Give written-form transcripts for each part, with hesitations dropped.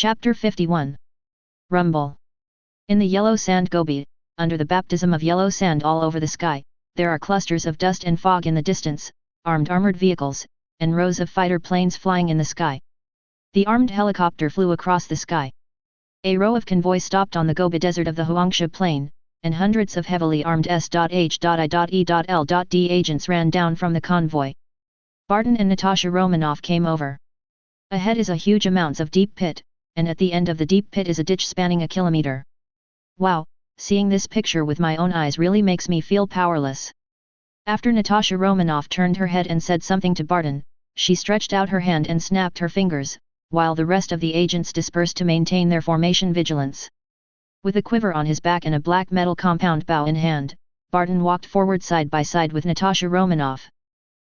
Chapter 51. Rumble. In the yellow sand Gobi, under the baptism of yellow sand all over the sky, there are clusters of dust and fog in the distance, armored vehicles, and rows of fighter planes flying in the sky. The armed helicopter flew across the sky. A row of convoys stopped on the Gobi desert of the Huangsha plain, and hundreds of heavily armed S.H.I.E.L.D. agents ran down from the convoy. Barton and Natasha Romanoff came over. Ahead is a huge amounts of deep pit, and at the end of the deep pit is a ditch spanning a kilometer. Wow, seeing this picture with my own eyes really makes me feel powerless. After Natasha Romanoff turned her head and said something to Barton, she stretched out her hand and snapped her fingers, while the rest of the agents dispersed to maintain their formation vigilance. With a quiver on his back and a black metal compound bow in hand, Barton walked forward side by side with Natasha Romanoff.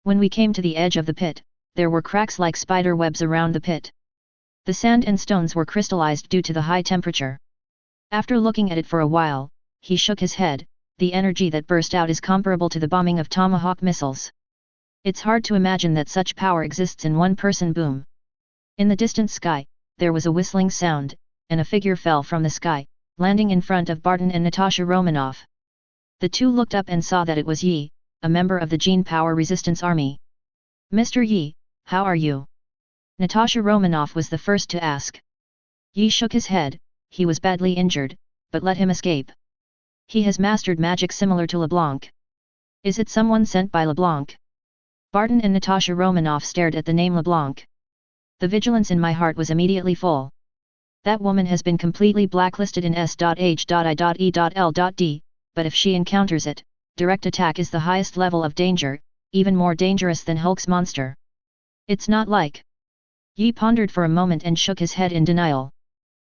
When we came to the edge of the pit, there were cracks like spider webs around the pit. The sand and stones were crystallized due to the high temperature. After looking at it for a while, he shook his head. The energy that burst out is comparable to the bombing of Tomahawk missiles. It's hard to imagine that such power exists in one person. Boom. In the distant sky, there was a whistling sound, and a figure fell from the sky, landing in front of Barton and Natasha Romanoff. The two looked up and saw that it was Yi, a member of the Gene Power Resistance Army. "Mr. Yi, how are you?" Natasha Romanoff was the first to ask. Yi shook his head. He was badly injured, but let him escape. He has mastered magic similar to LeBlanc. Is it someone sent by LeBlanc? Barton and Natasha Romanoff stared at the name LeBlanc. The vigilance in my heart was immediately full. That woman has been completely blacklisted in S.H.I.E.L.D., but if she encounters it, direct attack is the highest level of danger, even more dangerous than Hulk's monster. It's not like. Yi pondered for a moment and shook his head in denial.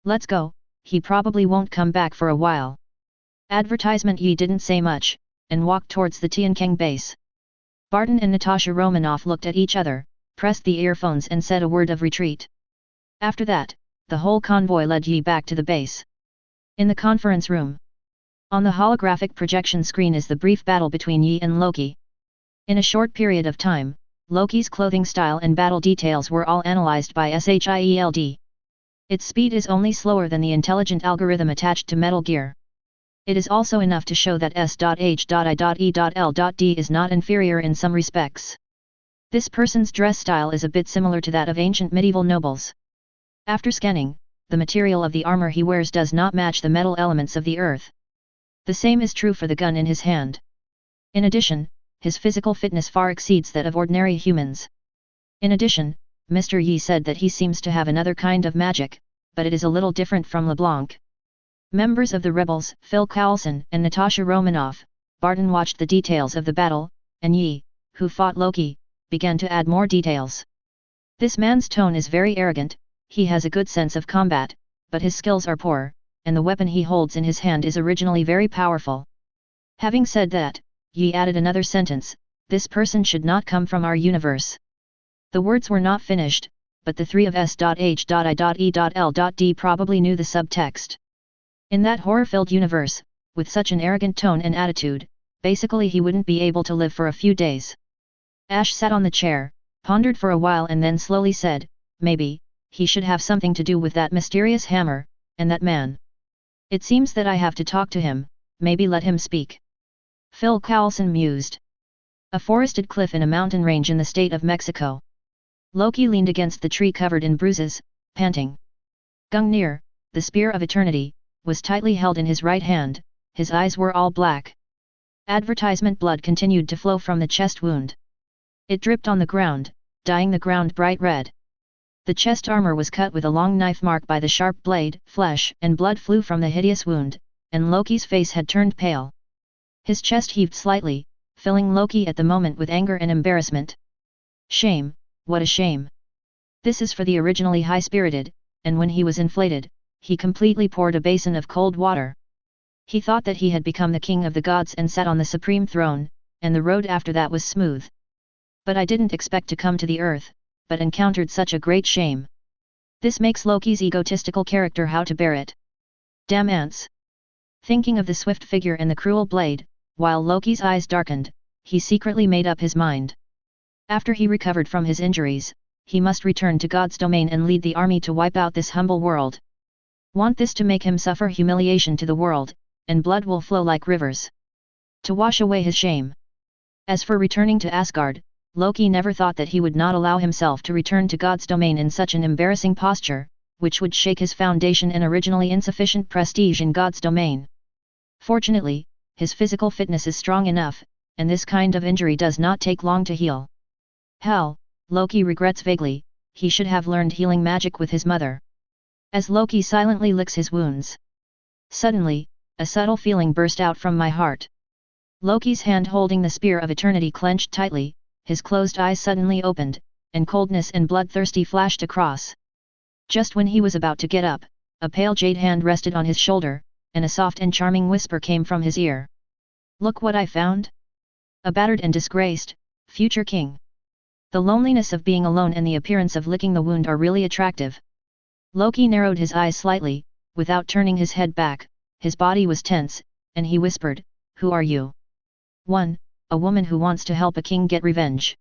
Let's go, he probably won't come back for a while. Advertisement. Yi didn't say much, and walked towards the Tiankang base. Barton and Natasha Romanoff looked at each other, pressed the earphones and said a word of retreat. After that, the whole convoy led Yi back to the base. In the conference room, on the holographic projection screen is the brief battle between Yi and Loki. In a short period of time, Loki's clothing style and battle details were all analyzed by SHIELD. Its speed is only slower than the intelligent algorithm attached to Metal Gear. It is also enough to show that S.H.I.E.L.D. is not inferior in some respects. This person's dress style is a bit similar to that of ancient medieval nobles. After scanning, the material of the armor he wears does not match the metal elements of the earth. The same is true for the gun in his hand. In addition, his physical fitness far exceeds that of ordinary humans. In addition, Mr. Yi said that he seems to have another kind of magic, but it is a little different from LeBlanc. Members of the rebels, Phil Coulson and Natasha Romanoff, Barton watched the details of the battle, and Yi, who fought Loki, began to add more details. This man's tone is very arrogant. He has a good sense of combat, but his skills are poor, and the weapon he holds in his hand is originally very powerful. Having said that, Yi added another sentence, "This person should not come from our universe." The words were not finished, but the three of S.H.I.E.L.D. probably knew the subtext. In that horror-filled universe, with such an arrogant tone and attitude, basically he wouldn't be able to live for a few days. Ash sat on the chair, pondered for a while and then slowly said, "Maybe, he should have something to do with that mysterious hammer, and that man. It seems that I have to talk to him, maybe let him speak." Phil Coulson mused. A forested cliff in a mountain range in the state of Mexico. Loki leaned against the tree covered in bruises, panting. Gungnir, the spear of eternity, was tightly held in his right hand, his eyes were all black. Advertisement blood continued to flow from the chest wound. It dripped on the ground, dyeing the ground bright red. The chest armor was cut with a long knife mark by the sharp blade, flesh and blood flew from the hideous wound, and Loki's face had turned pale. His chest heaved slightly, filling Loki at the moment with anger and embarrassment. Shame, what a shame. This is for the originally high-spirited, and when he was inflated, he completely poured a basin of cold water. He thought that he had become the king of the gods and sat on the supreme throne, and the road after that was smooth. But I didn't expect to come to the earth, but encountered such a great shame. This makes Loki's egotistical character how to bear it. Damn ants. Thinking of the swift figure and the cruel blade, while Loki's eyes darkened, he secretly made up his mind. After he recovered from his injuries, he must return to God's domain and lead the army to wipe out this humble world. Want this to make him suffer humiliation to the world, and blood will flow like rivers to wash away his shame. As for returning to Asgard, Loki never thought that he would not allow himself to return to God's domain in such an embarrassing posture, which would shake his foundation and originally insufficient prestige in God's domain. Fortunately, his physical fitness is strong enough, and this kind of injury does not take long to heal. Hell, Loki regrets vaguely, he should have learned healing magic with his mother. As Loki silently licks his wounds. Suddenly, a subtle feeling burst out from my heart. Loki's hand holding the spear of eternity clenched tightly, his closed eyes suddenly opened, and coldness and bloodthirsty flashed across. Just when he was about to get up, a pale jade hand rested on his shoulder, and a soft and charming whisper came from his ear. Look what I found! A battered and disgraced, future king. The loneliness of being alone and the appearance of licking the wound are really attractive. Loki narrowed his eyes slightly, without turning his head back, his body was tense, and he whispered, Who are you? 1. A woman who wants to help a king get revenge.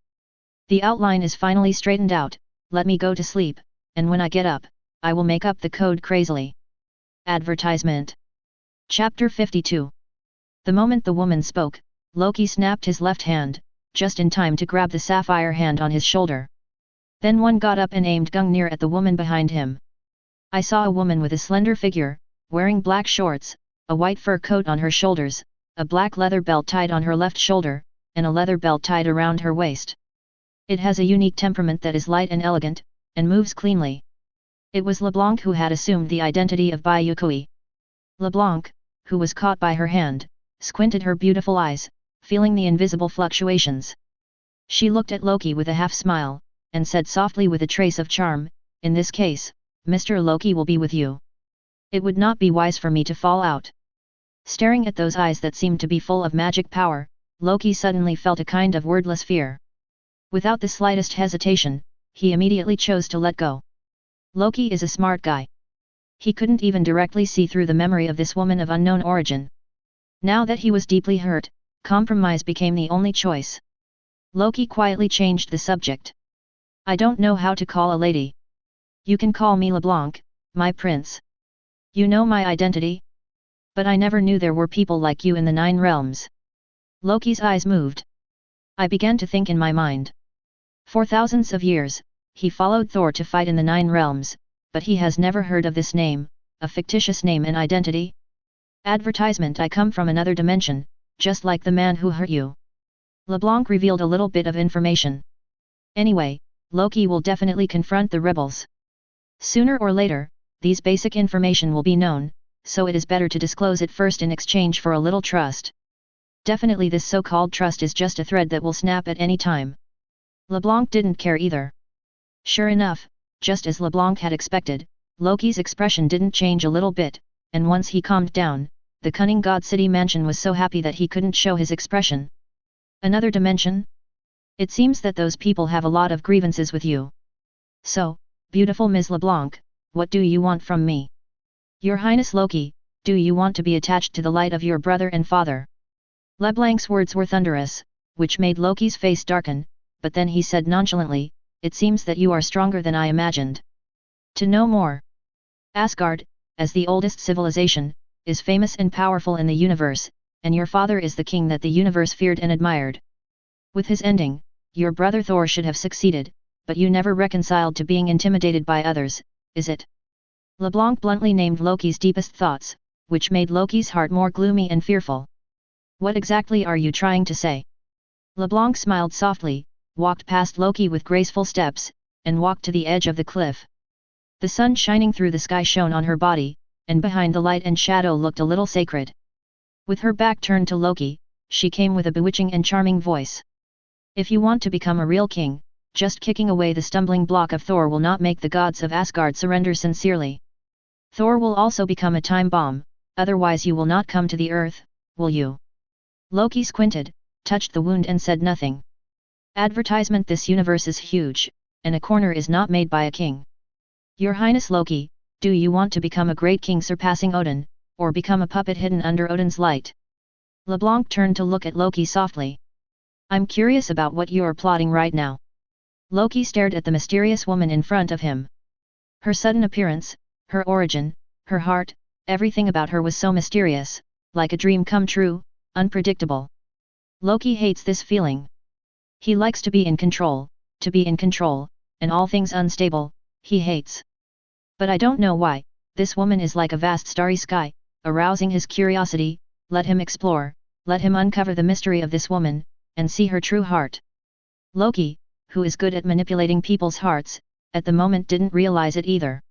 The outline is finally straightened out, let me go to sleep, and when I get up, I will make up the code crazily. Advertisement. Chapter 52. The moment the woman spoke, Loki snapped his left hand, just in time to grab the sapphire hand on his shoulder. Then one got up and aimed Gungnir at the woman behind him. I saw a woman with a slender figure, wearing black shorts, a white fur coat on her shoulders, a black leather belt tied on her left shoulder, and a leather belt tied around her waist. It has a unique temperament that is light and elegant, and moves cleanly. It was LeBlanc who had assumed the identity of Bayonetta. LeBlanc, who was caught by her hand, squinted her beautiful eyes, feeling the invisible fluctuations. She looked at Loki with a half-smile, and said softly with a trace of charm, In this case, Mr. Loki will be with you. It would not be wise for me to fall out. Staring at those eyes that seemed to be full of magic power, Loki suddenly felt a kind of wordless fear. Without the slightest hesitation, he immediately chose to let go. Loki is a smart guy. He couldn't even directly see through the memory of this woman of unknown origin. Now that he was deeply hurt, compromise became the only choice. Loki quietly changed the subject. I don't know how to call a lady. You can call me LeBlanc, my prince. You know my identity? But I never knew there were people like you in the 9 realms. Loki's eyes moved. I began to think in my mind. For thousands of years, he followed Thor to fight in the 9 realms, but he has never heard of this name, a fictitious name and identity. Advertisement. I come from another dimension, just like the man who hurt you. LeBlanc revealed a little bit of information. Anyway, Loki will definitely confront the rebels. Sooner or later, these basic information will be known, so it is better to disclose it first in exchange for a little trust. Definitely this so-called trust is just a thread that will snap at any time. LeBlanc didn't care either. Sure enough, just as LeBlanc had expected, Loki's expression didn't change a little bit, and once he calmed down, the cunning God City mansion was so happy that he couldn't show his expression. Another dimension? It seems that those people have a lot of grievances with you. So, beautiful Ms. LeBlanc, what do you want from me? Your Highness Loki, do you want to be attached to the light of your brother and father? LeBlanc's words were thunderous, which made Loki's face darken, but then he said nonchalantly, It seems that you are stronger than I imagined. To know more. Asgard, as the oldest civilization, is famous and powerful in the universe, and your father is the king that the universe feared and admired. With his ending, your brother Thor should have succeeded, but you never reconciled to being intimidated by others, is it? LeBlanc bluntly named Loki's deepest thoughts, which made Loki's heart more gloomy and fearful. What exactly are you trying to say? LeBlanc smiled softly, walked past Loki with graceful steps, and walked to the edge of the cliff. The sun shining through the sky shone on her body, and behind the light and shadow looked a little sacred. With her back turned to Loki, she came with a bewitching and charming voice. If you want to become a real king, just kicking away the stumbling block of Thor will not make the gods of Asgard surrender sincerely. Thor will also become a time bomb, otherwise you will not come to the earth, will you? Loki squinted, touched the wound and said nothing. Advertisement. This universe is huge, and a corner is not made by a king. Your Highness Loki, do you want to become a great king surpassing Odin, or become a puppet hidden under Odin's light? LeBlanc turned to look at Loki softly. I'm curious about what you're plotting right now. Loki stared at the mysterious woman in front of him. Her sudden appearance, her origin, her heart, everything about her was so mysterious, like a dream come true, unpredictable. Loki hates this feeling. He likes to be in control, and all things unstable, he hates. But I don't know why, this woman is like a vast starry sky, arousing his curiosity. Let him explore, let him uncover the mystery of this woman, and see her true heart. Loki, who is good at manipulating people's hearts, at the moment didn't realize it either.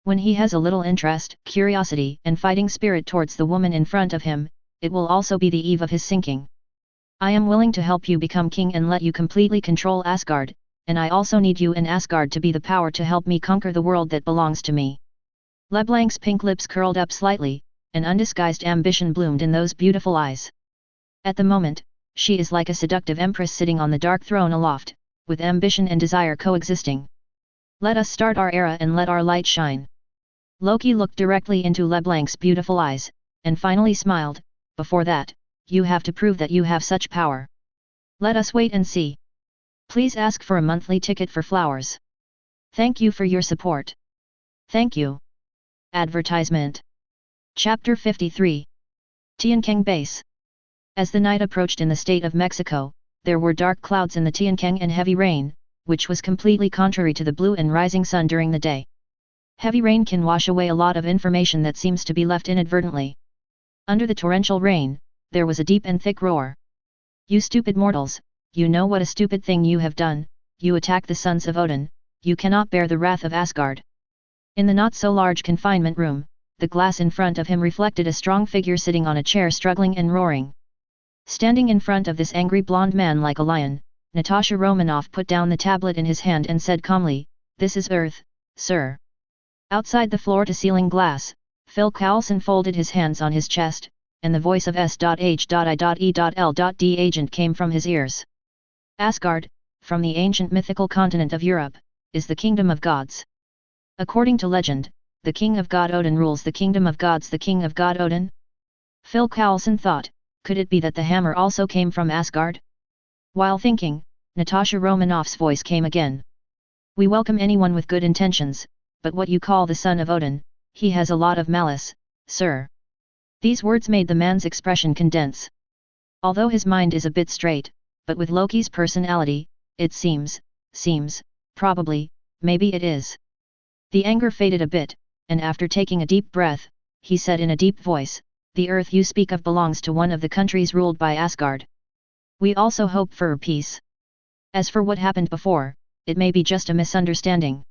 When he has a little interest, curiosity and fighting spirit towards the woman in front of him, it will also be the eve of his sinking. I am willing to help you become king and let you completely control Asgard, and I also need you in Asgard to be the power to help me conquer the world that belongs to me. LeBlanc's pink lips curled up slightly, and undisguised ambition bloomed in those beautiful eyes. At the moment, she is like a seductive empress sitting on the dark throne aloft, with ambition and desire coexisting. Let us start our era and let our light shine. Loki looked directly into LeBlanc's beautiful eyes, and finally smiled. Before that, you have to prove that you have such power. Let us wait and see. Please ask for a monthly ticket for flowers. Thank you for your support. Thank you. Advertisement. Chapter 53. Tiankang Base. As the night approached in the state of Mexico, there were dark clouds in the Tiankang and heavy rain, which was completely contrary to the blue and rising sun during the day. Heavy rain can wash away a lot of information that seems to be left inadvertently. Under the torrential rain, there was a deep and thick roar. You stupid mortals, you know what a stupid thing you have done, you attack the sons of Odin, you cannot bear the wrath of Asgard. In the not-so-large confinement room, the glass in front of him reflected a strong figure sitting on a chair struggling and roaring. Standing in front of this angry blonde man like a lion, Natasha Romanoff put down the tablet in his hand and said calmly, "This is Earth, sir." Outside the floor-to-ceiling glass, Phil Coulson folded his hands on his chest, and the voice of S.H.I.E.L.D. agent came from his ears. Asgard, from the ancient mythical continent of Europe, is the kingdom of gods. According to legend, the king of god Odin rules the kingdom of gods. The king of god Odin? Phil Coulson thought, could it be that the hammer also came from Asgard? While thinking, Natasha Romanoff's voice came again. We welcome anyone with good intentions, but what you call the son of Odin, he has a lot of malice, sir. These words made the man's expression condense. Although his mind is a bit straight, but with Loki's personality, it seems, probably, maybe it is. The anger faded a bit, and after taking a deep breath, he said in a deep voice, "The earth you speak of belongs to one of the countries ruled by Asgard. We also hope for peace. As for what happened before, it may be just a misunderstanding."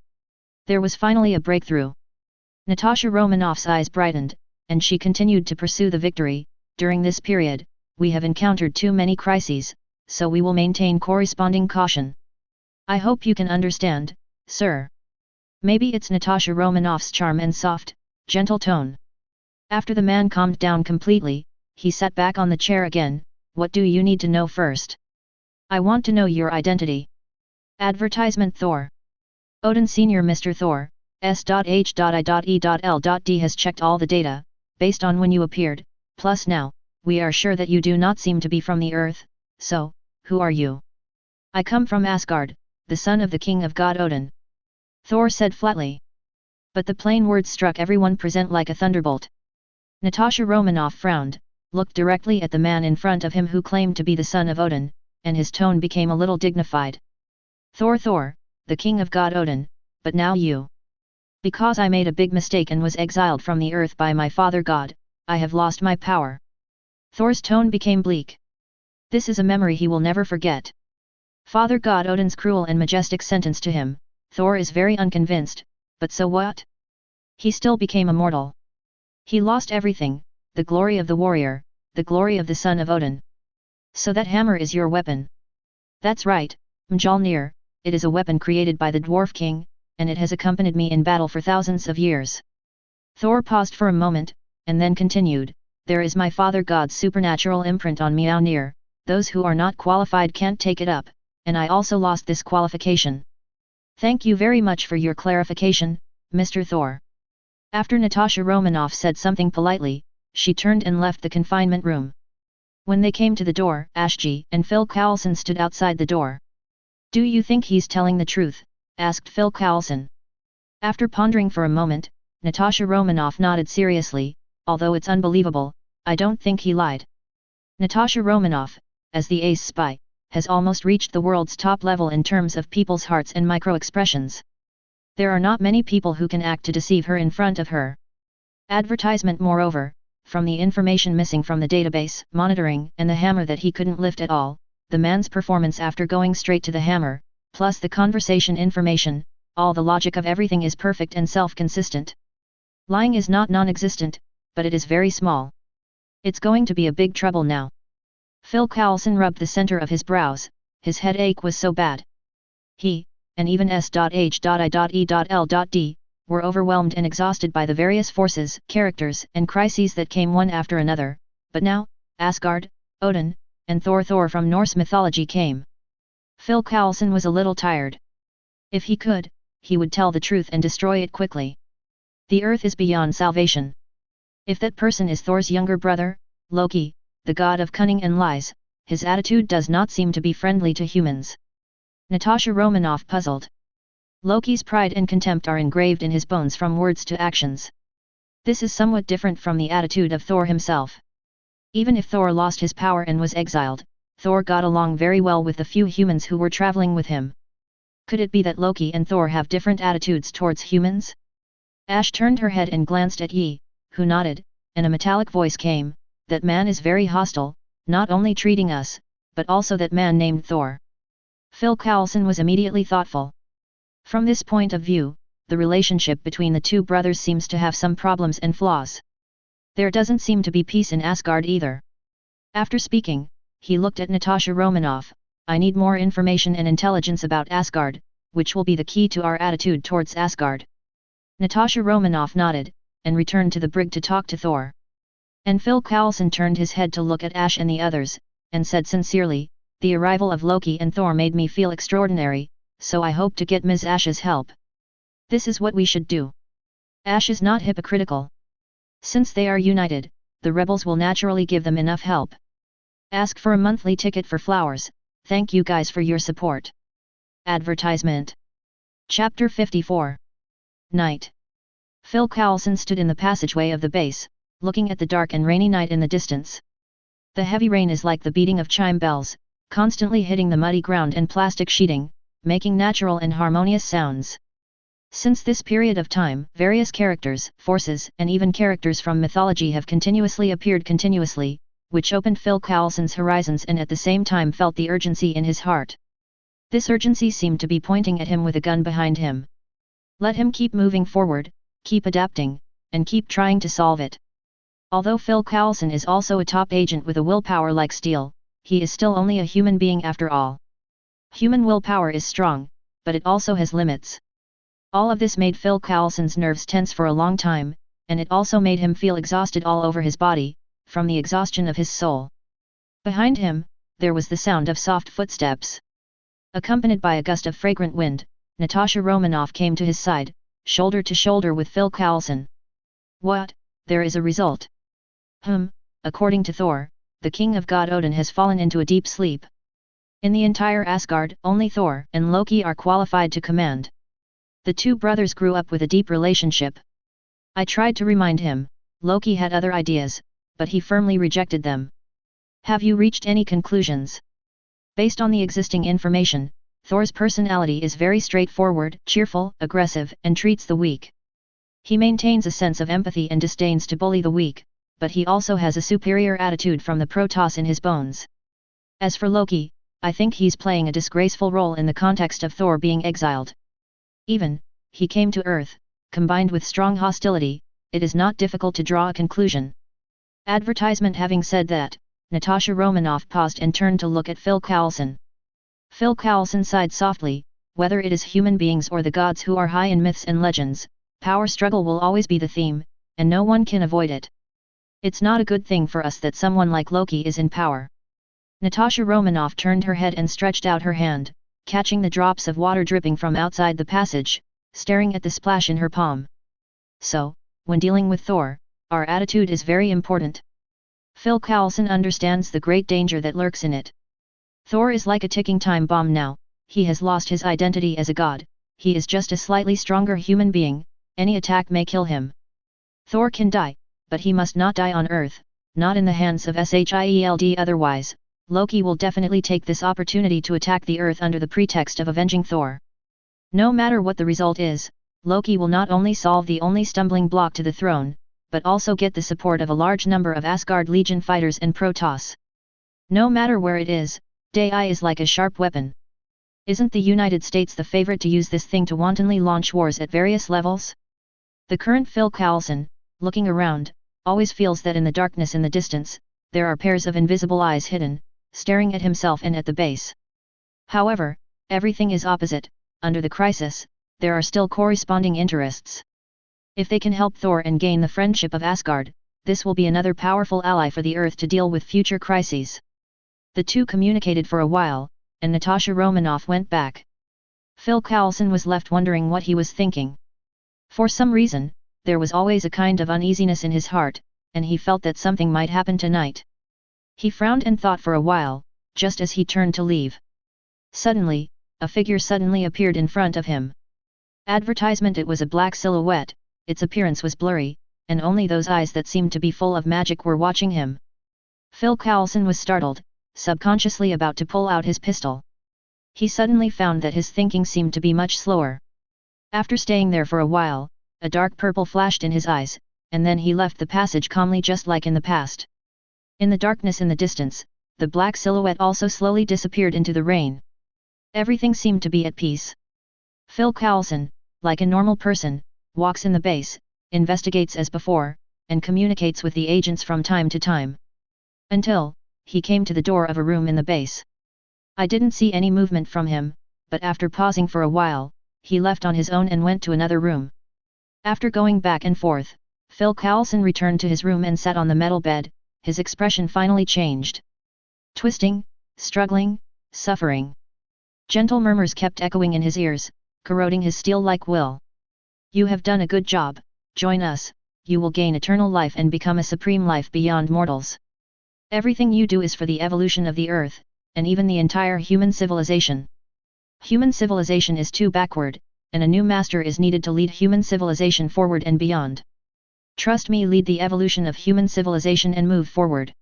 There was finally a breakthrough. Natasha Romanoff's eyes brightened, and she continued to pursue the victory. During this period, we have encountered too many crises, so we will maintain corresponding caution. I hope you can understand, sir. Maybe it's Natasha Romanoff's charm and soft, gentle tone. After the man calmed down completely, he sat back on the chair again. What do you need to know first? I want to know your identity. Advertisement Thor. Odin Senior Mr. Thor, S.H.I.E.L.D. has checked all the data, based on when you appeared, plus now, we are sure that you do not seem to be from the earth, so, who are you? I come from Asgard, the son of the king of god Odin. Thor said flatly. But the plain words struck everyone present like a thunderbolt. Natasha Romanoff frowned, looked directly at the man in front of him who claimed to be the son of Odin, and his tone became a little dignified. Thor, the king of god Odin, but now you. Because I made a big mistake and was exiled from the earth by my father god, I have lost my power. Thor's tone became bleak. This is a memory he will never forget. Father god Odin's cruel and majestic sentence to him. Thor is very unconvinced, but so what? He still became a mortal. He lost everything, the glory of the warrior, the glory of the son of Odin. So that hammer is your weapon. That's right, Mjolnir, it is a weapon created by the Dwarf King, and it has accompanied me in battle for thousands of years. Thor paused for a moment, and then continued, there is my father god's supernatural imprint on Mjolnir, those who are not qualified can't take it up, and I also lost this qualification. Thank you very much for your clarification, Mr. Thor. After Natasha Romanoff said something politely, she turned and left the confinement room. When they came to the door, Ashji and Phil Coulson stood outside the door. Do you think he's telling the truth? Asked Phil Coulson. After pondering for a moment, Natasha Romanoff nodded seriously, although it's unbelievable, I don't think he lied. Natasha Romanoff, as the ace spy, has almost reached the world's top level in terms of people's hearts and micro-expressions. There are not many people who can act to deceive her in front of her. Advertisement moreover, from the information missing from the database, monitoring, and the hammer that he couldn't lift at all, the man's performance after going straight to the hammer, plus the conversation information, all the logic of everything is perfect and self-consistent. Lying is not non-existent, but it is very small. It's going to be a big trouble now. Phil Coulson rubbed the center of his brows, his headache was so bad. He, and even S.H.I.E.L.D, were overwhelmed and exhausted by the various forces, characters, and crises that came one after another, but now, Asgard, Odin, and Thor from Norse mythology came. Phil Coulson was a little tired. If he could, he would tell the truth and destroy it quickly. The earth is beyond salvation. If that person is Thor's younger brother, Loki, the god of cunning and lies, his attitude does not seem to be friendly to humans. Natasha Romanoff puzzled. Loki's pride and contempt are engraved in his bones from words to actions. This is somewhat different from the attitude of Thor himself. Even if Thor lost his power and was exiled, Thor got along very well with the few humans who were traveling with him. Could it be that Loki and Thor have different attitudes towards humans? Ash turned her head and glanced at Yi, who nodded, and a metallic voice came, that man is very hostile, not only treating us, but also that man named Thor. Phil Coulson was immediately thoughtful. From this point of view, the relationship between the two brothers seems to have some problems and flaws. There doesn't seem to be peace in Asgard either. After speaking, he looked at Natasha Romanoff. I need more information and intelligence about Asgard, which will be the key to our attitude towards Asgard. Natasha Romanoff nodded, and returned to the brig to talk to Thor. And Phil Coulson turned his head to look at Ash and the others, and said sincerely, the arrival of Loki and Thor made me feel extraordinary, so I hope to get Ms. Ash's help. This is what we should do. Ash is not hypocritical. Since they are united, the rebels will naturally give them enough help. Ask for a monthly ticket for flowers, thank you guys for your support. Advertisement. Chapter 54. Night. Phil Coulson stood in the passageway of the base, looking at the dark and rainy night in the distance. The heavy rain is like the beating of chime bells, constantly hitting the muddy ground and plastic sheeting, making natural and harmonious sounds. Since this period of time, various characters, forces, and even characters from mythology have continuously appeared continuously, which opened Phil Coulson's horizons and at the same time felt the urgency in his heart. This urgency seemed to be pointing at him with a gun behind him. Let him keep moving forward, keep adapting, and keep trying to solve it. Although Phil Coulson is also a top agent with a willpower like steel, he is still only a human being after all. Human willpower is strong, but it also has limits. All of this made Phil Coulson's nerves tense for a long time, and it also made him feel exhausted all over his body, from the exhaustion of his soul. Behind him, there was the sound of soft footsteps. Accompanied by a gust of fragrant wind, Natasha Romanoff came to his side, shoulder to shoulder with Phil Coulson. What, there is a result. According to Thor, the king of God Odin has fallen into a deep sleep. In the entire Asgard, only Thor and Loki are qualified to command. The two brothers grew up with a deep relationship. I tried to remind him, Loki had other ideas, but he firmly rejected them. Have you reached any conclusions? Based on the existing information, Thor's personality is very straightforward, cheerful, aggressive, and treats the weak. He maintains a sense of empathy and disdains to bully the weak, but he also has a superior attitude from the Protoss in his bones. As for Loki, I think he's playing a disgraceful role in the context of Thor being exiled. Even, he came to Earth, combined with strong hostility, it is not difficult to draw a conclusion. Advertisement. Having said that, Natasha Romanoff paused and turned to look at Phil Coulson. Phil Coulson sighed softly, whether it is human beings or the gods who are high in myths and legends, power struggle will always be the theme, and no one can avoid it. It's not a good thing for us that someone like Loki is in power. Natasha Romanoff turned her head and stretched out her hand, catching the drops of water dripping from outside the passage, staring at the splash in her palm. So, when dealing with Thor, our attitude is very important. Phil Coulson understands the great danger that lurks in it. Thor is like a ticking time bomb now, he has lost his identity as a god, he is just a slightly stronger human being, any attack may kill him. Thor can die, but he must not die on Earth, not in the hands of Shield, otherwise, Loki will definitely take this opportunity to attack the Earth under the pretext of avenging Thor. No matter what the result is, Loki will not only solve the only stumbling block to the throne, but also get the support of a large number of Asgard Legion fighters and Protoss. No matter where it is, Dai is like a sharp weapon. Isn't the United States the favorite to use this thing to wantonly launch wars at various levels? The current Phil Coulson, looking around, always feels that in the darkness in the distance, there are pairs of invisible eyes hidden, staring at himself and at the base. However, everything is opposite. Under the crisis, there are still corresponding interests. If they can help Thor and gain the friendship of Asgard, this will be another powerful ally for the Earth to deal with future crises. The two communicated for a while, and Natasha Romanoff went back. Phil Coulson was left wondering what he was thinking. For some reason, there was always a kind of uneasiness in his heart, and he felt that something might happen tonight. He frowned and thought for a while, just as he turned to leave. Suddenly, a figure suddenly appeared in front of him. Advertisement. It was a black silhouette, its appearance was blurry, and only those eyes that seemed to be full of magic were watching him. Phil Coulson was startled, subconsciously about to pull out his pistol. He suddenly found that his thinking seemed to be much slower. After staying there for a while, a dark purple flashed in his eyes, and then he left the passage calmly just like in the past. In the darkness in the distance, the black silhouette also slowly disappeared into the rain. Everything seemed to be at peace. Phil Coulson, like a normal person, walks in the base, investigates as before, and communicates with the agents from time to time. Until, he came to the door of a room in the base. I didn't see any movement from him, but after pausing for a while, he left on his own and went to another room. After going back and forth, Phil Coulson returned to his room and sat on the metal bed, his expression finally changed. Twisting, struggling, suffering. Gentle murmurs kept echoing in his ears, corroding his steel-like will. You have done a good job, join us, you will gain eternal life and become a supreme life beyond mortals. Everything you do is for the evolution of the Earth, and even the entire human civilization. Human civilization is too backward, and a new master is needed to lead human civilization forward and beyond. Trust me, lead the evolution of human civilization and move forward.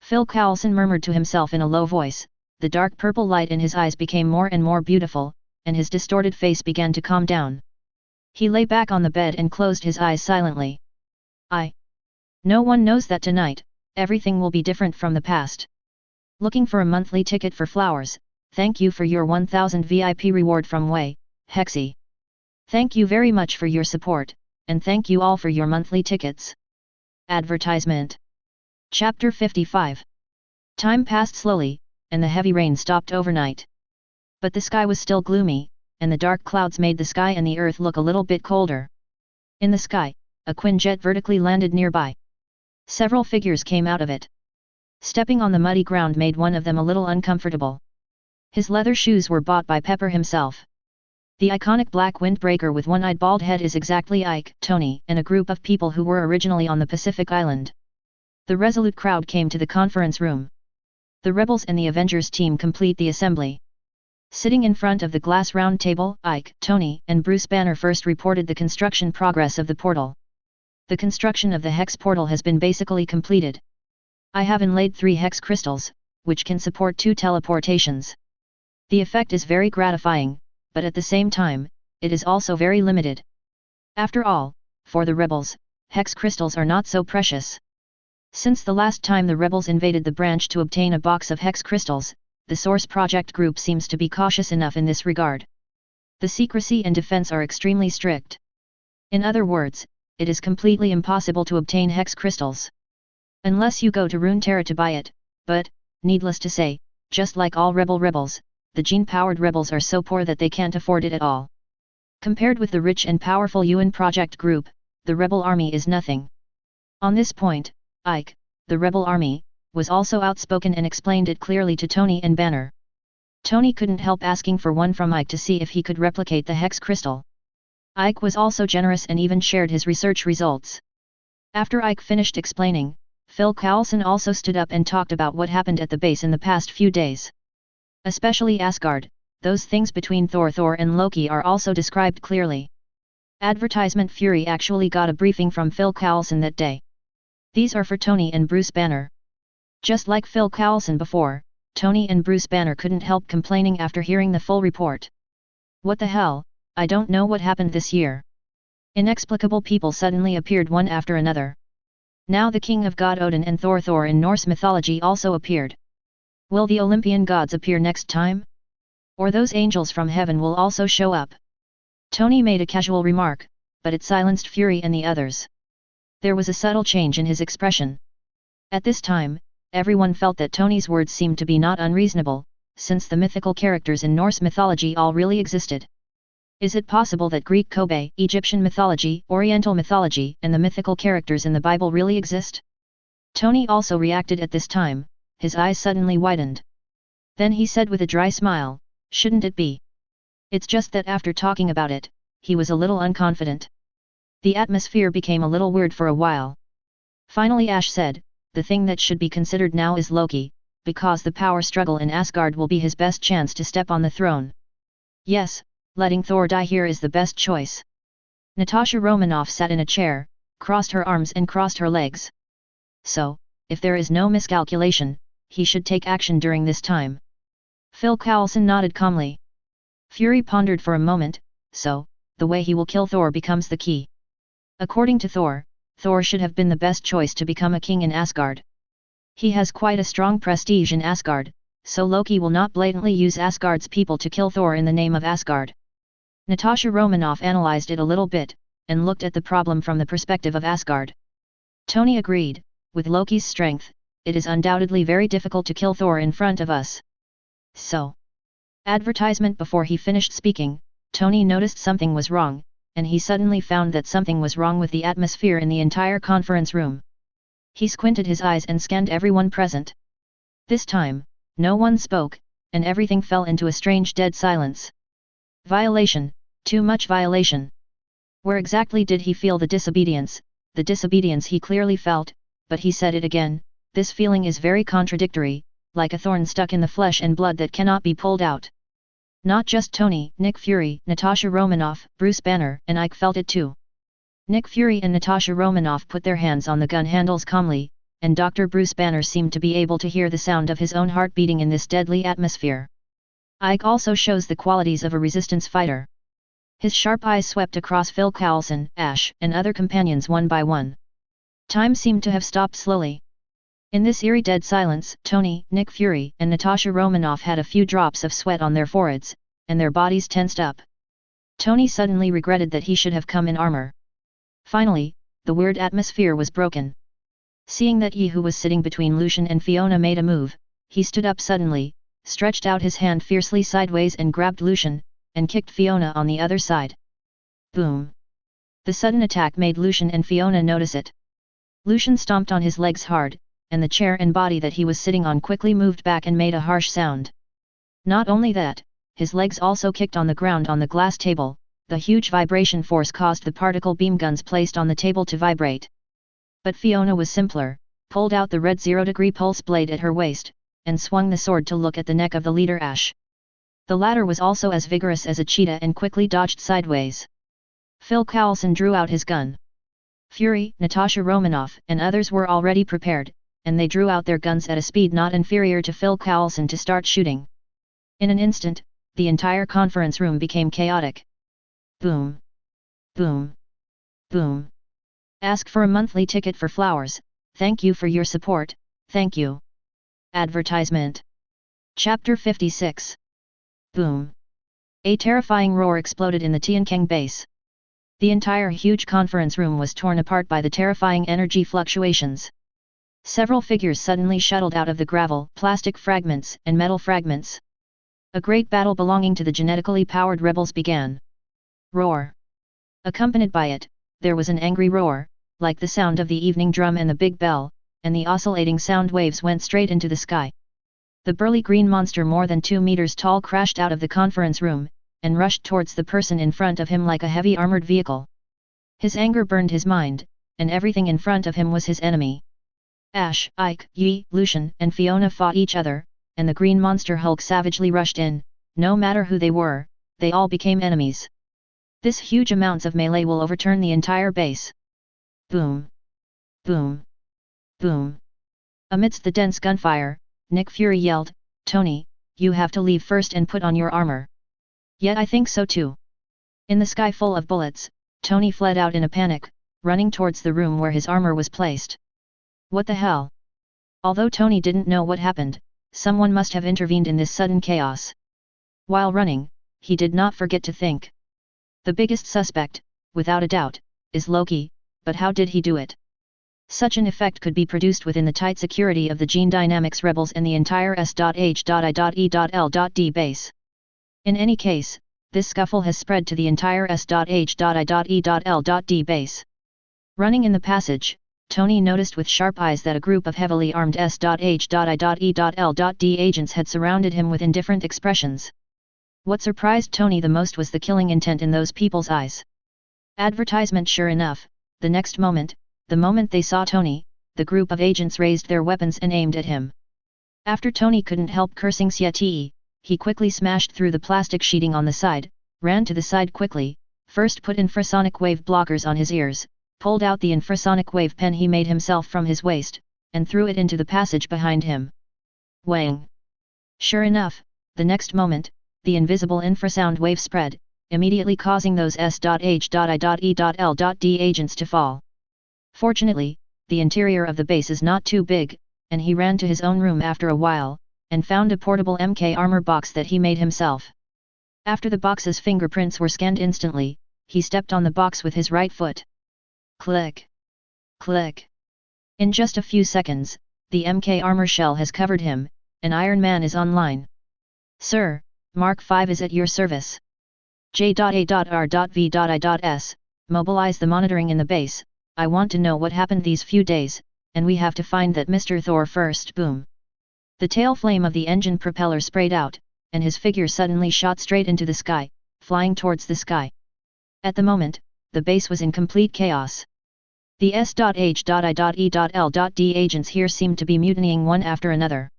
Phil Coulson murmured to himself in a low voice. The dark purple light in his eyes became more and more beautiful, and his distorted face began to calm down. He lay back on the bed and closed his eyes silently. No one knows that tonight, everything will be different from the past. Looking for a monthly ticket for flowers, thank you for your 1000 VIP reward from Wei, Hexy. Thank you very much for your support, and thank you all for your monthly tickets. Advertisement. Chapter 55. Time passed slowly, and the heavy rain stopped overnight. But the sky was still gloomy, and the dark clouds made the sky and the earth look a little bit colder. In the sky, a Quinjet vertically landed nearby. Several figures came out of it. Stepping on the muddy ground made one of them a little uncomfortable. His leather shoes were bought by Pepper himself. The iconic black windbreaker with one-eyed bald head is exactly Ike, Tony, and a group of people who were originally on the Pacific Island. The resolute crowd came to the conference room. The rebels and the Avengers team complete the assembly. Sitting in front of the glass round table, Ike, Tony, and Bruce Banner first reported the construction progress of the portal. The construction of the hex portal has been basically completed. I have inlaid 3 hex crystals, which can support 2 teleportations. The effect is very gratifying, but at the same time, it is also very limited. After all, for the rebels, hex crystals are not so precious. Since the last time the rebels invaded the branch to obtain a box of hex crystals, the Source Project Group seems to be cautious enough in this regard. The secrecy and defense are extremely strict. In other words, it is completely impossible to obtain hex crystals. Unless you go to Runeterra to buy it, but, needless to say, just like all rebels, the gene-powered rebels are so poor that they can't afford it at all. Compared with the rich and powerful UN Project Group, the rebel army is nothing. On this point, Ike, the rebel army, was also outspoken and explained it clearly to Tony and Banner. Tony couldn't help asking for one from Ike to see if he could replicate the hex crystal. Ike was also generous and even shared his research results. After Ike finished explaining, Phil Coulson also stood up and talked about what happened at the base in the past few days. Especially Asgard, those things between Thor and Loki are also described clearly. Advertisement Fury actually got a briefing from Phil Coulson that day. These are for Tony and Bruce Banner. Just like Phil Coulson before, Tony and Bruce Banner couldn't help complaining after hearing the full report. What the hell, I don't know what happened this year. Inexplicable people suddenly appeared one after another. Now the king of God Odin and Thor in Norse mythology also appeared. Will the Olympian gods appear next time? Or those angels from heaven will also show up? Tony made a casual remark, but it silenced Fury and the others. There was a subtle change in his expression. At this time, everyone felt that Tony's words seemed to be not unreasonable, since the mythical characters in Norse mythology all really existed. Is it possible that Greek Kobe, Egyptian mythology, Oriental mythology, and the mythical characters in the Bible really exist? Tony also reacted at this time, his eyes suddenly widened. Then he said with a dry smile, "Shouldn't it be? It's just that after talking about it, he was a little unconfident." The atmosphere became a little weird for a while. Finally Ash said, "The thing that should be considered now is Loki, because the power struggle in Asgard will be his best chance to step on the throne. Yes, letting Thor die here is the best choice." Natasha Romanoff sat in a chair, crossed her arms and crossed her legs. "So, if there is no miscalculation, he should take action during this time." Phil Coulson nodded calmly. Fury pondered for a moment, "So, the way he will kill Thor becomes the key. According to Thor should have been the best choice to become a king in Asgard. He has quite a strong prestige in Asgard, so Loki will not blatantly use Asgard's people to kill Thor in the name of Asgard." Natasha Romanoff analyzed it a little bit, and looked at the problem from the perspective of Asgard. Tony agreed, "With Loki's strength, it is undoubtedly very difficult to kill Thor in front of us." So. Advertisement Before he finished speaking, Tony noticed something was wrong, and he suddenly found that something was wrong with the atmosphere in the entire conference room. He squinted his eyes and scanned everyone present. This time, no one spoke, and everything fell into a strange dead silence. Violation, too much violation. Where exactly did he feel the disobedience? The disobedience he clearly felt, but he said it again, this feeling is very contradictory, like a thorn stuck in the flesh and blood that cannot be pulled out. Not just Tony, Nick Fury, Natasha Romanoff, Bruce Banner, and Ike felt it too. Nick Fury and Natasha Romanoff put their hands on the gun handles calmly, and Dr. Bruce Banner seemed to be able to hear the sound of his own heart beating in this deadly atmosphere. Ike also shows the qualities of a resistance fighter. His sharp eyes swept across Phil Coulson, Ash, and other companions one by one. Time seemed to have stopped slowly. In this eerie dead silence, Tony, Nick Fury, and Natasha Romanoff had a few drops of sweat on their foreheads, and their bodies tensed up. Tony suddenly regretted that he should have come in armor. Finally, the weird atmosphere was broken. Seeing that he who was sitting between Lucian and Fiona made a move, he stood up suddenly, stretched out his hand fiercely sideways and grabbed Lucian, and kicked Fiona on the other side. Boom! The sudden attack made Lucian and Fiona notice it. Lucian stomped on his legs hard, and the chair and body that he was sitting on quickly moved back and made a harsh sound. Not only that, his legs also kicked on the ground on the glass table. The huge vibration force caused the particle beam guns placed on the table to vibrate. But Fiona was simpler, pulled out the red 0-degree pulse blade at her waist, and swung the sword to look at the neck of the leader Ash. The latter was also as vigorous as a cheetah and quickly dodged sideways. Phil Coulson drew out his gun. Fury, Natasha Romanoff, and others were already prepared, and they drew out their guns at a speed not inferior to Phil Coulson to start shooting. In an instant, the entire conference room became chaotic. Boom! Boom! Boom! Ask for a monthly ticket for flowers, thank you for your support, thank you. Advertisement. Chapter 56. Boom! A terrifying roar exploded in the Tiankang base. The entire huge conference room was torn apart by the terrifying energy fluctuations. Several figures suddenly shuttled out of the gravel, plastic fragments, and metal fragments. A great battle belonging to the genetically powered rebels began. Roar! Accompanied by it, there was an angry roar, like the sound of the evening drum and the big bell, and the oscillating sound waves went straight into the sky. The burly green monster more than 2 meters tall crashed out of the conference room, and rushed towards the person in front of him like a heavy armored vehicle. His anger burned his mind, and everything in front of him was his enemy. Ash, Ike, Yi, Lucian, and Fiona fought each other, and the green monster Hulk savagely rushed in, no matter who they were, they all became enemies. This huge amounts of melee will overturn the entire base. Boom! Boom! Boom! Amidst the dense gunfire, Nick Fury yelled, "Tony, you have to leave first and put on your armor." "Yet I think so too." In the sky full of bullets, Tony fled out in a panic, running towards the room where his armor was placed. What the hell? Although Tony didn't know what happened, someone must have intervened in this sudden chaos. While running, he did not forget to think. The biggest suspect, without a doubt, is Loki, but how did he do it? Such an effect could be produced within the tight security of the Gene Dynamics rebels and the entire S.H.I.E.L.D base. In any case, this scuffle has spread to the entire S.H.I.E.L.D base. Running in the passage, Tony noticed with sharp eyes that a group of heavily armed S.H.I.E.L.D agents had surrounded him with indifferent expressions. What surprised Tony the most was the killing intent in those people's eyes. Advertisement sure enough, the next moment, the moment they saw Tony, the group of agents raised their weapons and aimed at him. After Tony couldn't help cursing Siete, he quickly smashed through the plastic sheeting on the side, ran to the side quickly, first put infrasonic wave blockers on his ears, pulled out the infrasonic wave pen he made himself from his waist, and threw it into the passage behind him. Wang! Sure enough, the next moment, the invisible infrasound wave spread, immediately causing those S.H.I.E.L.D agents to fall. Fortunately, the interior of the base is not too big, and he ran to his own room after a while, and found a portable MK armor box that he made himself. After the box's fingerprints were scanned instantly, he stepped on the box with his right foot. Click! Click! In just a few seconds, the MK armor shell has covered him, and Iron Man is online. "Sir, Mark 5 is at your service. J.A.R.V.I.S. Mobilize the monitoring in the base. I want to know what happened these few days, and we have to find that Mr. Thor first." Boom! The tail flame of the engine propeller sprayed out, and his figure suddenly shot straight into the sky, flying towards the sky. At the moment, the base was in complete chaos. The S.H.I.E.L.D agents here seemed to be mutinying one after another.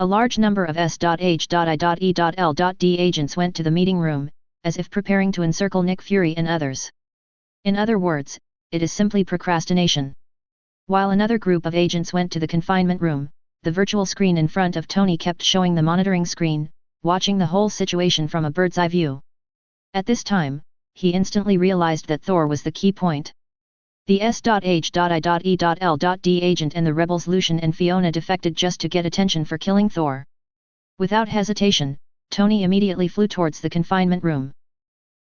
A large number of S.H.I.E.L.D agents went to the meeting room, as if preparing to encircle Nick Fury and others. In other words, it is simply procrastination. While another group of agents went to the confinement room, the virtual screen in front of Tony kept showing the monitoring screen, watching the whole situation from a bird's eye view. At this time, he instantly realized that Thor was the key point. The S.H.I.E.L.D agent and the rebels Lucian and Fiona defected just to get attention for killing Thor. Without hesitation, Tony immediately flew towards the confinement room.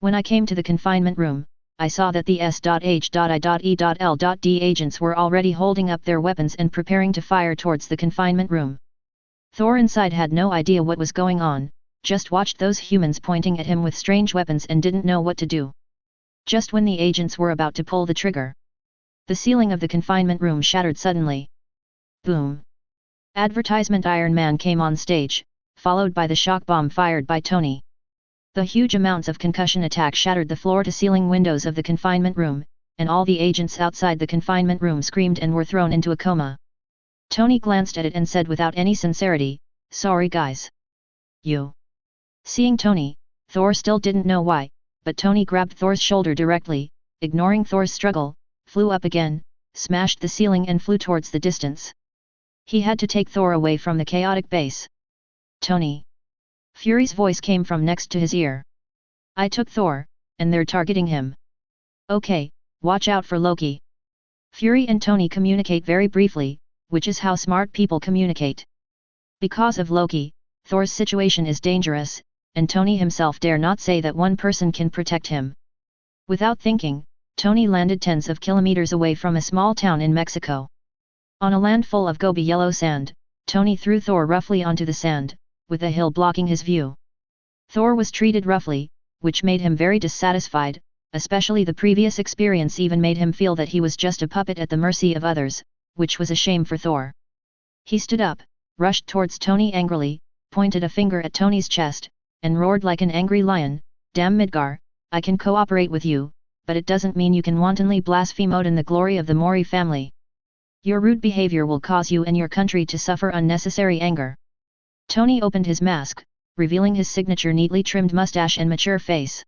When I came to the confinement room, I saw that the S.H.I.E.L.D agents were already holding up their weapons and preparing to fire towards the confinement room. Thor inside had no idea what was going on, just watched those humans pointing at him with strange weapons and didn't know what to do. Just when the agents were about to pull the trigger, the ceiling of the confinement room shattered suddenly. Boom! Advertisement Iron Man came on stage, followed by the shock bomb fired by Tony. The huge amounts of concussion attack shattered the floor-to-ceiling windows of the confinement room, and all the agents outside the confinement room screamed and were thrown into a coma. Tony glanced at it and said without any sincerity, "Sorry guys." You. Seeing Tony, Thor still didn't know why, but Tony grabbed Thor's shoulder directly, ignoring Thor's struggle, flew up again, smashed the ceiling and flew towards the distance. He had to take Thor away from the chaotic base. "Tony." Fury's voice came from next to his ear. "I took Thor, and they're targeting him." "Okay, watch out for Loki." Fury and Tony communicate very briefly, which is how smart people communicate. Because of Loki, Thor's situation is dangerous, and Tony himself dare not say that one person can protect him. Without thinking, Tony landed tens of kilometers away from a small town in Mexico. On a land full of goby yellow sand, Tony threw Thor roughly onto the sand, with a hill blocking his view. Thor was treated roughly, which made him very dissatisfied, especially the previous experience even made him feel that he was just a puppet at the mercy of others, which was a shame for Thor. He stood up, rushed towards Tony angrily, pointed a finger at Tony's chest, and roared like an angry lion, "Damn Midgar, I can cooperate with you, but it doesn't mean you can wantonly blaspheme Odin the glory of the Mori family. Your rude behavior will cause you and your country to suffer unnecessary anger." Tony opened his mask, revealing his signature neatly trimmed mustache and mature face.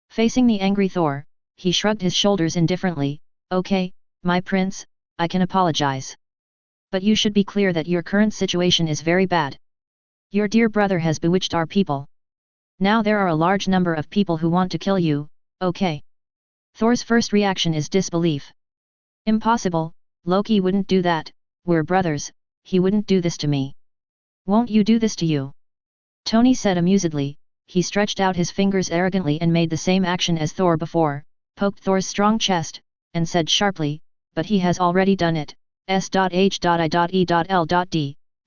Facing the angry Thor, he shrugged his shoulders indifferently. Okay, my prince, I can apologize. But you should be clear that your current situation is very bad. Your dear brother has bewitched our people. Now there are a large number of people who want to kill you, okay? Thor's first reaction is disbelief. Impossible, Loki wouldn't do that, we're brothers, he wouldn't do this to me. Won't you do this to you? Tony said amusedly. He stretched out his fingers arrogantly and made the same action as Thor before, poked Thor's strong chest, and said sharply, but he has already done it, S.H.I.E.L.D,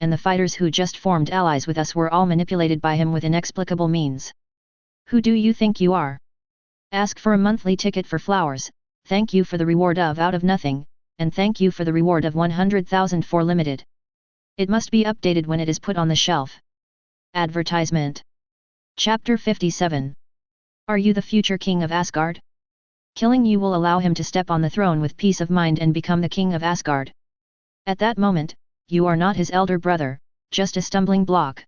and the fighters who just formed allies with us were all manipulated by him with inexplicable means. Who do you think you are? Ask for a monthly ticket for flowers, thank you for the reward of out of nothing, and thank you for the reward of 100,000 for limited. It must be updated when it is put on the shelf. Advertisement. Chapter 57. Are you the future king of Asgard? Killing you will allow him to step on the throne with peace of mind and become the king of Asgard. At that moment, you are not his elder brother, just a stumbling block.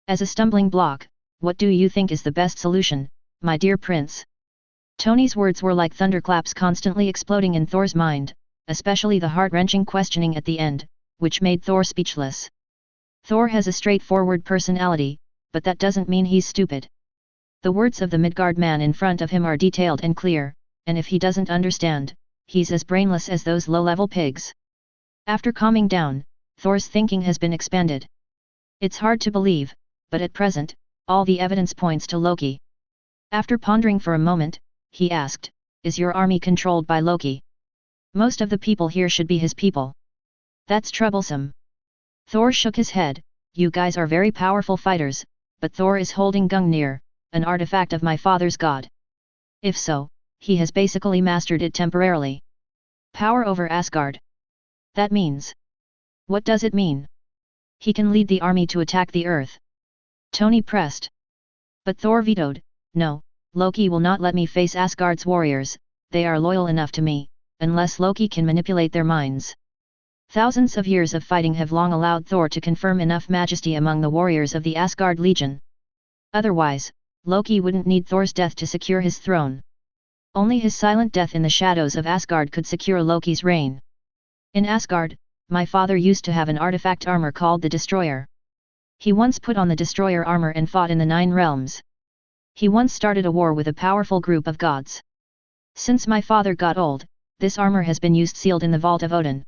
As a stumbling block, what do you think is the best solution, my dear prince? Tony's words were like thunderclaps constantly exploding in Thor's mind, especially the heart-wrenching questioning at the end, which made Thor speechless. Thor has a straightforward personality, but that doesn't mean he's stupid. The words of the Midgard man in front of him are detailed and clear, and if he doesn't understand, he's as brainless as those low-level pigs. After calming down, Thor's thinking has been expanded. It's hard to believe, but at present, all the evidence points to Loki. After pondering for a moment, he asked, is your army controlled by Loki? Most of the people here should be his people. That's troublesome. Thor shook his head. You guys are very powerful fighters, but Thor is holding Gungnir, an artifact of my father's god. If so, he has basically mastered it temporarily. Power over Asgard. That means. What does it mean? He can lead the army to attack the earth. Tony pressed. But Thor vetoed. No, Loki will not let me face Asgard's warriors, they are loyal enough to me, unless Loki can manipulate their minds. Thousands of years of fighting have long allowed Thor to confirm enough majesty among the warriors of the Asgard Legion. Otherwise, Loki wouldn't need Thor's death to secure his throne. Only his silent death in the shadows of Asgard could secure Loki's reign. In Asgard, my father used to have an artifact armor called the Destroyer. He once put on the Destroyer armor and fought in the 9 realms. He once started a war with a powerful group of gods. Since my father got old, this armor has been used sealed in the vault of Odin.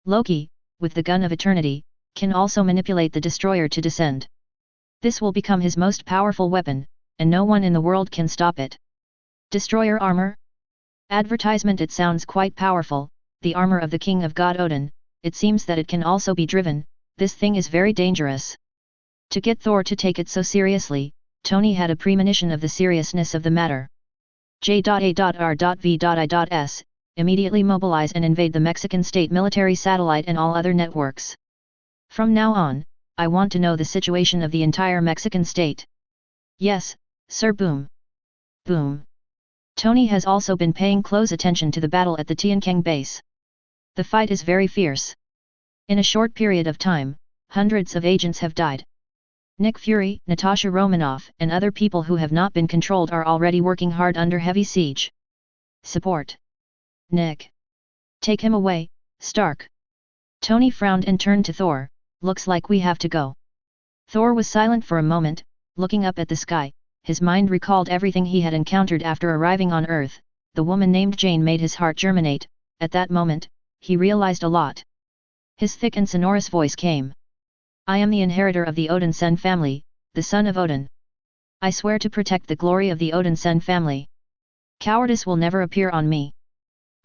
Loki, with the gun of eternity, can also manipulate the Destroyer to descend. This will become his most powerful weapon, and no one in the world can stop it. Destroyer armor? Advertisement. It sounds quite powerful, the armor of the king of God Odin. It seems that it can also be driven, this thing is very dangerous. To get Thor to take it so seriously, Tony had a premonition of the seriousness of the matter. J.A.R.V.I.S. Immediately mobilize and invade the Mexican state military satellite and all other networks. From now on, I want to know the situation of the entire Mexican state. Yes, sir. Boom. Boom. Tony has also been paying close attention to the battle at the Tiankang base. The fight is very fierce. In a short period of time, hundreds of agents have died. Nick Fury, Natasha Romanoff, and other people who have not been controlled are already working hard under heavy siege. Support. Nick. Take him away, Stark. Tony frowned and turned to Thor. Looks like we have to go. Thor was silent for a moment, looking up at the sky. His mind recalled everything he had encountered after arriving on Earth. The woman named Jane made his heart germinate. At that moment, he realized a lot. His thick and sonorous voice came. I am the inheritor of the Odin-sen family, the son of Odin. I swear to protect the glory of the Odin-sen family. Cowardice will never appear on me.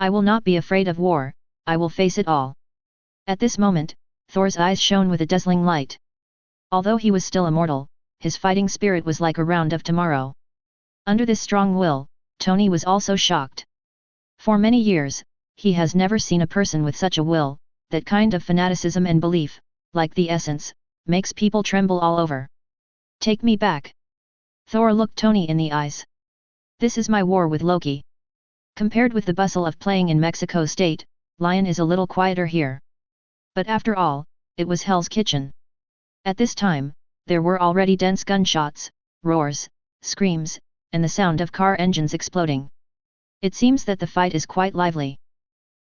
I will not be afraid of war, I will face it all. At this moment, Thor's eyes shone with a dazzling light. Although he was still immortal, his fighting spirit was like a round of tomorrow. Under this strong will, Tony was also shocked. For many years, he has never seen a person with such a will. That kind of fanaticism and belief, like the essence, makes people tremble all over. Take me back. Thor looked Tony in the eyes. This is my war with Loki. Compared with the bustle of playing in Mexico State, Lyon is a little quieter here. But after all, it was Hell's Kitchen. At this time, there were already dense gunshots, roars, screams, and the sound of car engines exploding. It seems that the fight is quite lively.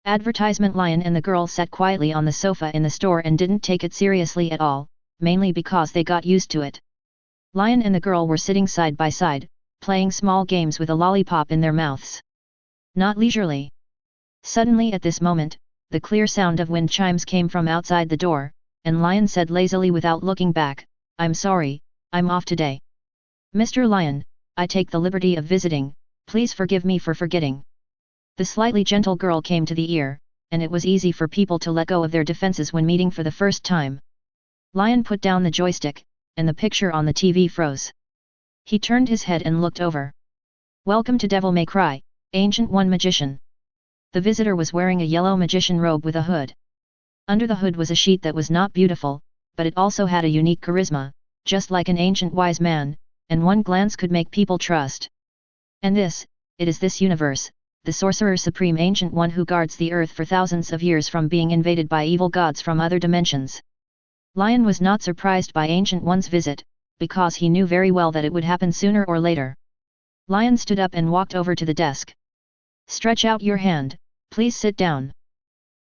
Advertisement. Lyon and the girl sat quietly on the sofa in the store and didn't take it seriously at all, mainly because they got used to it. Lyon and the girl were sitting side by side, playing small games with a lollipop in their mouths. Not leisurely. Suddenly at this moment, the clear sound of wind chimes came from outside the door, and Lyon said lazily without looking back, "I'm sorry, I'm off today." "Mr. Lyon, I take the liberty of visiting, please forgive me for forgetting." The slightly gentle girl came to the ear, and it was easy for people to let go of their defenses when meeting for the first time. Lyon put down the joystick, and the picture on the TV froze. He turned his head and looked over. "Welcome to Devil May Cry, Ancient One Magician." The visitor was wearing a yellow magician robe with a hood. Under the hood was a sheet that was not beautiful, but it also had a unique charisma, just like an ancient wise man, and one glance could make people trust. "And it is this universe, the Sorcerer Supreme Ancient One who guards the earth for thousands of years from being invaded by evil gods from other dimensions." Lyon was not surprised by Ancient One's visit, because he knew very well that it would happen sooner or later. Lyon stood up and walked over to the desk. "Stretch out your hand, please sit down."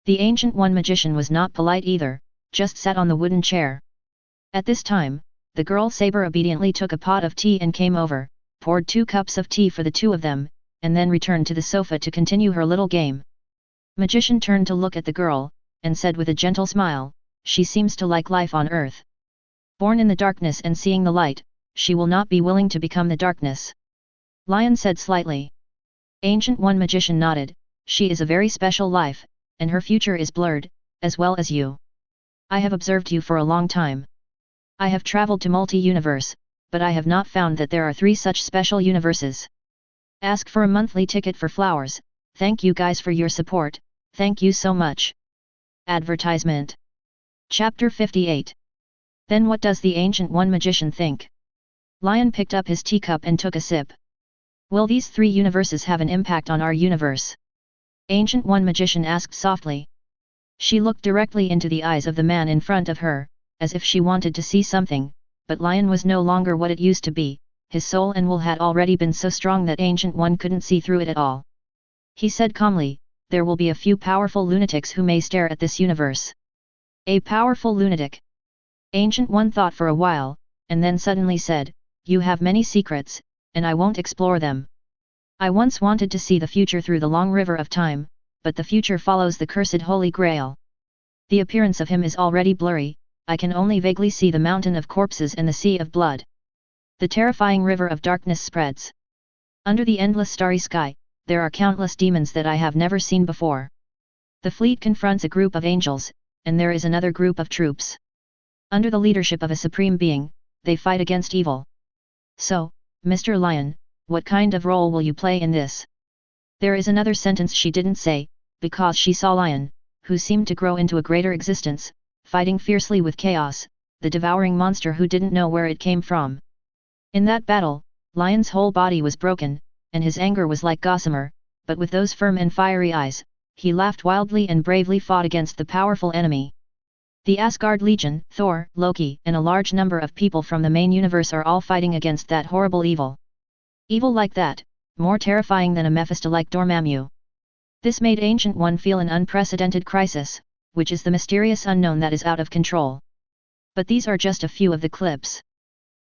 The Ancient One magician was not polite either, just sat on the wooden chair. At this time, the girl Saber obediently took a pot of tea and came over, poured 2 cups of tea for the two of them, and then returned to the sofa to continue her little game. Magician turned to look at the girl, and said with a gentle smile, "She seems to like life on earth. Born in the darkness and seeing the light, she will not be willing to become the darkness." Lyon said slightly. Ancient One magician nodded, "She is a very special life, and her future is blurred, as well as you. I have observed you for a long time. I have traveled to multi-universe, but I have not found that there are 3 such special universes. Ask for a monthly ticket for flowers, thank you guys for your support, thank you so much." Advertisement. Chapter 58. Then what does the Ancient One magician think? Lyon picked up his teacup and took a sip. "Will these 3 universes have an impact on our universe?" Ancient One magician asked softly. She looked directly into the eyes of the man in front of her, as if she wanted to see something, but Lyon was no longer what it used to be, his soul and will had already been so strong that Ancient One couldn't see through it at all. He said calmly, "There will be a few powerful lunatics who may stare at this universe." "A powerful lunatic?" Ancient One thought for a while, and then suddenly said, "You have many secrets, and I won't explore them. I once wanted to see the future through the long river of time, but the future follows the cursed Holy Grail. The appearance of him is already blurry, I can only vaguely see the mountain of corpses and the sea of blood. The terrifying river of darkness spreads. Under the endless starry sky, there are countless demons that I have never seen before. The fleet confronts a group of angels, and there is another group of troops. Under the leadership of a supreme being, they fight against evil. So, Mr. Lyon, what kind of role will you play in this?" There is another sentence she didn't say, because she saw Lyon, who seemed to grow into a greater existence, fighting fiercely with chaos, the devouring monster who didn't know where it came from. In that battle, Lyon's whole body was broken, and his anger was like gossamer, but with those firm and fiery eyes, he laughed wildly and bravely fought against the powerful enemy. The Asgard Legion, Thor, Loki, and a large number of people from the main universe are all fighting against that horrible evil. Evil like that, more terrifying than a Mephisto-like Dormammu. This made Ancient One feel an unprecedented crisis, which is the mysterious unknown that is out of control. But these are just a few of the clips.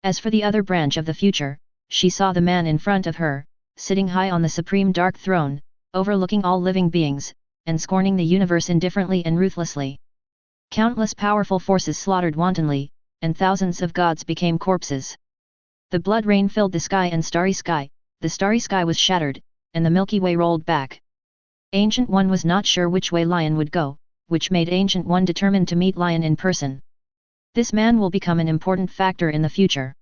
As for the other branch of the future, she saw the man in front of her, sitting high on the supreme dark throne, overlooking all living beings, and scorning the universe indifferently and ruthlessly. Countless powerful forces slaughtered wantonly, and thousands of gods became corpses. The blood rain filled the sky, the starry sky was shattered, and the Milky Way rolled back. Ancient One was not sure which way Lyon would go, which made Ancient One determined to meet Lyon in person. This man will become an important factor in the future.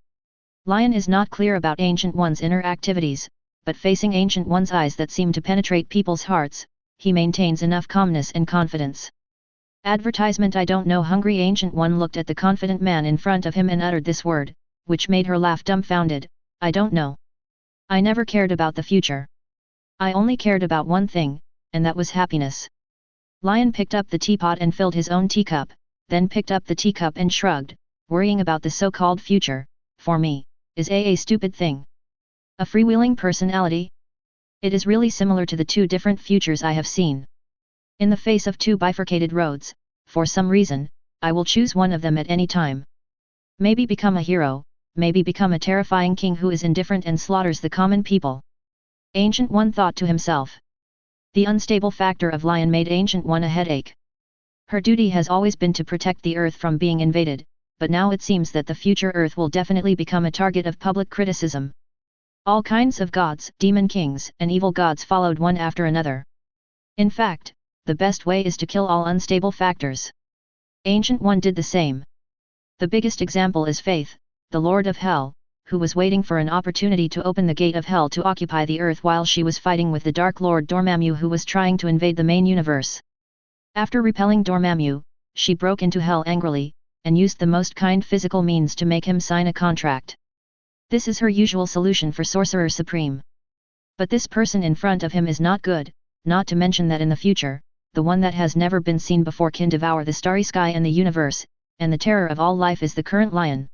Lyon is not clear about Ancient One's inner activities, but facing Ancient One's eyes that seem to penetrate people's hearts, he maintains enough calmness and confidence. Advertisement. I don't know. Hungry Ancient One looked at the confident man in front of him and uttered this word, which made her laugh dumbfounded, "I don't know. I never cared about the future. I only cared about one thing, and that was happiness." Lyon picked up the teapot and filled his own teacup, then picked up the teacup and shrugged, worrying about the so-called future, for me, is a stupid thing. A freewheeling personality? It is really similar to the two different futures I have seen. In the face of two bifurcated roads, for some reason, I will choose one of them at any time. Maybe become a hero, maybe become a terrifying king who is indifferent and slaughters the common people. Ancient One thought to himself. The unstable factor of Lyon made Ancient One a headache. Her duty has always been to protect the Earth from being invaded, but now it seems that the future Earth will definitely become a target of public criticism. All kinds of gods, demon kings, and evil gods followed one after another. In fact, the best way is to kill all unstable factors. Ancient One did the same. The biggest example is Faith, the Lord of Hell, who was waiting for an opportunity to open the gate of Hell to occupy the Earth while she was fighting with the Dark Lord Dormammu who was trying to invade the main universe. After repelling Dormammu, she broke into Hell angrily, and used the most kind physical means to make him sign a contract. This is her usual solution for Sorcerer Supreme. But this person in front of him is not good, not to mention that in the future, the one that has never been seen before can devour the starry sky and the universe, and the terror of all life is the current Lyon.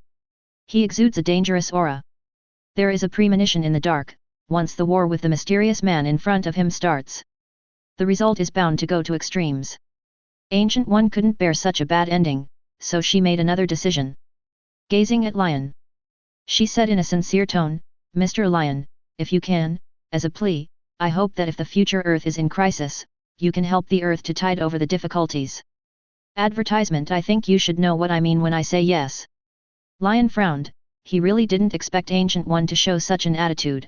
He exudes a dangerous aura. There is a premonition in the dark, once the war with the mysterious man in front of him starts. The result is bound to go to extremes. Ancient One couldn't bear such a bad ending, so she made another decision. Gazing at Lyon, she said in a sincere tone, "Mr. Lyon, if you can, as a plea, I hope that if the future Earth is in crisis, you can help the Earth to tide over the difficulties." Advertisement. I think you should know what I mean when I say yes. Lyon frowned, he really didn't expect Ancient One to show such an attitude.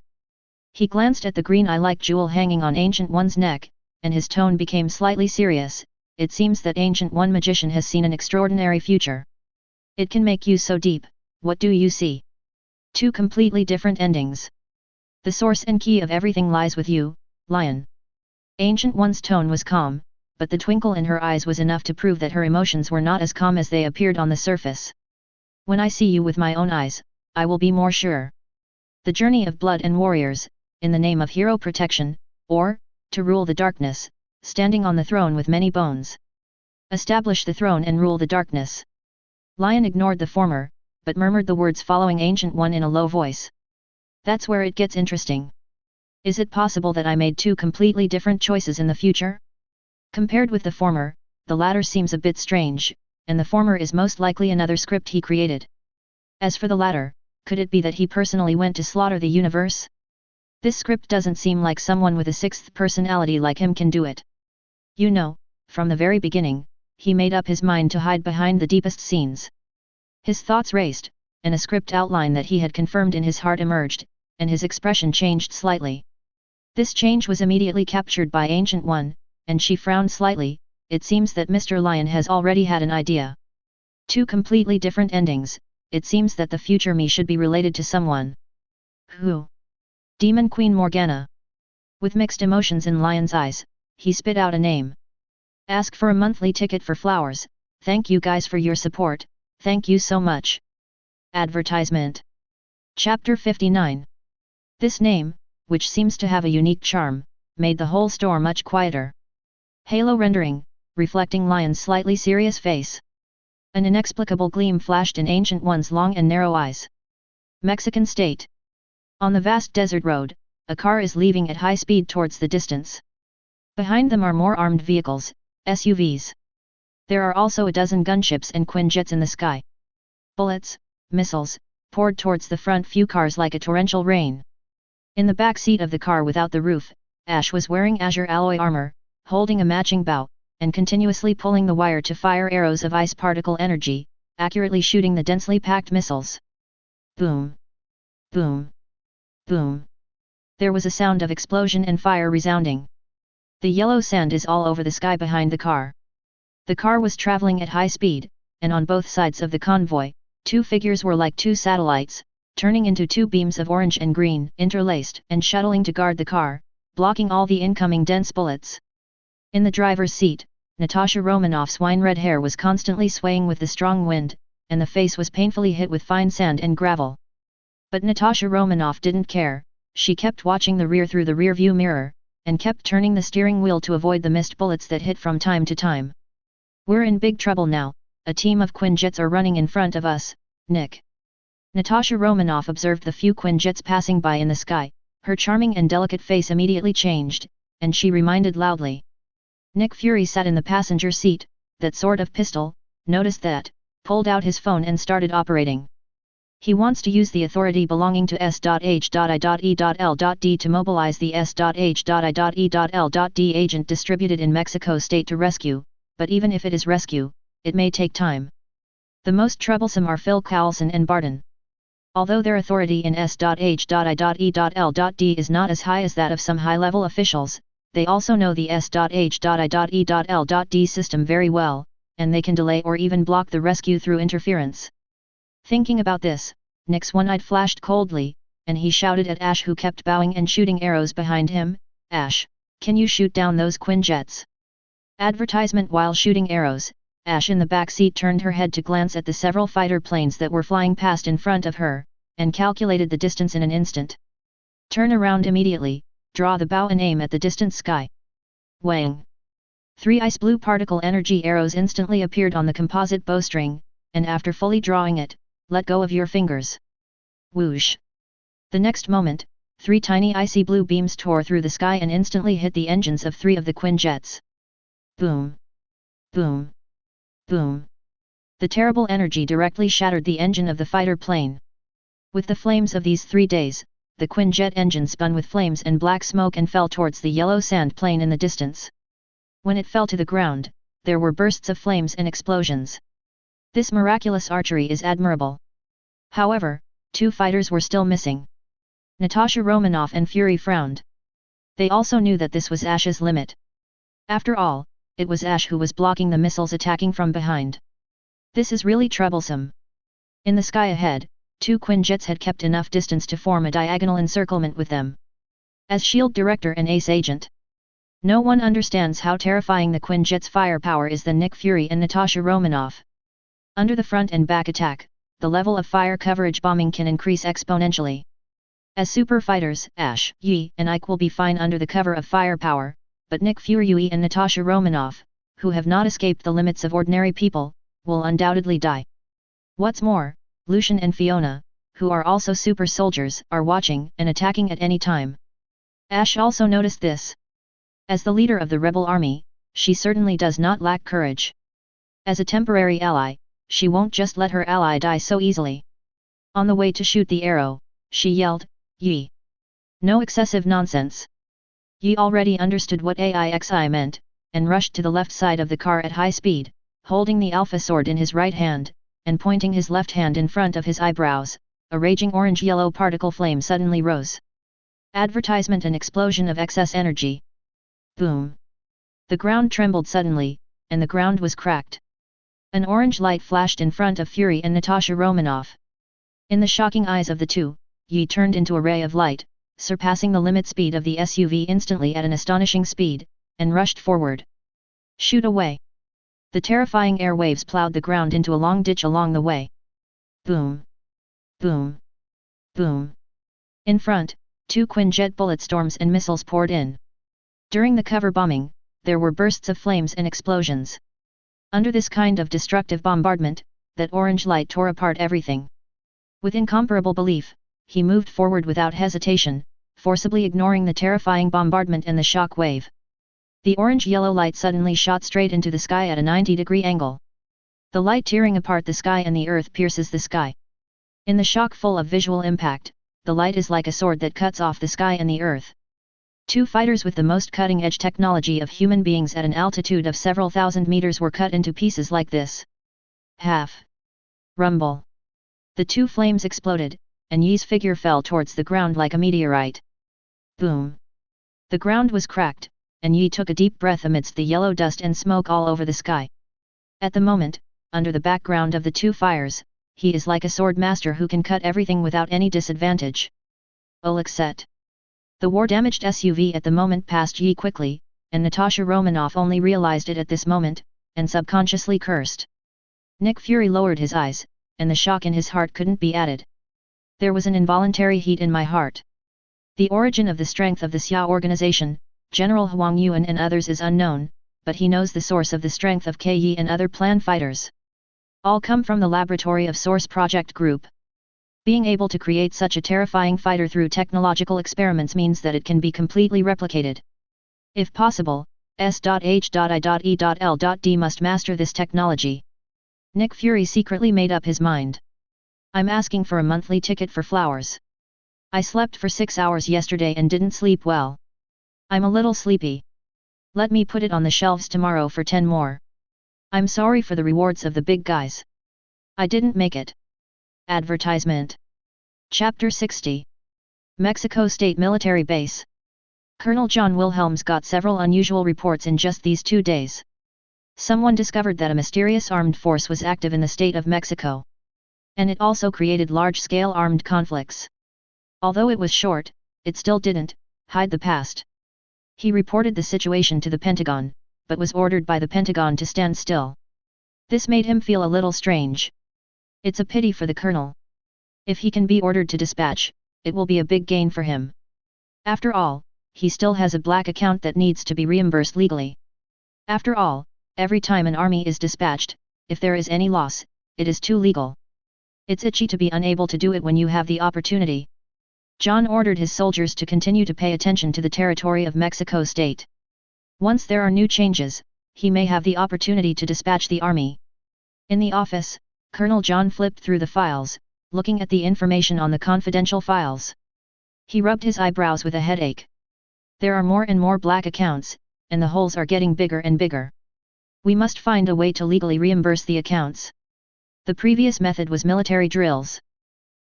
He glanced at the green eye-like jewel hanging on Ancient One's neck, and his tone became slightly serious. It seems that Ancient One magician has seen an extraordinary future. It can make you so deep. What do you see? Two completely different endings. The source and key of everything lies with you, Lyon. Ancient One's tone was calm, but the twinkle in her eyes was enough to prove that her emotions were not as calm as they appeared on the surface. When I see you with my own eyes, I will be more sure. The journey of blood and warriors, in the name of hero protection, or, to rule the darkness, standing on the throne with many bones. Establish the throne and rule the darkness. Lyon ignored the former, but murmured the words following Ancient One in a low voice. That's where it gets interesting. Is it possible that I made two completely different choices in the future? Compared with the former, the latter seems a bit strange, and the former is most likely another script he created. As for the latter, could it be that he personally went to slaughter the universe? This script doesn't seem like someone with a sixth personality like him can do it. You know, from the very beginning, he made up his mind to hide behind the deepest scenes. His thoughts raced, and a script outline that he had confirmed in his heart emerged, and his expression changed slightly. This change was immediately captured by Ancient One, and she frowned slightly. It seems that Mr. Lyon has already had an idea. Two completely different endings. It seems that the future me should be related to someone. Who? Demon Queen Morgana. With mixed emotions in Lyon's eyes, he spit out a name. Ask for a monthly ticket for flowers. Thank you guys for your support. Thank you so much. Advertisement. Chapter 59. This name, which seems to have a unique charm, made the whole store much quieter. Halo rendering, reflecting Lyon's slightly serious face. An inexplicable gleam flashed in Ancient One's long and narrow eyes. Mexican state. On the vast desert road, a car is leaving at high speed towards the distance. Behind them are more armed vehicles, SUVs. There are also a dozen gunships and Quinjets in the sky. Bullets, missiles, poured towards the front few cars like a torrential rain. In the back seat of the car without the roof, Ash was wearing azure alloy armor, holding a matching bow, and continuously pulling the wire to fire arrows of ice particle energy, accurately shooting the densely packed missiles. Boom! Boom! Boom! There was a sound of explosion and fire resounding. The yellow sand is all over the sky behind the car. The car was traveling at high speed, and on both sides of the convoy, two figures were like two satellites, turning into two beams of orange and green, interlaced and shuttling to guard the car, blocking all the incoming dense bullets. In the driver's seat, Natasha Romanoff's wine-red hair was constantly swaying with the strong wind, and the face was painfully hit with fine sand and gravel. But Natasha Romanoff didn't care. She kept watching the rear through the rear-view mirror, and kept turning the steering wheel to avoid the missed bullets that hit from time to time. We're in big trouble now, a team of Quinjets are running in front of us, Nick. Natasha Romanoff observed the few Quinjets passing by in the sky, her charming and delicate face immediately changed, and she reminded loudly. Nick Fury sat in the passenger seat, that sort of pistol, noticed that, pulled out his phone and started operating. He wants to use the authority belonging to S.H.I.E.L.D to mobilize the S.H.I.E.L.D agent distributed in Mexico State to rescue, but even if it is rescue, it may take time. The most troublesome are Phil Coulson and Barton. Although their authority in S.H.I.E.L.D is not as high as that of some high-level officials, they also know the S.H.I.E.L.D system very well, and they can delay or even block the rescue through interference. Thinking about this, Nick's one-eyed flashed coldly, and he shouted at Ash, who kept bowing and shooting arrows behind him, "Ash, can you shoot down those Quinjets?" Advertisement. While shooting arrows, Ash in the back seat turned her head to glance at the several fighter planes that were flying past in front of her, and calculated the distance in an instant. "Turn around immediately, draw the bow and aim at the distant sky." Wang! 3 ice blue particle energy arrows instantly appeared on the composite bowstring, and after fully drawing it, let go of your fingers. Whoosh! The next moment, 3 tiny icy blue beams tore through the sky and instantly hit the engines of 3 of the Quinjets. Boom! Boom! Boom! The terrible energy directly shattered the engine of the fighter plane. With the flames of these 3 days, the Quinjet engine spun with flames and black smoke and fell towards the yellow sand plane in the distance. When it fell to the ground, there were bursts of flames and explosions. This miraculous archery is admirable. However, 2 fighters were still missing. Natasha Romanoff and Fury frowned. They also knew that this was Ash's limit. After all, it was Ash who was blocking the missiles attacking from behind. This is really troublesome. In the sky ahead, 2 Quinjets had kept enough distance to form a diagonal encirclement with them. As SHIELD director and ace agent, no one understands how terrifying the Quinjet's firepower is than Nick Fury and Natasha Romanoff. Under the front and back attack, the level of fire coverage bombing can increase exponentially. As super fighters, Ash, Yi, and Ike will be fine under the cover of firepower, but Nick Fury and Natasha Romanoff, who have not escaped the limits of ordinary people, will undoubtedly die. What's more, Lucian and Fiona, who are also super soldiers, are watching and attacking at any time. Ash also noticed this. As the leader of the rebel army, she certainly does not lack courage. As a temporary ally, she won't just let her ally die so easily. On the way to shoot the arrow, she yelled, "Yi! No excessive nonsense!" Yi already understood what AIXI meant, and rushed to the left side of the car at high speed, holding the alpha sword in his right hand, and pointing his left hand in front of his eyebrows. A raging orange-yellow particle flame suddenly rose. Advertisement: an explosion of excess energy. Boom! The ground trembled suddenly, and the ground was cracked. An orange light flashed in front of Fury and Natasha Romanoff. In the shocking eyes of the two, Yi turned into a ray of light, surpassing the limit speed of the SUV instantly at an astonishing speed, and rushed forward. Shoot away! The terrifying air waves plowed the ground into a long ditch along the way. Boom! Boom! Boom! In front, 2 Quinjet bullet storms and missiles poured in. During the cover bombing, there were bursts of flames and explosions. Under this kind of destructive bombardment, that orange light tore apart everything. With incomparable belief, he moved forward without hesitation, forcibly ignoring the terrifying bombardment and the shock wave. The orange-yellow light suddenly shot straight into the sky at a 90-degree angle. The light tearing apart the sky and the earth pierces the sky. In the shock full of visual impact, the light is like a sword that cuts off the sky and the earth. 2 fighters with the most cutting-edge technology of human beings at an altitude of several thousand meters were cut into pieces like this. Half. Rumble. The 2 flames exploded, and Yi's figure fell towards the ground like a meteorite. Boom. The ground was cracked, and Yi took a deep breath amidst the yellow dust and smoke all over the sky. At the moment, under the background of the 2 fires, he is like a sword master who can cut everything without any disadvantage. Oleg set. The war-damaged SUV at the moment passed Yi quickly, and Natasha Romanoff only realized it at this moment, and subconsciously cursed. Nick Fury lowered his eyes, and the shock in his heart couldn't be added. There was an involuntary heat in my heart. The origin of the strength of the Xia organization, General Huang Yuan and others is unknown, but he knows the source of the strength of Ke Yi and other plan fighters. All come from the laboratory of Source Project Group. Being able to create such a terrifying fighter through technological experiments means that it can be completely replicated. If possible, S.H.I.E.L.D must master this technology. Nick Fury secretly made up his mind. I'm asking for a monthly ticket for flowers. I slept for 6 hours yesterday and didn't sleep well. I'm a little sleepy. Let me put it on the shelves tomorrow for 10 more. I'm sorry for the rewards of the big guys. I didn't make it. Advertisement. Chapter 60. Mexico State Military Base. Colonel John Wilhelms got several unusual reports in just these 2 days. Someone discovered that a mysterious armed force was active in the state of Mexico. And it also created large-scale armed conflicts. Although it was short, it still didn't hide the past. He reported the situation to the Pentagon, but was ordered by the Pentagon to stand still. This made him feel a little strange. It's a pity for the colonel. If he can be ordered to dispatch, it will be a big gain for him. After all, he still has a black account that needs to be reimbursed legally. After all, every time an army is dispatched, if there is any loss, it is too legal. It's itchy to be unable to do it when you have the opportunity. John ordered his soldiers to continue to pay attention to the territory of Mexico State. Once there are new changes, he may have the opportunity to dispatch the army. In the office, Colonel John flipped through the files, looking at the information on the confidential files. He rubbed his eyebrows with a headache. There are more and more black accounts, and the holes are getting bigger and bigger. We must find a way to legally reimburse the accounts. The previous method was military drills.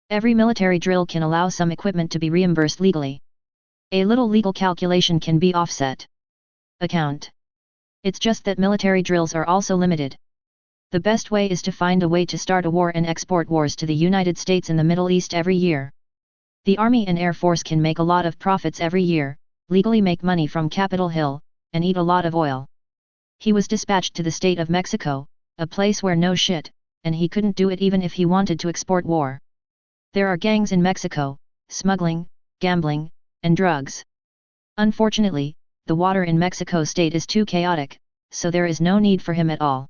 Every military drill can allow some equipment to be reimbursed legally. A little legal calculation can be offset. Account. It's just that military drills are also limited. The best way is to find a way to start a war and export wars to the United States and the Middle East every year. The Army and Air Force can make a lot of profits every year, legally make money from Capitol Hill, and eat a lot of oil. He was dispatched to the state of Mexico, a place where no shit, and he couldn't do it even if he wanted to export war. There are gangs in Mexico, smuggling, gambling, and drugs. Unfortunately, the water in Mexico State is too chaotic, so there is no need for him at all.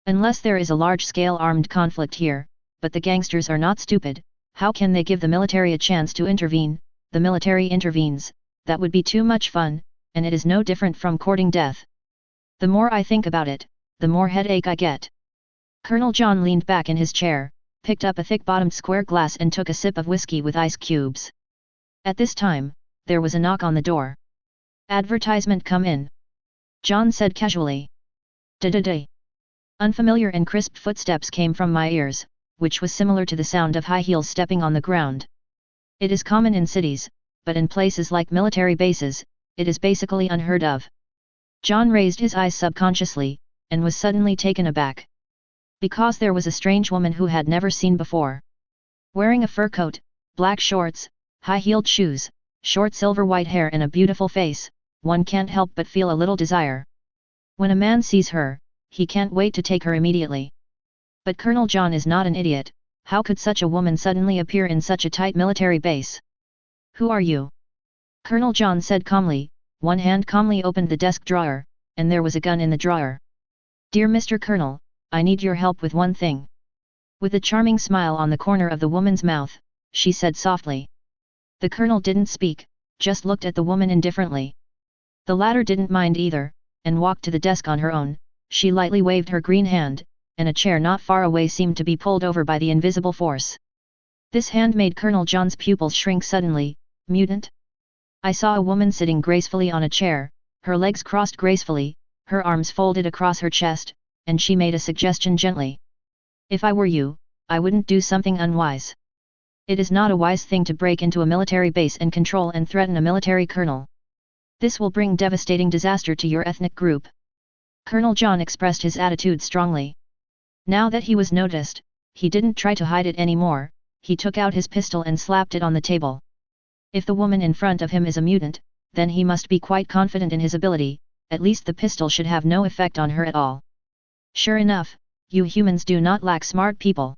Unless there is a large-scale armed conflict here, but the gangsters are not stupid, how can they give the military a chance to intervene? The military intervenes, that would be too much fun, and it is no different from courting death. The more I think about it, the more headache I get. Colonel John leaned back in his chair, picked up a thick-bottomed square glass and took a sip of whiskey with ice cubes. At this time, there was a knock on the door. Advertisement come in. John said casually. Da-da-da. Unfamiliar and crisp footsteps came from my ears, which was similar to the sound of high heels stepping on the ground. It is common in cities, but in places like military bases, it is basically unheard of. John raised his eyes subconsciously, and was suddenly taken aback. Because there was a strange woman who had never seen before. Wearing a fur coat, black shorts, high-heeled shoes, short silver-white hair and a beautiful face, one can't help but feel a little desire. When a man sees her, he can't wait to take her immediately. But Colonel John is not an idiot. How could such a woman suddenly appear in such a tight military base? Who are you? Colonel John said calmly. One hand calmly opened the desk drawer, and there was a gun in the drawer. Dear Mr. Colonel, I need your help with one thing. With a charming smile on the corner of the woman's mouth, she said softly. The colonel didn't speak, just looked at the woman indifferently. The latter didn't mind either, and walked to the desk on her own. She lightly waved her green hand, and a chair not far away seemed to be pulled over by the invisible force. This hand made Colonel John's pupils shrink suddenly. Mutant? I saw a woman sitting gracefully on a chair, her legs crossed gracefully, her arms folded across her chest, and she made a suggestion gently. If I were you, I wouldn't do something unwise. It is not a wise thing to break into a military base and control and threaten a military colonel. This will bring devastating disaster to your ethnic group. Colonel John expressed his attitude strongly. Now that he was noticed, he didn't try to hide it anymore. He took out his pistol and slapped it on the table. If the woman in front of him is a mutant, then he must be quite confident in his ability. At least the pistol should have no effect on her at all. Sure enough, you humans do not lack smart people.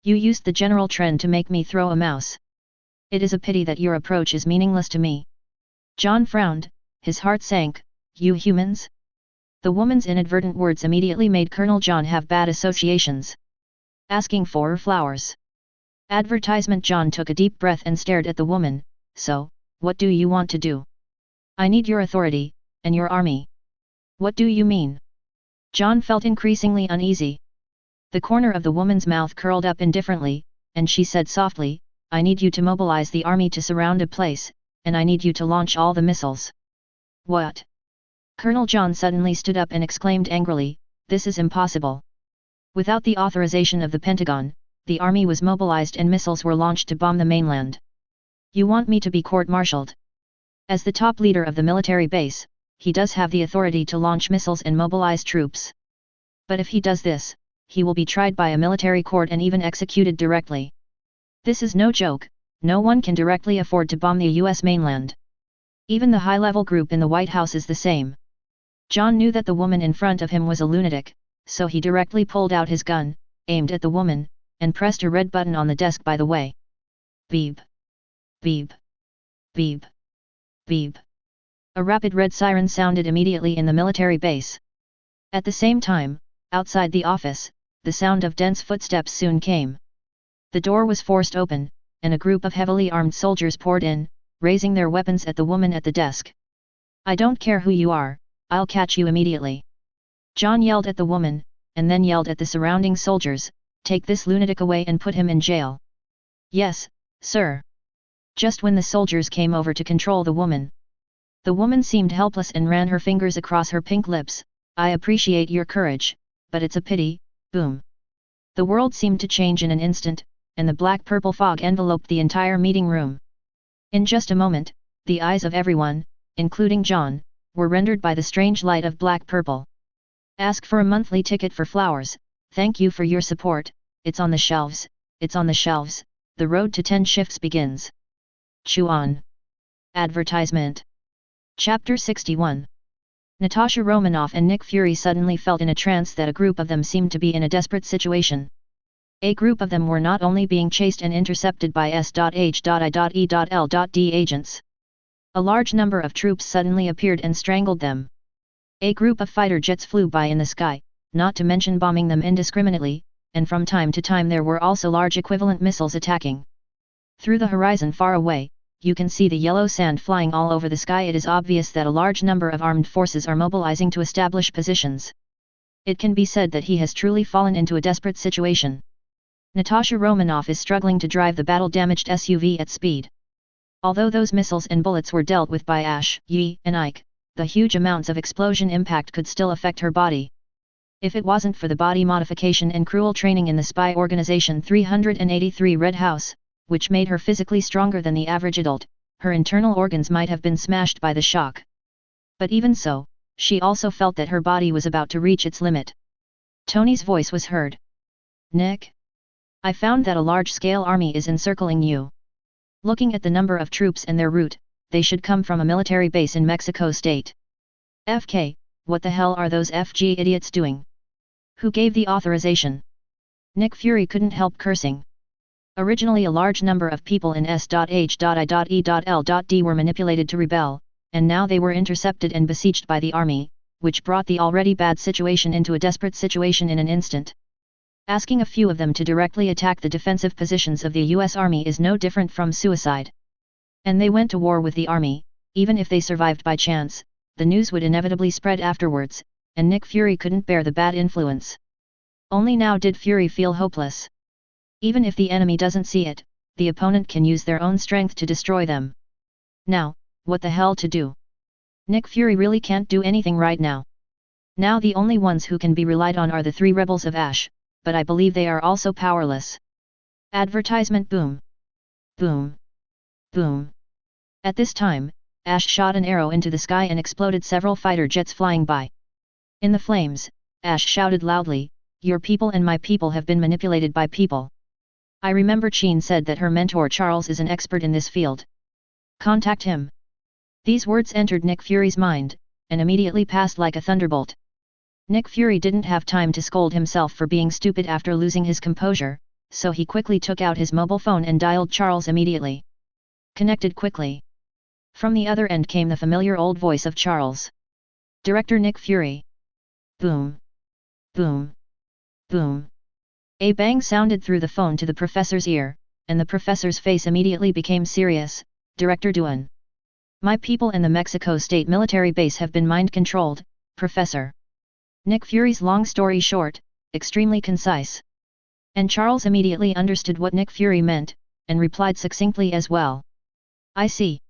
You used the general trend to make me throw a mouse. It is a pity that your approach is meaningless to me. John frowned, his heart sank. You humans? The woman's inadvertent words immediately made Colonel John have bad associations. Asking for flowers. Advertisement. John took a deep breath and stared at the woman. So, what do you want to do? I need your authority, and your army. What do you mean? John felt increasingly uneasy. The corner of the woman's mouth curled up indifferently, and she said softly, I need you to mobilize the army to surround a place, and I need you to launch all the missiles. What? Colonel John suddenly stood up and exclaimed angrily, this is impossible. Without the authorization of the Pentagon, the army was mobilized and missiles were launched to bomb the mainland. You want me to be court-martialed? As the top leader of the military base, he does have the authority to launch missiles and mobilize troops. But if he does this, he will be tried by a military court and even executed directly. This is no joke, no one can directly afford to bomb the US mainland. Even the high-level group in the White House is the same. John knew that the woman in front of him was a lunatic, so he directly pulled out his gun, aimed at the woman, and pressed a red button on the desk by the way. Beep. Beep. Beep. Beep. A rapid red siren sounded immediately in the military base. At the same time, outside the office, the sound of dense footsteps soon came. The door was forced open, and a group of heavily armed soldiers poured in, raising their weapons at the woman at the desk. I don't care who you are, I'll catch you immediately. John yelled at the woman, and then yelled at the surrounding soldiers, take this lunatic away and put him in jail. Yes, sir. Just when the soldiers came over to control the woman. The woman seemed helpless and ran her fingers across her pink lips, I appreciate your courage, but it's a pity, boom. The world seemed to change in an instant, and the black-purple fog enveloped the entire meeting room. In just a moment, the eyes of everyone, including John, were rendered by the strange light of black-purple. Ask for a monthly ticket for flowers, thank you for your support, it's on the shelves, it's on the shelves, the road to 10 shifts begins. Chew on. Advertisement. Chapter 61. Natasha Romanoff and Nick Fury suddenly felt in a trance that a group of them seemed to be in a desperate situation. A group of them were not only being chased and intercepted by S.H.I.E.L.D. agents. A large number of troops suddenly appeared and strangled them. A group of fighter jets flew by in the sky, not to mention bombing them indiscriminately, and from time to time there were also large equivalent missiles attacking. Through the horizon far away, you can see the yellow sand flying all over the sky. It is obvious that a large number of armed forces are mobilizing to establish positions. It can be said that he has truly fallen into a desperate situation. Natasha Romanoff is struggling to drive the battle-damaged SUV at speed. Although those missiles and bullets were dealt with by Ash, Yi, and Ike, the huge amounts of explosion impact could still affect her body. If it wasn't for the body modification and cruel training in the spy organization 383 Red House, which made her physically stronger than the average adult, her internal organs might have been smashed by the shock. But even so, she also felt that her body was about to reach its limit. Tony's voice was heard. Nick? I found that a large-scale army is encircling you. Looking at the number of troops and their route, they should come from a military base in Mexico State. FK, what the hell are those FG idiots doing? Who gave the authorization? Nick Fury couldn't help cursing. Originally a large number of people in S.H.I.E.L.D. were manipulated to rebel, and now they were intercepted and besieged by the army, which brought the already bad situation into a desperate situation in an instant. Asking a few of them to directly attack the defensive positions of the US Army is no different from suicide. And they went to war with the army, even if they survived by chance, the news would inevitably spread afterwards, and Nick Fury couldn't bear the bad influence. Only now did Fury feel hopeless. Even if the enemy doesn't see it, the opponent can use their own strength to destroy them. Now, what the hell to do? Nick Fury really can't do anything right now. Now the only ones who can be relied on are the 3 rebels of Ash, but I believe they are also powerless. Advertisement boom. Boom. Boom. At this time, Ash shot an arrow into the sky and exploded several fighter jets flying by. In the flames, Ash shouted loudly, "Your people and my people have been manipulated by people. I remember Cheen said that her mentor Charles is an expert in this field. Contact him." These words entered Nick Fury's mind, and immediately passed like a thunderbolt. Nick Fury didn't have time to scold himself for being stupid after losing his composure, so he quickly took out his mobile phone and dialed Charles immediately. Connected quickly. From the other end came the familiar old voice of Charles. "Director Nick Fury." Boom. Boom. Boom. A bang sounded through the phone to the professor's ear, and the professor's face immediately became serious. Director Duan. My people in the Mexico State military base have been mind-controlled, Professor. Nick Fury's long story short, extremely concise. And Charles immediately understood what Nick Fury meant, and replied succinctly as well. I see.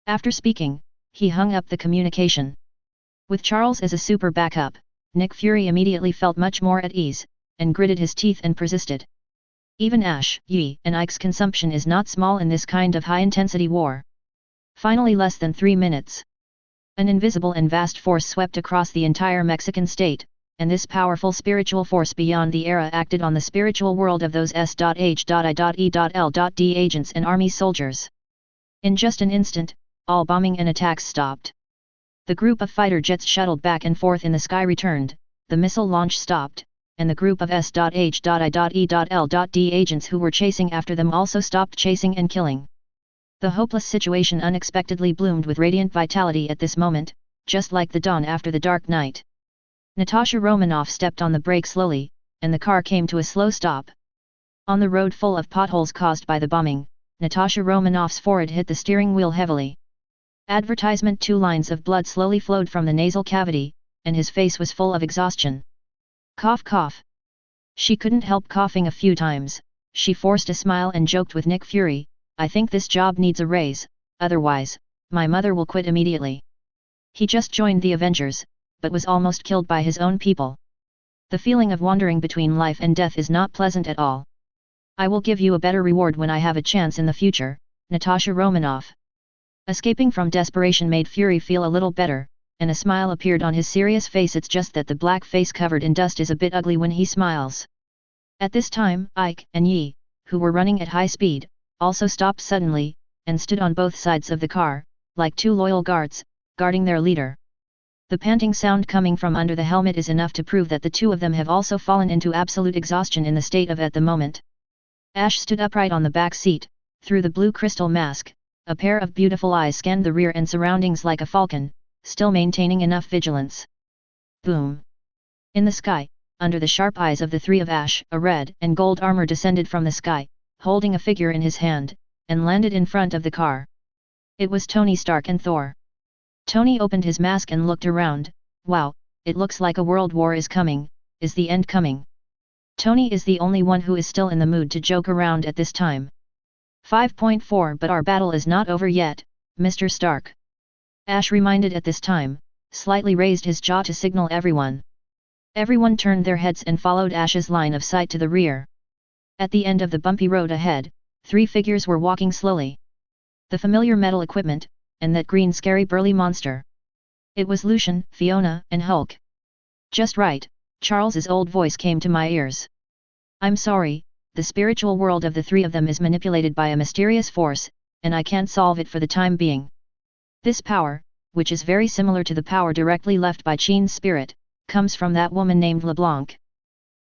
After speaking, he hung up the communication. With Charles as a super backup, Nick Fury immediately felt much more at ease, and gritted his teeth and persisted. Even Ash, Yi, and Ike's consumption is not small in this kind of high-intensity war. Finally, less than 3 minutes. An invisible and vast force swept across the entire Mexican state, and this powerful spiritual force beyond the era acted on the spiritual world of those S.H.I.E.L.D agents and army soldiers. In just an instant, all bombing and attacks stopped. The group of fighter jets shuttled back and forth in the sky returned, the missile launch stopped, and the group of S.H.I.E.L.D agents who were chasing after them also stopped chasing and killing. The hopeless situation unexpectedly bloomed with radiant vitality at this moment, just like the dawn after the dark night. Natasha Romanoff stepped on the brake slowly, and the car came to a slow stop. On the road full of potholes caused by the bombing, Natasha Romanoff's forehead hit the steering wheel heavily. Advertisement. 2 lines of blood slowly flowed from the nasal cavity, and his face was full of exhaustion. Cough cough. She couldn't help coughing a few times. She forced a smile and joked with Nick Fury, I think this job needs a raise, otherwise, my mother will quit immediately. He just joined the Avengers, but was almost killed by his own people. The feeling of wandering between life and death is not pleasant at all. I will give you a better reward when I have a chance in the future, Natasha Romanoff. Escaping from desperation made Fury feel a little better, and a smile appeared on his serious face. It's just that the black face covered in dust is a bit ugly when he smiles. At this time, Ike and Yi, who were running at high speed, also stopped suddenly, and stood on both sides of the car, like 2 loyal guards, guarding their leader. The panting sound coming from under the helmet is enough to prove that the 2 of them have also fallen into absolute exhaustion in the state of at the moment. Ash stood upright on the back seat. Through the blue crystal mask, a pair of beautiful eyes scanned the rear and surroundings like a falcon, still maintaining enough vigilance. Boom! In the sky, under the sharp eyes of the 3 of Ash, a red and gold armor descended from the sky, holding a figure in his hand, and landed in front of the car. It was Tony Stark and Thor. Tony opened his mask and looked around. Wow, it looks like a world war is coming. Is the end coming? Tony is the only one who is still in the mood to joke around at this time. 5.4 But our battle is not over yet, Mr. Stark. Ash reminded at this time, slightly raised his jaw to signal everyone. Everyone turned their heads and followed Ash's line of sight to the rear. At the end of the bumpy road ahead, 3 figures were walking slowly. The familiar metal equipment, and that green scary burly monster. It was Lucian, Fiona, and Hulk. Just right, Charles's old voice came to my ears. I'm sorry, the spiritual world of the 3 of them is manipulated by a mysterious force, and I can't solve it for the time being. This power, which is very similar to the power directly left by Chin's spirit, comes from that woman named LeBlanc.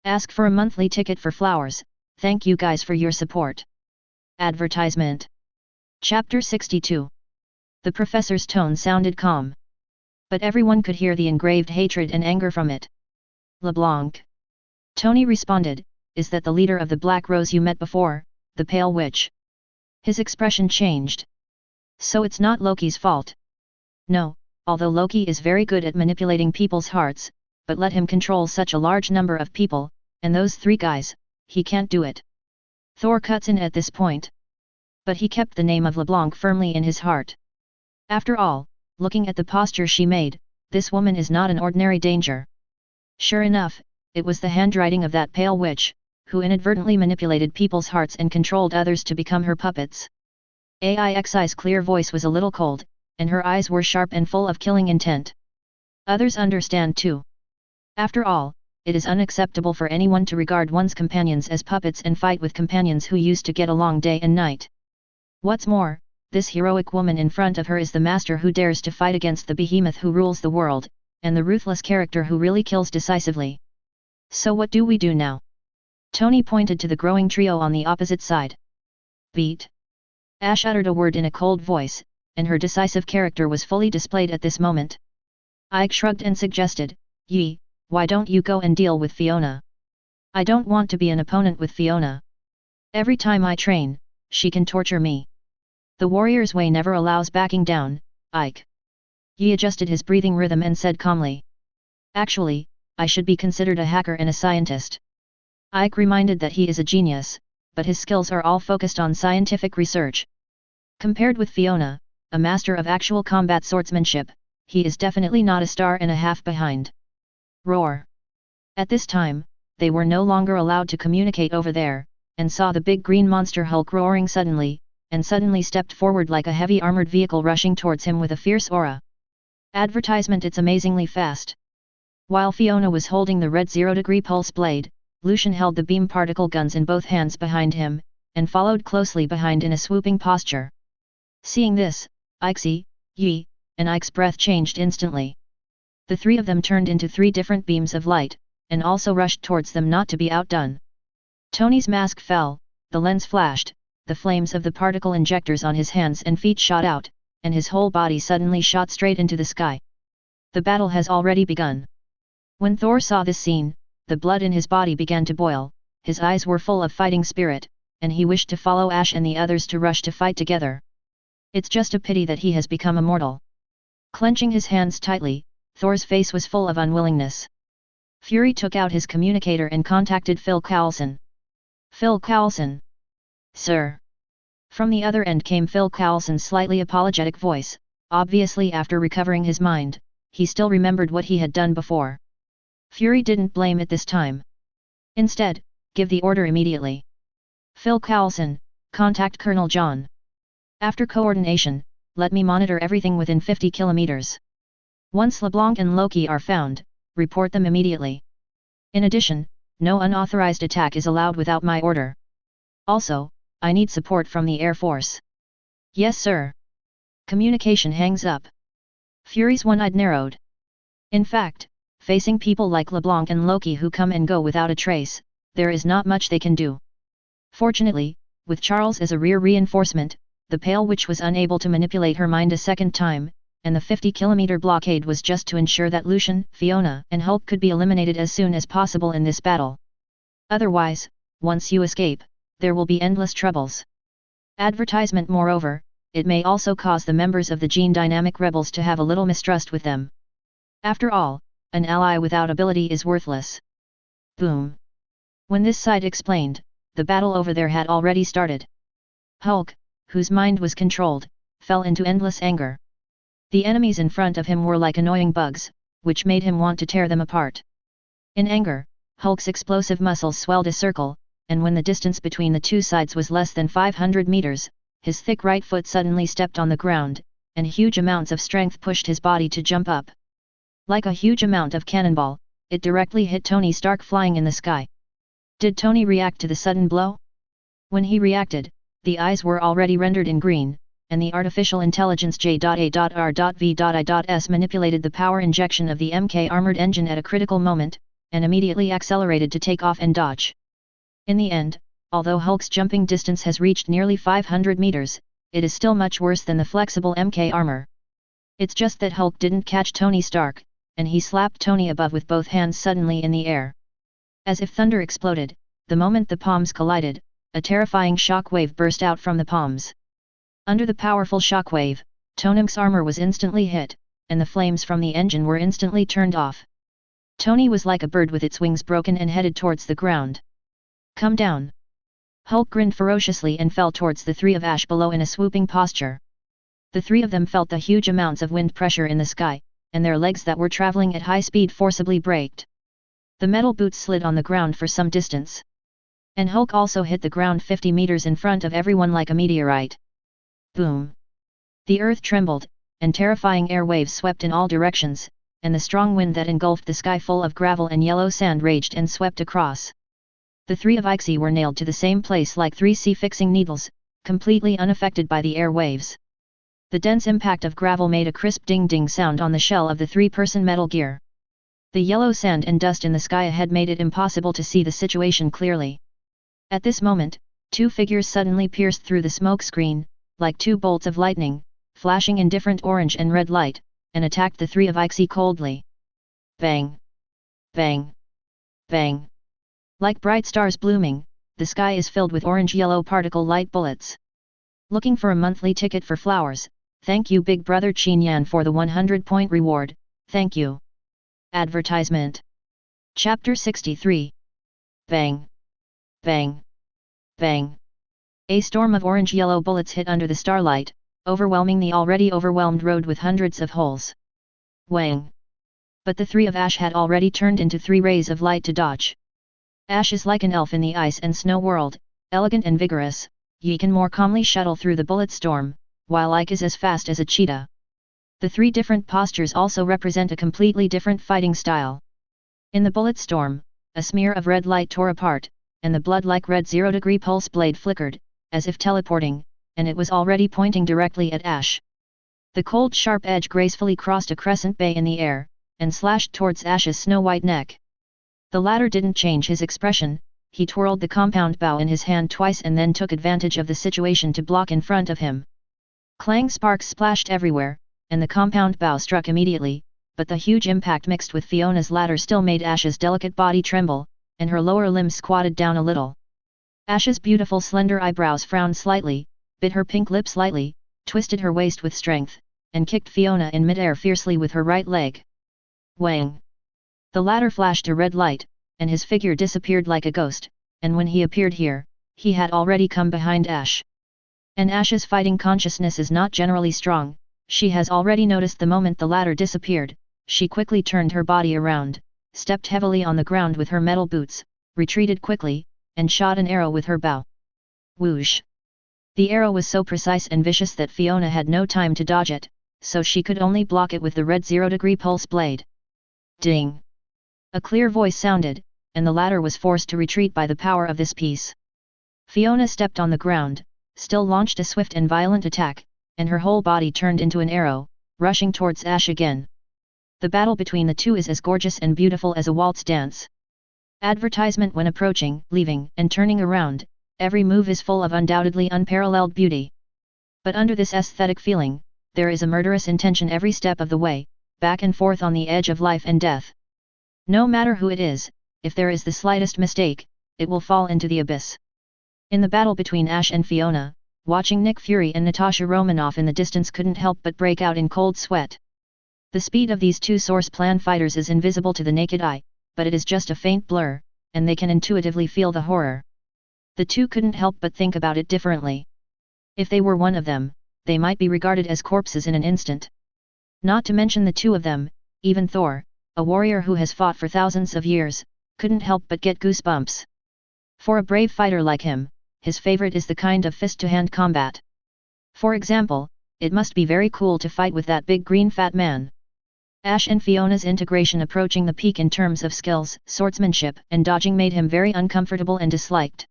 Ask for a monthly ticket for flowers. Thank you guys for your support. Advertisement. Chapter 62. The professor's tone sounded calm. But everyone could hear the engraved hatred and anger from it. LeBlanc. Tony responded, is that the leader of the Black Rose you met before, the Pale Witch? His expression changed. So it's not Loki's fault. No, although Loki is very good at manipulating people's hearts, but let him control such a large number of people, and those 3 guys, he can't do it. Thor cuts in at this point. But he kept the name of LeBlanc firmly in his heart. After all, looking at the posture she made, this woman is not an ordinary danger. Sure enough, it was the handwriting of that Pale Witch, who inadvertently manipulated people's hearts and controlled others to become her puppets. AIXI's clear voice was a little cold, and her eyes were sharp and full of killing intent. Others understand too. After all, it is unacceptable for anyone to regard one's companions as puppets and fight with companions who used to get along day and night. What's more, this heroic woman in front of her is the master who dares to fight against the behemoth who rules the world, and the ruthless character who really kills decisively. So what do we do now? Tony pointed to the growing trio on the opposite side. Beat. Ash uttered a word in a cold voice, and her decisive character was fully displayed at this moment. Ike shrugged and suggested, Yi, why don't you go and deal with Fiona? I don't want to be an opponent with Fiona. Every time I train, she can torture me. The warrior's way never allows backing down, Ike. He adjusted his breathing rhythm and said calmly. Actually, I should be considered a hacker and a scientist. Ike reminded that he is a genius, but his skills are all focused on scientific research. Compared with Fiona, a master of actual combat swordsmanship, he is definitely not a star and a half behind. Roar. At this time, they were no longer allowed to communicate over there, and saw the big green monster Hulk roaring suddenly, and suddenly stepped forward like a heavy armored vehicle rushing towards him with a fierce aura. Advertisement: it's amazingly fast. While Fiona was holding the red 0-degree pulse blade, Lucian held the beam particle guns in both hands behind him, and followed closely behind in a swooping posture. Seeing this, Ixie, Yi, and Ike's breath changed instantly. The three of them turned into three different beams of light, and also rushed towards them not to be outdone. Tony's mask fell, the lens flashed, the flames of the particle injectors on his hands and feet shot out, and his whole body suddenly shot straight into the sky. The battle has already begun. When Thor saw this scene, the blood in his body began to boil, his eyes were full of fighting spirit, and he wished to follow Ash and the others to rush to fight together. It's just a pity that he has become immortal. Clenching his hands tightly, Thor's face was full of unwillingness. Fury took out his communicator and contacted Phil Coulson. Phil Coulson. Sir. From the other end came Phil Coulson's slightly apologetic voice. Obviously, after recovering his mind, he still remembered what he had done before. Fury didn't blame it this time. Instead, give the order immediately. Phil Coulson, contact Colonel John. After coordination, let me monitor everything within 50 kilometers. Once LeBlanc and Loki are found, report them immediately. In addition, no unauthorized attack is allowed without my order. Also, I need support from the Air Force. Yes, sir. Communication hangs up. Fury's one-eye narrowed. In fact, facing people like LeBlanc and Loki who come and go without a trace, there is not much they can do. Fortunately, with Charles as a rear reinforcement, the Pale Witch was unable to manipulate her mind a second time, and the 50-kilometer blockade was just to ensure that Lucian, Fiona, and Hulk could be eliminated as soon as possible in this battle. Otherwise, once you escape, there will be endless troubles. Advertisement: moreover, it may also cause the members of the Gene Dynamic Rebels to have a little mistrust with them. After all, an ally without ability is worthless. Boom. When this side explained, the battle over there had already started. Hulk, whose mind was controlled, fell into endless anger. The enemies in front of him were like annoying bugs, which made him want to tear them apart. In anger, Hulk's explosive muscles swelled a circle, and when the distance between the two sides was less than 500 meters, his thick right foot suddenly stepped on the ground, and huge amounts of strength pushed his body to jump up. Like a huge amount of cannonball, it directly hit Tony Stark flying in the sky. Did Tony react to the sudden blow? When he reacted, the eyes were already rendered in green, and the artificial intelligence J.A.R.V.I.S manipulated the power injection of the MK armored engine at a critical moment, and immediately accelerated to take off and dodge. In the end, although Hulk's jumping distance has reached nearly 500 meters, it is still much worse than the flexible MK armor. It's just that Hulk didn't catch Tony Stark, and he slapped Tony above with both hands suddenly in the air. As if thunder exploded, the moment the palms collided, a terrifying shockwave burst out from the palms. Under the powerful shockwave, Tony's armor was instantly hit, and the flames from the engine were instantly turned off. Tony was like a bird with its wings broken and headed towards the ground. Come down. Hulk grinned ferociously and fell towards the three of Ash below in a swooping posture. The three of them felt the huge amounts of wind pressure in the sky, and their legs that were traveling at high speed forcibly braked. The metal boots slid on the ground for some distance. And Hulk also hit the ground 50 meters in front of everyone like a meteorite. Boom! The earth trembled, and terrifying air waves swept in all directions, and the strong wind that engulfed the sky full of gravel and yellow sand raged and swept across. The three of Ixie were nailed to the same place like 3C fixing needles, completely unaffected by the air waves. The dense impact of gravel made a crisp ding-ding sound on the shell of the three-person Metal Gear. The yellow sand and dust in the sky ahead made it impossible to see the situation clearly. At this moment, two figures suddenly pierced through the smoke screen, like two bolts of lightning, flashing in different orange and red light, and attacked the three of Ixie coldly. Bang! Bang! Bang! Like bright stars blooming, the sky is filled with orange-yellow particle light bullets. Looking for a monthly ticket for flowers? Thank you Big Brother Chinyan for the 100-point reward, thank you. Advertisement. Chapter 63. Bang. Bang. Bang. A storm of orange-yellow bullets hit under the starlight, overwhelming the already overwhelmed road with hundreds of holes. Wang. But the three of Ash had already turned into 3 rays of light to dodge. Ash is like an elf in the ice and snow world, elegant and vigorous. Ye can more calmly shuttle through the bullet storm, while Ike is as fast as a cheetah. The 3 different postures also represent a completely different fighting style. In the bullet storm, a smear of red light tore apart, and the blood-like red 0-degree pulse blade flickered, as if teleporting, and it was already pointing directly at Ash. The cold sharp edge gracefully crossed a crescent bay in the air, and slashed towards Ash's snow-white neck. The latter didn't change his expression. He twirled the compound bow in his hand twice and then took advantage of the situation to block in front of him. Clang sparks splashed everywhere, and the compound bow struck immediately, but the huge impact mixed with Fiona's ladder still made Ash's delicate body tremble, and her lower limbs squatted down a little. Ash's beautiful slender eyebrows frowned slightly, bit her pink lips lightly, twisted her waist with strength, and kicked Fiona in midair fiercely with her right leg. Wang! The latter flashed a red light, and his figure disappeared like a ghost, and when he appeared here, he had already come behind Ash. And Ash's fighting consciousness is not generally strong. She has already noticed the moment the latter disappeared. She quickly turned her body around, stepped heavily on the ground with her metal boots, retreated quickly, and shot an arrow with her bow. Whoosh! The arrow was so precise and vicious that Fiona had no time to dodge it, so she could only block it with the red 0-degree pulse blade. Ding! A clear voice sounded, and the latter was forced to retreat by the power of this piece. Fiona stepped on the ground, still launched a swift and violent attack, and her whole body turned into an arrow, rushing towards Ash again. The battle between the two is as gorgeous and beautiful as a waltz dance. Advertisement when approaching, leaving, and turning around, every move is full of undoubtedly unparalleled beauty. But under this aesthetic feeling, there is a murderous intention every step of the way, back and forth on the edge of life and death. No matter who it is, if there is the slightest mistake, it will fall into the abyss. In the battle between Ash and Fiona, watching Nick Fury and Natasha Romanoff in the distance couldn't help but break out in cold sweat. The speed of these two source plan fighters is invisible to the naked eye, but it is just a faint blur, and they can intuitively feel the horror. The two couldn't help but think about it differently. If they were one of them, they might be regarded as corpses in an instant. Not to mention the two of them, even Thor, a warrior who has fought for thousands of years, couldn't help but get goosebumps. For a brave fighter like him, his favorite is the kind of fist-to-hand combat. For example, it must be very cool to fight with that big green fat man. Ash and Fiona's integration approaching the peak in terms of skills, swordsmanship, and dodging made him very uncomfortable and disliked.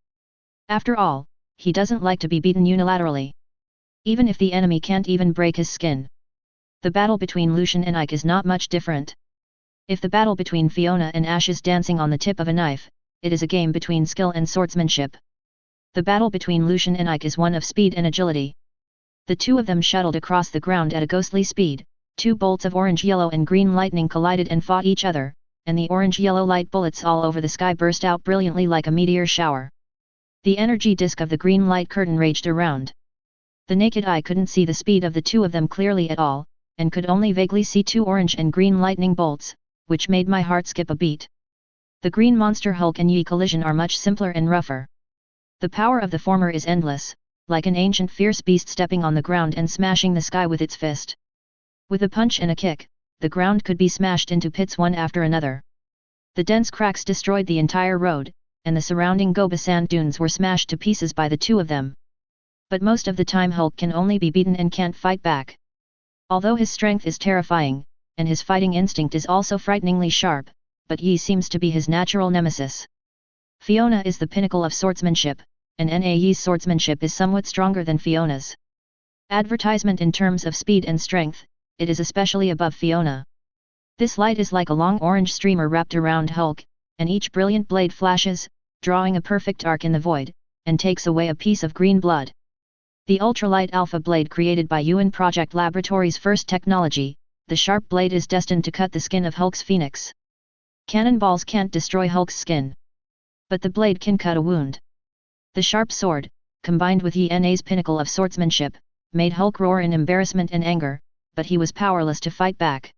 After all, he doesn't like to be beaten unilaterally. Even if the enemy can't even break his skin. The battle between Lucian and Ike is not much different. If the battle between Fiona and Ash is dancing on the tip of a knife, it is a game between skill and swordsmanship. The battle between Lucian and Ike is one of speed and agility. The two of them shuttled across the ground at a ghostly speed, 2 bolts of orange, yellow and green lightning collided and fought each other, and the orange-yellow light bullets all over the sky burst out brilliantly like a meteor shower. The energy disk of the green light curtain raged around. The naked eye couldn't see the speed of the two of them clearly at all, and could only vaguely see 2 orange and green lightning bolts, which made my heart skip a beat. The green monster Hulk and Yi collision are much simpler and rougher. The power of the former is endless, like an ancient fierce beast stepping on the ground and smashing the sky with its fist. With a punch and a kick, the ground could be smashed into pits one after another. The dense cracks destroyed the entire road, and the surrounding Gobi sand dunes were smashed to pieces by the two of them. But most of the time Hulk can only be beaten and can't fight back. Although his strength is terrifying, and his fighting instinct is also frighteningly sharp, but Yi seems to be his natural nemesis. Fiona is the pinnacle of swordsmanship, and Yi's swordsmanship is somewhat stronger than Fiona's. Advertisement in terms of speed and strength, it is especially above Fiona. This light is like a long orange streamer wrapped around Hulk, and each brilliant blade flashes, drawing a perfect arc in the void, and takes away a piece of green blood. The ultralight alpha blade created by UN Project Laboratories' first technology, the sharp blade is destined to cut the skin of Hulk's phoenix. Cannonballs can't destroy Hulk's skin. But the blade can cut a wound. The sharp sword, combined with Yena's pinnacle of swordsmanship, made Hulk roar in embarrassment and anger, but he was powerless to fight back.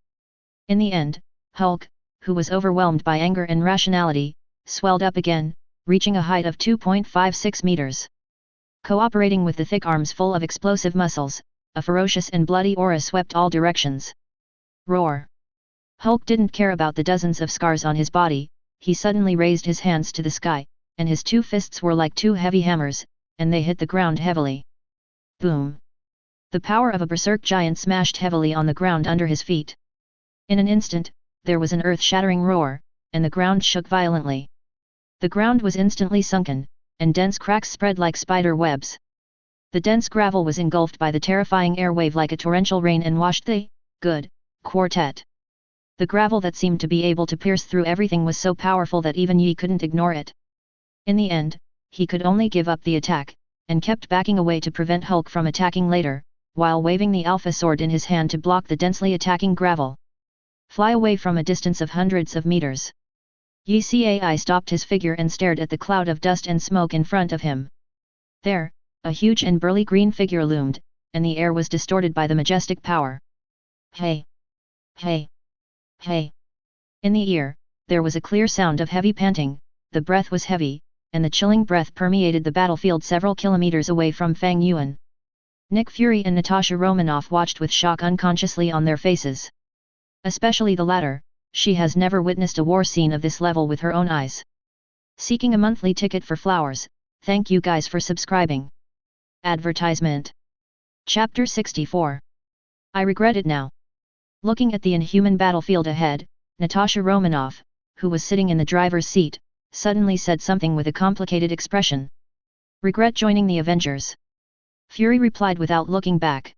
In the end, Hulk, who was overwhelmed by anger and rationality, swelled up again, reaching a height of 2.56 meters. Cooperating with the thick arms full of explosive muscles, a ferocious and bloody aura swept all directions. Roar! Hulk didn't care about the dozens of scars on his body. He suddenly raised his hands to the sky, and his two fists were like two heavy hammers, and they hit the ground heavily. Boom! The power of a berserk giant smashed heavily on the ground under his feet. In an instant, there was an earth-shattering roar, and the ground shook violently. The ground was instantly sunken, and dense cracks spread like spider webs. The dense gravel was engulfed by the terrifying air wave like a torrential rain and washed the good quartet. The gravel that seemed to be able to pierce through everything was so powerful that even Yi couldn't ignore it. In the end, he could only give up the attack, and kept backing away to prevent Hulk from attacking later, while waving the Alpha Sword in his hand to block the densely attacking gravel. Fly away from a distance of hundreds of meters. Yi Cai stopped his figure and stared at the cloud of dust and smoke in front of him. There, a huge and burly green figure loomed, and the air was distorted by the majestic power. Hey! Hey! Hey! In the ear, there was a clear sound of heavy panting, the breath was heavy, and the chilling breath permeated the battlefield several kilometers away from Fang Yuan. Nick Fury and Natasha Romanoff watched with shock unconsciously on their faces. Especially the latter, she has never witnessed a war scene of this level with her own eyes. Seeking a monthly ticket for flowers, thank you guys for subscribing. Advertisement. Chapter 64. I regret it now. Looking at the inhuman battlefield ahead, Natasha Romanoff, who was sitting in the driver's seat, suddenly said something with a complicated expression. Regret joining the Avengers. Fury replied without looking back.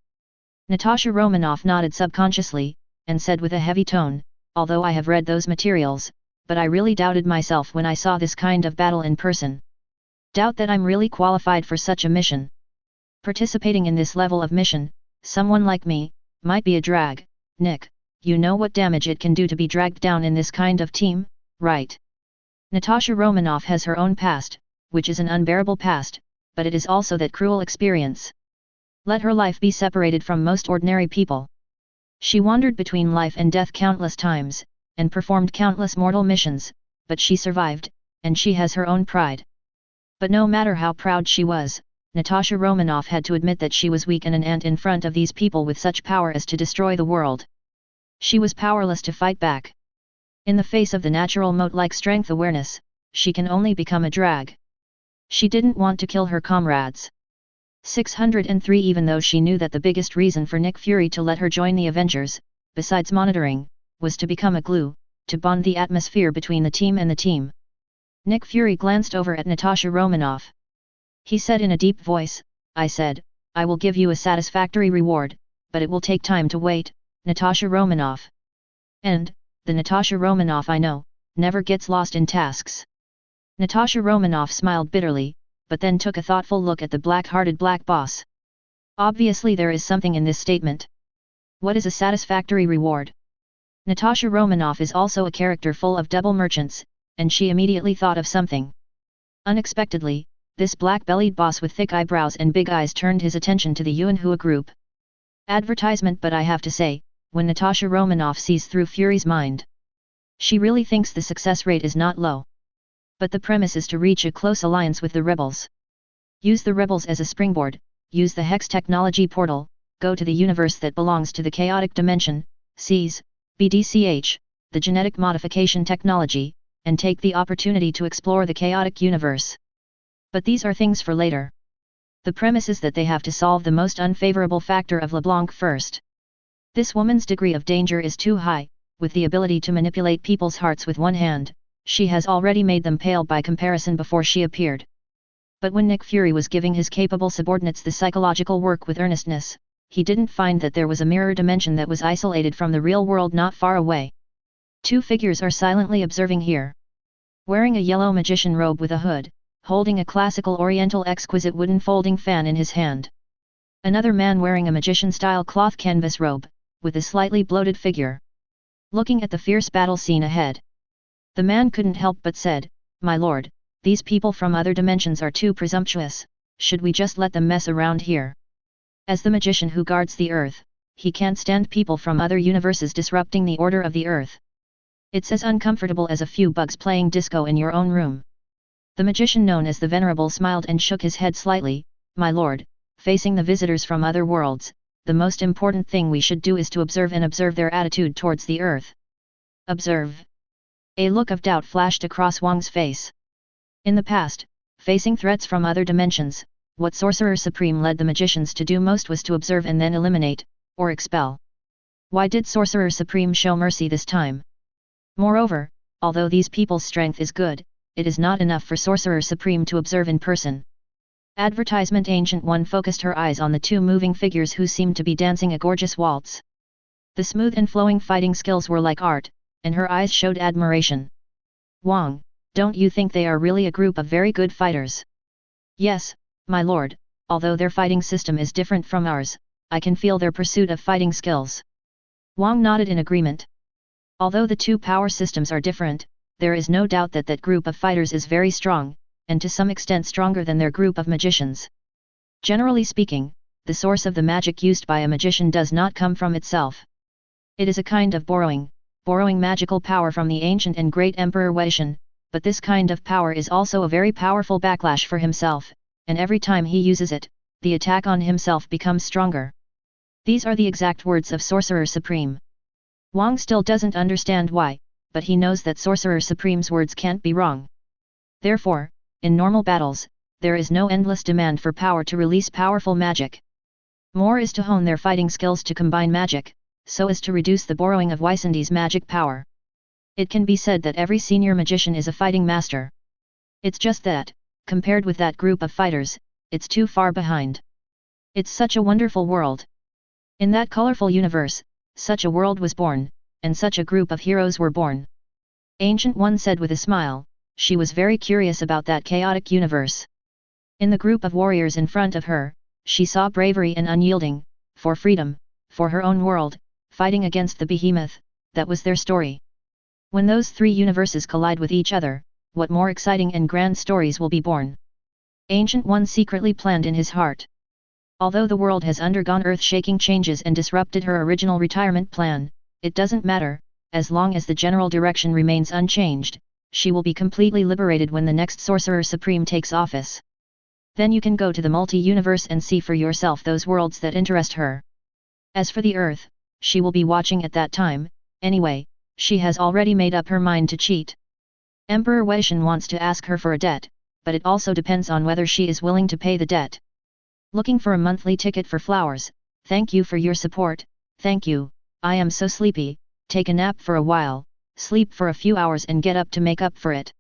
Natasha Romanoff nodded subconsciously, and said with a heavy tone, although I have read those materials, but I really doubted myself when I saw this kind of battle in person. Doubt that I'm really qualified for such a mission. Participating in this level of mission, someone like me, might be a drag. Nick, you know what damage it can do to be dragged down in this kind of team, right? Natasha Romanoff has her own past, which is an unbearable past, but it is also that cruel experience. Let her life be separated from most ordinary people. She wandered between life and death countless times, and performed countless mortal missions, but she survived, and she has her own pride. But no matter how proud she was, Natasha Romanoff had to admit that she was weak and an ant in front of these people with such power as to destroy the world. She was powerless to fight back. In the face of the natural moat-like strength awareness, she can only become a drag. She didn't want to kill her comrades. 603 Even though she knew that the biggest reason for Nick Fury to let her join the Avengers, besides monitoring, was to become a glue, to bond the atmosphere between the team and the team. Nick Fury glanced over at Natasha Romanoff. He said in a deep voice, I said, I will give you a satisfactory reward, but it will take time to wait, Natasha Romanoff. And, the Natasha Romanoff I know, never gets lost in tasks. Natasha Romanoff smiled bitterly, but then took a thoughtful look at the black-hearted black boss. Obviously there is something in this statement. What is a satisfactory reward? Natasha Romanoff is also a character full of double merchants, and she immediately thought of something. Unexpectedly, this black-bellied boss with thick eyebrows and big eyes turned his attention to the Yuanhua group. Advertisement. But I have to say, when Natasha Romanoff sees through Fury's mind, she really thinks the success rate is not low. But the premise is to reach a close alliance with the rebels. Use the rebels as a springboard, use the Hex technology portal, go to the universe that belongs to the chaotic dimension, seize, BDCH, the genetic modification technology, and take the opportunity to explore the chaotic universe. But these are things for later. The premise is that they have to solve the most unfavorable factor of LeBlanc first. This woman's degree of danger is too high. With the ability to manipulate people's hearts with one hand, she has already made them pale by comparison before she appeared. But when Nick Fury was giving his capable subordinates the psychological work with earnestness, he didn't find that there was a mirror dimension that was isolated from the real world not far away. Two figures are silently observing here. Wearing a yellow magician robe with a hood, holding a classical oriental exquisite wooden folding fan in his hand. Another man wearing a magician-style cloth canvas robe, with a slightly bloated figure. Looking at the fierce battle scene ahead. The man couldn't help but said, My lord, these people from other dimensions are too presumptuous, should we just let them mess around here? As the magician who guards the earth, he can't stand people from other universes disrupting the order of the earth. It's as uncomfortable as a few bugs playing disco in your own room. The magician known as the Venerable smiled and shook his head slightly. My lord, facing the visitors from other worlds, the most important thing we should do is to observe their attitude towards the earth. Observe. A look of doubt flashed across Wang's face. In the past, facing threats from other dimensions, what Sorcerer Supreme led the magicians to do most was to observe and then eliminate, or expel. Why did Sorcerer Supreme show mercy this time? Moreover, although these people's strength is good, it is not enough for Sorcerer Supreme to observe in person. Advertisement Ancient One focused her eyes on the two moving figures who seemed to be dancing a gorgeous waltz. The smooth and flowing fighting skills were like art, and her eyes showed admiration. Wang, don't you think they are really a group of very good fighters? Yes, my lord, although their fighting system is different from ours, I can feel their pursuit of fighting skills. Wang nodded in agreement. Although the two power systems are different, there is no doubt that that group of fighters is very strong, and to some extent stronger than their group of magicians. Generally speaking, the source of the magic used by a magician does not come from itself. It is a kind of borrowing magical power from the ancient and great Emperor Weishan, but this kind of power is also a very powerful backlash for himself, and every time he uses it, the attack on himself becomes stronger. These are the exact words of Sorcerer Supreme. Wang still doesn't understand why, but he knows that Sorcerer Supreme's words can't be wrong. Therefore, in normal battles, there is no endless demand for power to release powerful magic. More is to hone their fighting skills to combine magic, so as to reduce the borrowing of Weishandi's magic power. It can be said that every senior magician is a fighting master. It's just that, compared with that group of fighters, it's too far behind. It's such a wonderful world. In that colorful universe, such a world was born, and such a group of heroes were born. Ancient One said with a smile, she was very curious about that chaotic universe. In the group of warriors in front of her, she saw bravery and unyielding, for freedom, for her own world, fighting against the behemoth, that was their story. When those three universes collide with each other, what more exciting and grand stories will be born? Ancient One secretly planned in his heart. Although the world has undergone earth-shaking changes and disrupted her original retirement plan, it doesn't matter, as long as the general direction remains unchanged, she will be completely liberated when the next Sorcerer Supreme takes office. Then you can go to the multi-universe and see for yourself those worlds that interest her. As for the Earth, she will be watching at that time. Anyway, she has already made up her mind to cheat. Emperor Weishan wants to ask her for a debt, but it also depends on whether she is willing to pay the debt. Looking for a monthly ticket for flowers. Thank you for your support, thank you. I am so sleepy, take a nap for a while, sleep for a few hours and get up to make up for it.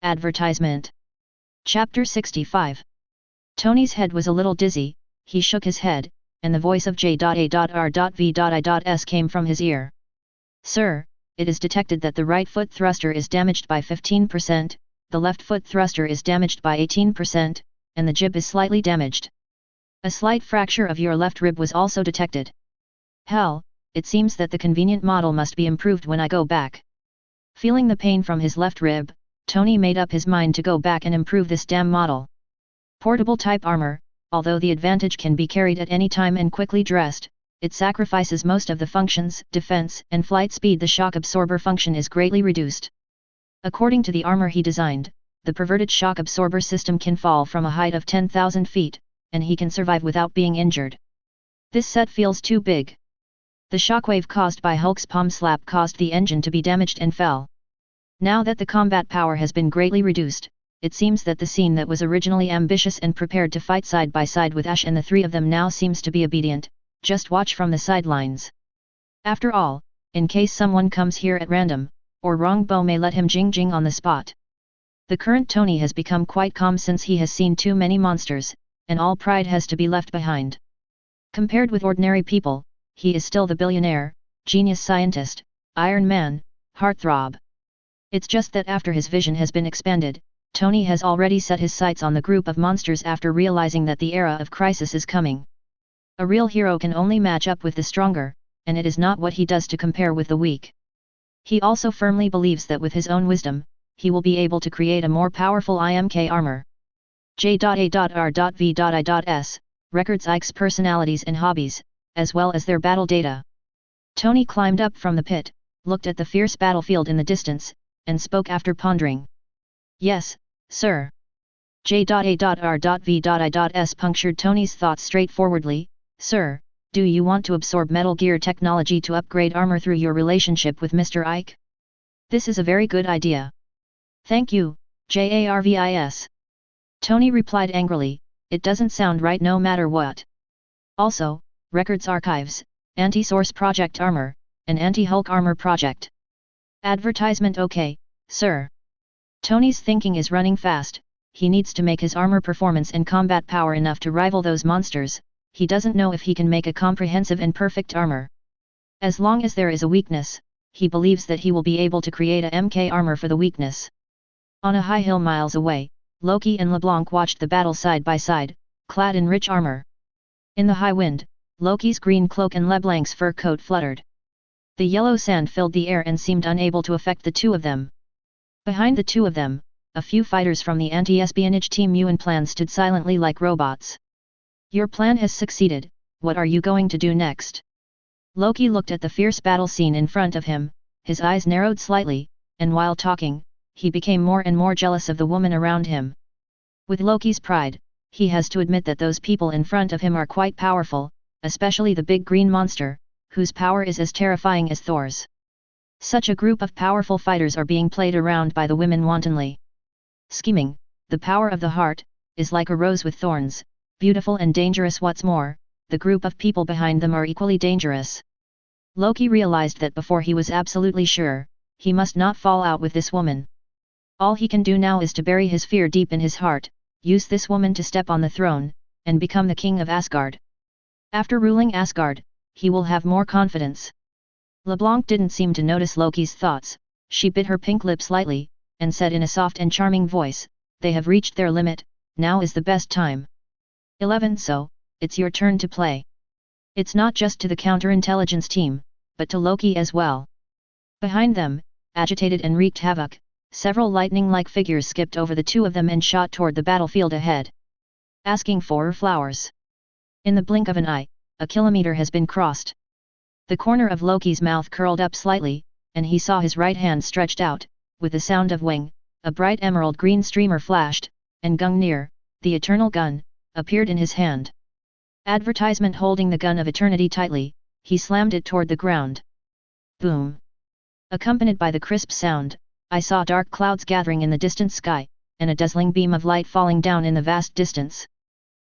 Advertisement. Chapter 65. Tony's head was a little dizzy, he shook his head, and the voice of J.A.R.V.I.S came from his ear. Sir, it is detected that the right foot thruster is damaged by 15%, the left foot thruster is damaged by 18%, and the jib is slightly damaged. A slight fracture of your left rib was also detected. Hell, it seems that the convenient model must be improved when I go back. Feeling the pain from his left rib, Tony made up his mind to go back and improve this damn model. Portable type armor, although the advantage can be carried at any time and quickly dressed, it sacrifices most of the functions, defense and flight speed. The shock absorber function is greatly reduced. According to the armor he designed, the perverted shock absorber system can fall from a height of 10,000 feet, and he can survive without being injured. This set feels too big. The shockwave caused by Hulk's palm slap caused the engine to be damaged and fell. Now that the combat power has been greatly reduced, it seems that the scene that was originally ambitious and prepared to fight side by side with Ash and the three of them now seems to be obedient, just watch from the sidelines. After all, in case someone comes here at random, or wrong bow may let him jing on the spot. The current Tony has become quite calm since he has seen too many monsters, and all pride has to be left behind. Compared with ordinary people, he is still the billionaire, genius scientist, Iron Man, heartthrob. It's just that after his vision has been expanded, Tony has already set his sights on the group of monsters after realizing that the era of crisis is coming. A real hero can only match up with the stronger, and it is not what he does to compare with the weak. He also firmly believes that with his own wisdom, he will be able to create a more powerful IMK armor. J.A.R.V.I.S. records Ike's personalities and hobbies, as well as their battle data. Tony climbed up from the pit, looked at the fierce battlefield in the distance, and spoke after pondering. Yes, sir. J.A.R.V.I.S. punctured Tony's thoughts straightforwardly. Sir, do you want to absorb Metal Gear technology to upgrade armor through your relationship with Mr. Ike? This is a very good idea. Thank you, JARVIS. Tony replied angrily, it doesn't sound right no matter what. Also, records archives, anti-source project armor, and anti-Hulk armor project. Advertisement okay, sir. Tony's thinking is running fast, he needs to make his armor performance and combat power enough to rival those monsters, he doesn't know if he can make a comprehensive and perfect armor. As long as there is a weakness, he believes that he will be able to create a MK armor for the weakness. On a high hill miles away, Loki and LeBlanc watched the battle side by side, clad in rich armor. In the high wind, Loki's green cloak and LeBlanc's fur coat fluttered. The yellow sand filled the air and seemed unable to affect the two of them. Behind the two of them, a few fighters from the anti-espionage team Yuan plan stood silently like robots. Your plan has succeeded, what are you going to do next? Loki looked at the fierce battle scene in front of him, his eyes narrowed slightly, and while talking, he became more and more jealous of the woman around him. With Loki's pride, he has to admit that those people in front of him are quite powerful, especially the big green monster, whose power is as terrifying as Thor's. Such a group of powerful fighters are being played around by the women wantonly. Scheming, the power of the heart, is like a rose with thorns, beautiful and dangerous. What's more, the group of people behind them are equally dangerous. Loki realized that before he was absolutely sure, he must not fall out with this woman. All he can do now is to bury his fear deep in his heart, use this woman to step on the throne, and become the king of Asgard. After ruling Asgard, he will have more confidence. LeBlanc didn't seem to notice Loki's thoughts, she bit her pink lips lightly, and said in a soft and charming voice, they have reached their limit, now is the best time. 11 So, it's your turn to play. It's not just to the counterintelligence team, but to Loki as well. Behind them, agitated and wreaked havoc, several lightning-like figures skipped over the two of them and shot toward the battlefield ahead. Asking for flowers. In the blink of an eye, a kilometer has been crossed. The corner of Loki's mouth curled up slightly, and he saw his right hand stretched out, with the sound of wing, a bright emerald green streamer flashed, and Gungnir, the eternal gun, appeared in his hand. Advertisement holding the gun of eternity tightly, he slammed it toward the ground. Boom! Accompanied by the crisp sound, I saw dark clouds gathering in the distant sky, and a dazzling beam of light falling down in the vast distance.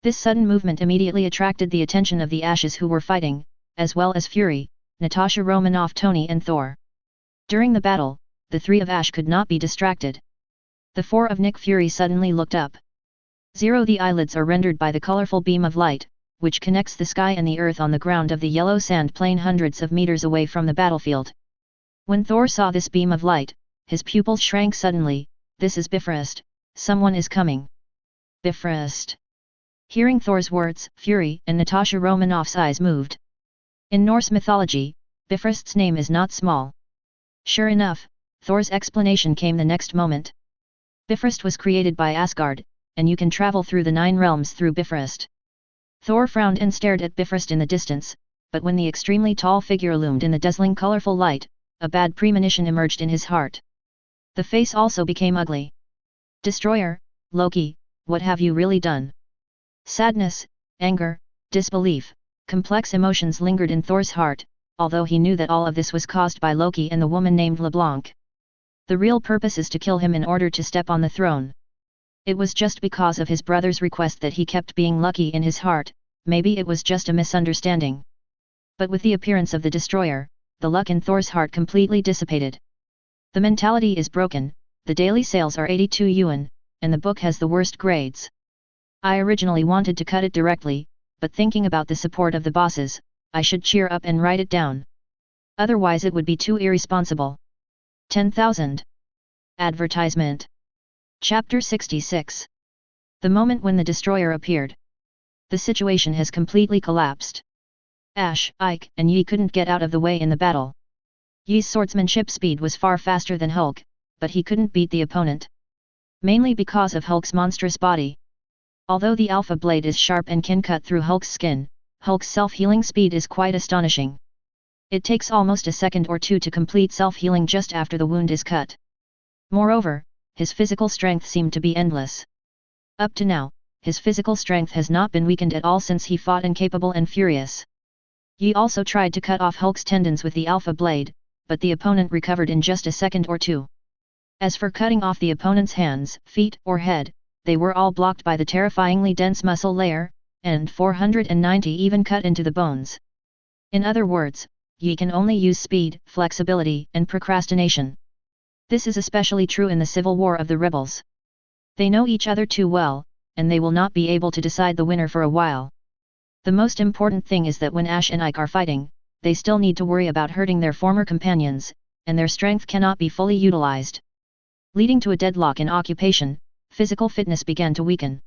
This sudden movement immediately attracted the attention of the Ashes who were fighting, as well as Fury, Natasha Romanoff, Tony and Thor. During the battle, the three of Ash could not be distracted. The four of Nick Fury suddenly looked up. The eyelids are rendered by the colorful beam of light, which connects the sky and the earth on the ground of the yellow sand plain hundreds of meters away from the battlefield. When Thor saw this beam of light, his pupils shrank suddenly. This is Bifrost, someone is coming. Bifrost. Hearing Thor's words, Fury and Natasha Romanoff's eyes moved. In Norse mythology, Bifrost's name is not small. Sure enough, Thor's explanation came the next moment. Bifrost was created by Asgard, and you can travel through the 9 realms through Bifrost. Thor frowned and stared at Bifrost in the distance, but when the extremely tall figure loomed in the dazzling colorful light, a bad premonition emerged in his heart. The face also became ugly. Destroyer, Loki, what have you really done? Sadness, anger, disbelief, complex emotions lingered in Thor's heart, although he knew that all of this was caused by Loki and the woman named LeBlanc. The real purpose is to kill him in order to step on the throne. It was just because of his brother's request that he kept being lucky in his heart, maybe it was just a misunderstanding. But with the appearance of the destroyer, the luck in Thor's heart completely dissipated. The mentality is broken, the daily sales are 82 yuan, and the book has the worst grades. I originally wanted to cut it directly, but thinking about the support of the bosses, I should cheer up and write it down. Otherwise it would be too irresponsible. 10,000. Advertisement. Chapter 66. The moment when the destroyer appeared. The situation has completely collapsed. Ash, Ike, and Yi couldn't get out of the way in the battle. Yi's swordsmanship speed was far faster than Hulk, but he couldn't beat the opponent. Mainly because of Hulk's monstrous body. Although the Alpha Blade is sharp and can cut through Hulk's skin, Hulk's self-healing speed is quite astonishing. It takes almost a second or two to complete self-healing just after the wound is cut. Moreover, his physical strength seemed to be endless. Up to now, his physical strength has not been weakened at all since he fought Incapable and Furious. He also tried to cut off Hulk's tendons with the Alpha Blade, but the opponent recovered in just a second or two. As for cutting off the opponent's hands, feet, or head, they were all blocked by the terrifyingly dense muscle layer, and 490 even cut into the bones. In other words, Yi can only use speed, flexibility, and procrastination. This is especially true in the civil war of the rebels. They know each other too well, and they will not be able to decide the winner for a while. The most important thing is that when Ash and Ike are fighting, they still need to worry about hurting their former companions, and their strength cannot be fully utilized. Leading to a deadlock in occupation, physical fitness began to weaken.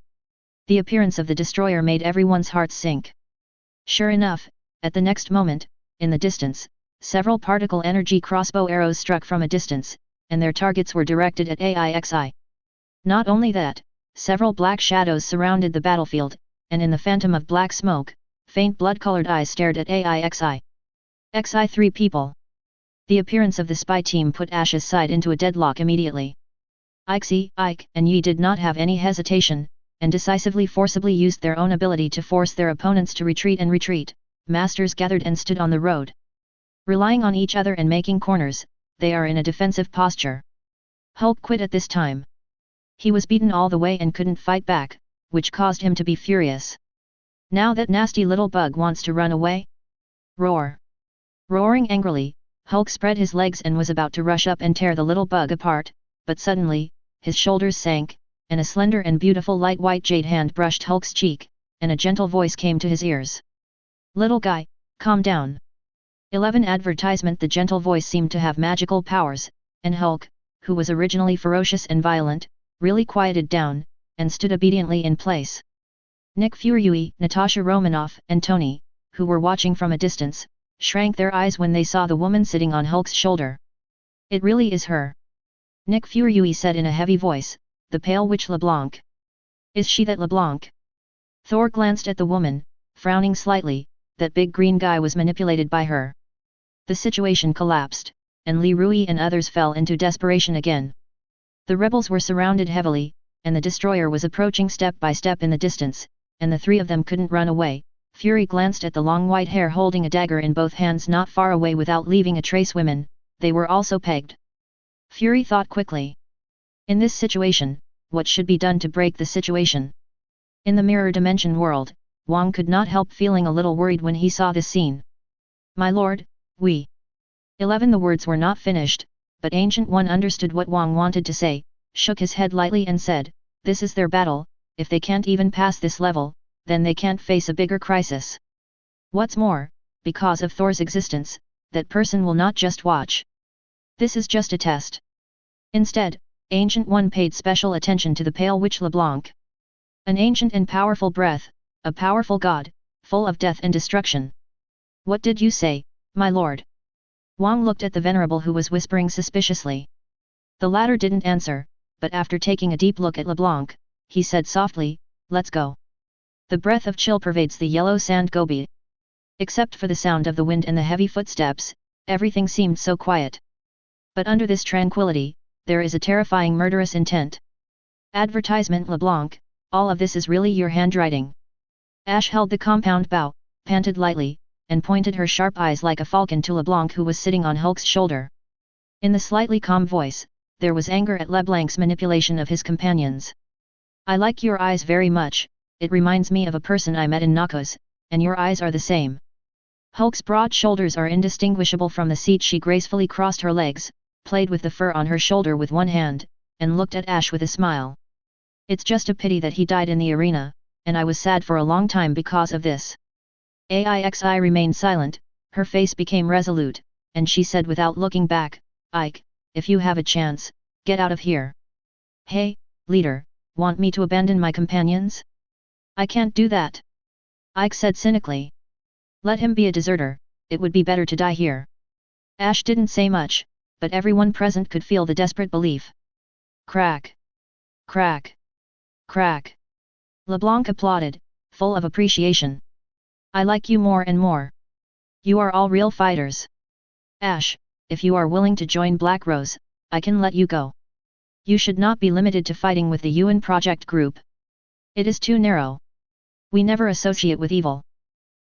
The appearance of the destroyer made everyone's hearts sink. Sure enough, at the next moment, in the distance, several particle energy crossbow arrows struck from a distance, and their targets were directed at AIXI. Not only that, several black shadows surrounded the battlefield, and in the phantom of black smoke, faint blood-colored eyes stared at AIXI. XI3 people. The appearance of the spy team put Ash's side into a deadlock immediately. Ike and Yi did not have any hesitation, and decisively forcibly used their own ability to force their opponents to retreat. Masters gathered and stood on the road. Relying on each other and making corners, they are in a defensive posture. Hulk quit at this time. He was beaten all the way and couldn't fight back, which caused him to be furious. Now that nasty little bug wants to run away? Roar! Roaring angrily, Hulk spread his legs and was about to rush up and tear the little bug apart, but suddenly, his shoulders sank, and a slender and beautiful light white jade hand brushed Hulk's cheek, and a gentle voice came to his ears. "Little guy, calm down." 11 Advertisement. The gentle voice seemed to have magical powers, and Hulk, who was originally ferocious and violent, really quieted down, and stood obediently in place. Nick Fury, Natasha Romanoff, and Tony, who were watching from a distance, shrank their eyes when they saw the woman sitting on Hulk's shoulder. "It really is her," Nick Fury said in a heavy voice, "the pale witch LeBlanc." "Is she that LeBlanc?" Thor glanced at the woman, frowning slightly. That big green guy was manipulated by her. The situation collapsed, and Li Rui and others fell into desperation again. The rebels were surrounded heavily, and the destroyer was approaching step by step in the distance, and the three of them couldn't run away. Fury glanced at the long white hair holding a dagger in both hands not far away without leaving a trace. Women, they were also pegged. Fury thought quickly. In this situation, what should be done to break the situation? In the mirror dimension world, Wang could not help feeling a little worried when he saw this scene. "My lord, we..." 11 The words were not finished, but Ancient One understood what Wang wanted to say, shook his head lightly and said, "This is their battle, if they can't even pass this level, then they can't face a bigger crisis. What's more, because of Thor's existence, that person will not just watch. This is just a test." Instead, Ancient One paid special attention to the pale witch LeBlanc. An ancient and powerful breath, a powerful god, full of death and destruction. "What did you say, my lord?" Wang looked at the venerable who was whispering suspiciously. The latter didn't answer, but after taking a deep look at LeBlanc, he said softly, "Let's go." The breath of chill pervades the yellow sand Gobi. Except for the sound of the wind and the heavy footsteps, everything seemed so quiet. But under this tranquility, there is a terrifying murderous intent. Advertisement. LeBlanc, all of this is really your handwriting. Ash held the compound bow, panted lightly, and pointed her sharp eyes like a falcon to LeBlanc who was sitting on Hulk's shoulder. In the slightly calm voice, there was anger at LeBlanc's manipulation of his companions. "I like your eyes very much, it reminds me of a person I met in Nakos, and your eyes are the same." Hulk's broad shoulders are indistinguishable from the seat. She gracefully crossed her legs, played with the fur on her shoulder with one hand, and looked at Ash with a smile. "It's just a pity that he died in the arena, and I was sad for a long time because of this." AIXI remained silent, her face became resolute, and she said without looking back, "Ike, if you have a chance, get out of here." "Hey, leader, want me to abandon my companions?" "I can't do that," Ike said cynically. "Let him be a deserter, it would be better to die here." Ash didn't say much, but everyone present could feel the desperate belief. Crack! Crack! Crack! LeBlanc applauded, full of appreciation. I like you more and more. You are all real fighters. Ash, if you are willing to join Black Rose, I can let you go. You should not be limited to fighting with the UN project group. It is too narrow. We never associate with evil.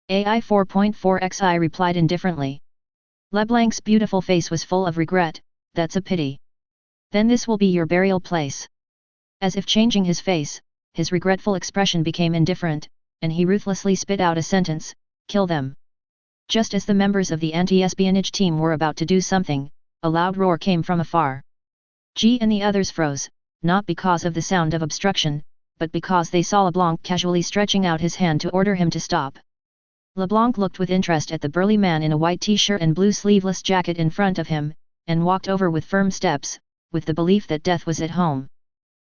AI 4.4xi replied indifferently. LeBlanc's beautiful face was full of regret. That's a pity. Then this will be your burial place. As if changing his face, his regretful expression became indifferent, and he ruthlessly spit out a sentence, kill them. Just as the members of the anti-espionage team were about to do something, a loud roar came from afar. G and the others froze, not because of the sound of obstruction, but because they saw LeBlanc casually stretching out his hand to order him to stop. LeBlanc looked with interest at the burly man in a white t-shirt and blue sleeveless jacket in front of him, and walked over with firm steps, with the belief that death was at home.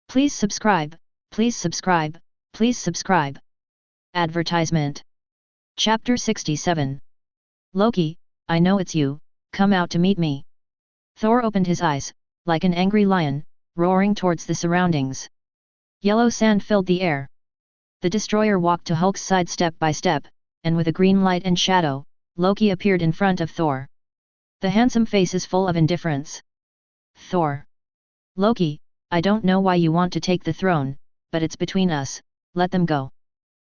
Please subscribe, please subscribe, please subscribe. Advertisement. Chapter 67. Loki, I know it's you, come out to meet me. Thor opened his eyes, like an angry lion, roaring towards the surroundings. Yellow sand filled the air. The destroyer walked to Hulk's side step by step, and with a green light and shadow, Loki appeared in front of Thor. The handsome face is full of indifference. Thor. Loki, I don't know why you want to take the throne, but it's between us, let them go.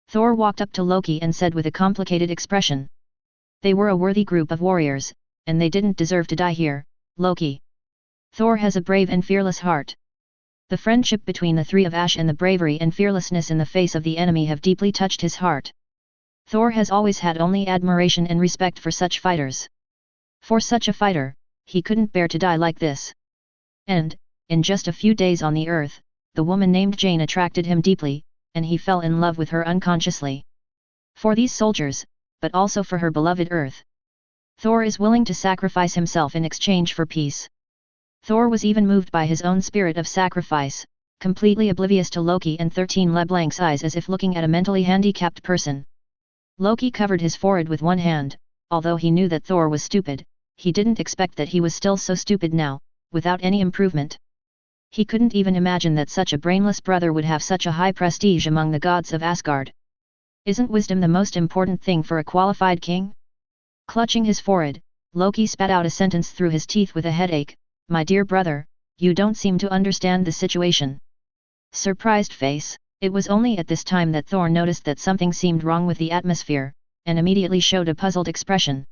Thor walked up to Loki and said with a complicated expression. They were a worthy group of warriors, and they didn't deserve to die here, Loki. Thor has a brave and fearless heart. The friendship between the three of Ash and the bravery and fearlessness in the face of the enemy have deeply touched his heart. Thor has always had only admiration and respect for such fighters. For such a fighter, he couldn't bear to die like this. And, in just a few days on the earth, the woman named Jane attracted him deeply, and he fell in love with her unconsciously. For these soldiers, but also for her beloved earth. Thor is willing to sacrifice himself in exchange for peace. Thor was even moved by his own spirit of sacrifice, completely oblivious to Loki and 13 LeBlanc's eyes as if looking at a mentally handicapped person. Loki covered his forehead with one hand, although he knew that Thor was stupid, he didn't expect that he was still so stupid now, without any improvement. He couldn't even imagine that such a brainless brother would have such a high prestige among the gods of Asgard. Isn't wisdom the most important thing for a qualified king? Clutching his forehead, Loki spat out a sentence through his teeth with a headache, my dear brother, you don't seem to understand the situation. Surprised face. It was only at this time that Thor noticed that something seemed wrong with the atmosphere, and immediately showed a puzzled expression.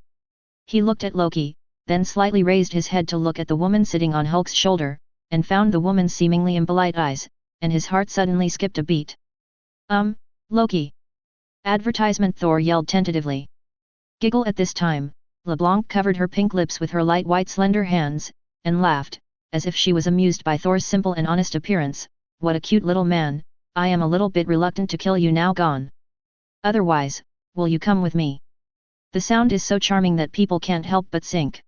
He looked at Loki, then slightly raised his head to look at the woman sitting on Hulk's shoulder, and found the woman's seemingly impolite eyes, and his heart suddenly skipped a beat. Loki. Advertisement, Thor yelled tentatively. Giggle at this time, LeBlanc covered her pink lips with her light white slender hands, and laughed, as if she was amused by Thor's simple and honest appearance. What a cute little man, I am a little bit reluctant to kill you now gone. Otherwise, will you come with me? The sound is so charming that people can't help but sink.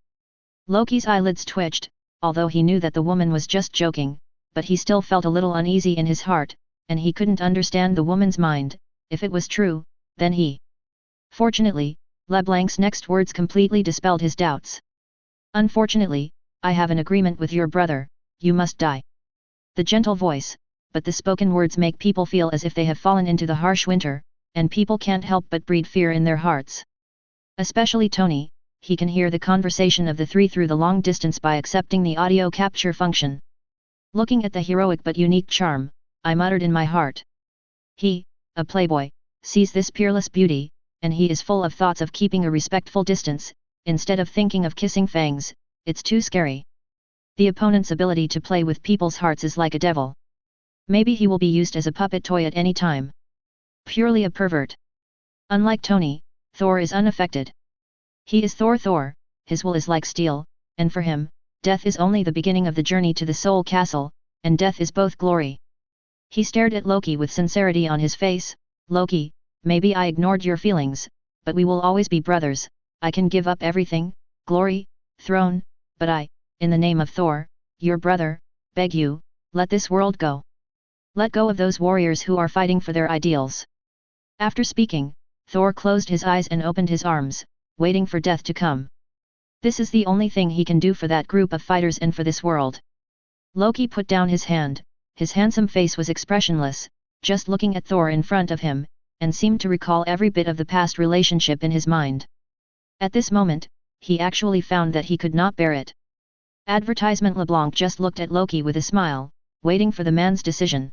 Loki's eyelids twitched, although he knew that the woman was just joking, but he still felt a little uneasy in his heart, and he couldn't understand the woman's mind. If it was true, then he. Fortunately, LeBlanc's next words completely dispelled his doubts. Unfortunately, I have an agreement with your brother, you must die. The gentle voice, but the spoken words make people feel as if they have fallen into the harsh winter, and people can't help but breed fear in their hearts. Especially Tony, he can hear the conversation of the three through the long distance by accepting the audio capture function. Looking at the heroic but unique charm, I muttered in my heart. He, a playboy, sees this peerless beauty, and he is full of thoughts of keeping a respectful distance, instead of thinking of kissing fangs. It's too scary. The opponent's ability to play with people's hearts is like a devil. Maybe he will be used as a puppet toy at any time. Purely a pervert. Unlike Tony, Thor is unaffected. He is Thor, his will is like steel, and for him, death is only the beginning of the journey to the Soul Castle, and death is both glory. He stared at Loki with sincerity on his face. Loki, maybe I ignored your feelings, but we will always be brothers. I can give up everything, glory, throne, but I, in the name of Thor, your brother, beg you, let this world go. Let go of those warriors who are fighting for their ideals. After speaking, Thor closed his eyes and opened his arms, waiting for death to come. This is the only thing he can do for that group of fighters and for this world. Loki put down his hand, his handsome face was expressionless, just looking at Thor in front of him, and seemed to recall every bit of the past relationship in his mind. At this moment, he actually found that he could not bear it. Advertisement LeBlanc just looked at Loki with a smile, waiting for the man's decision.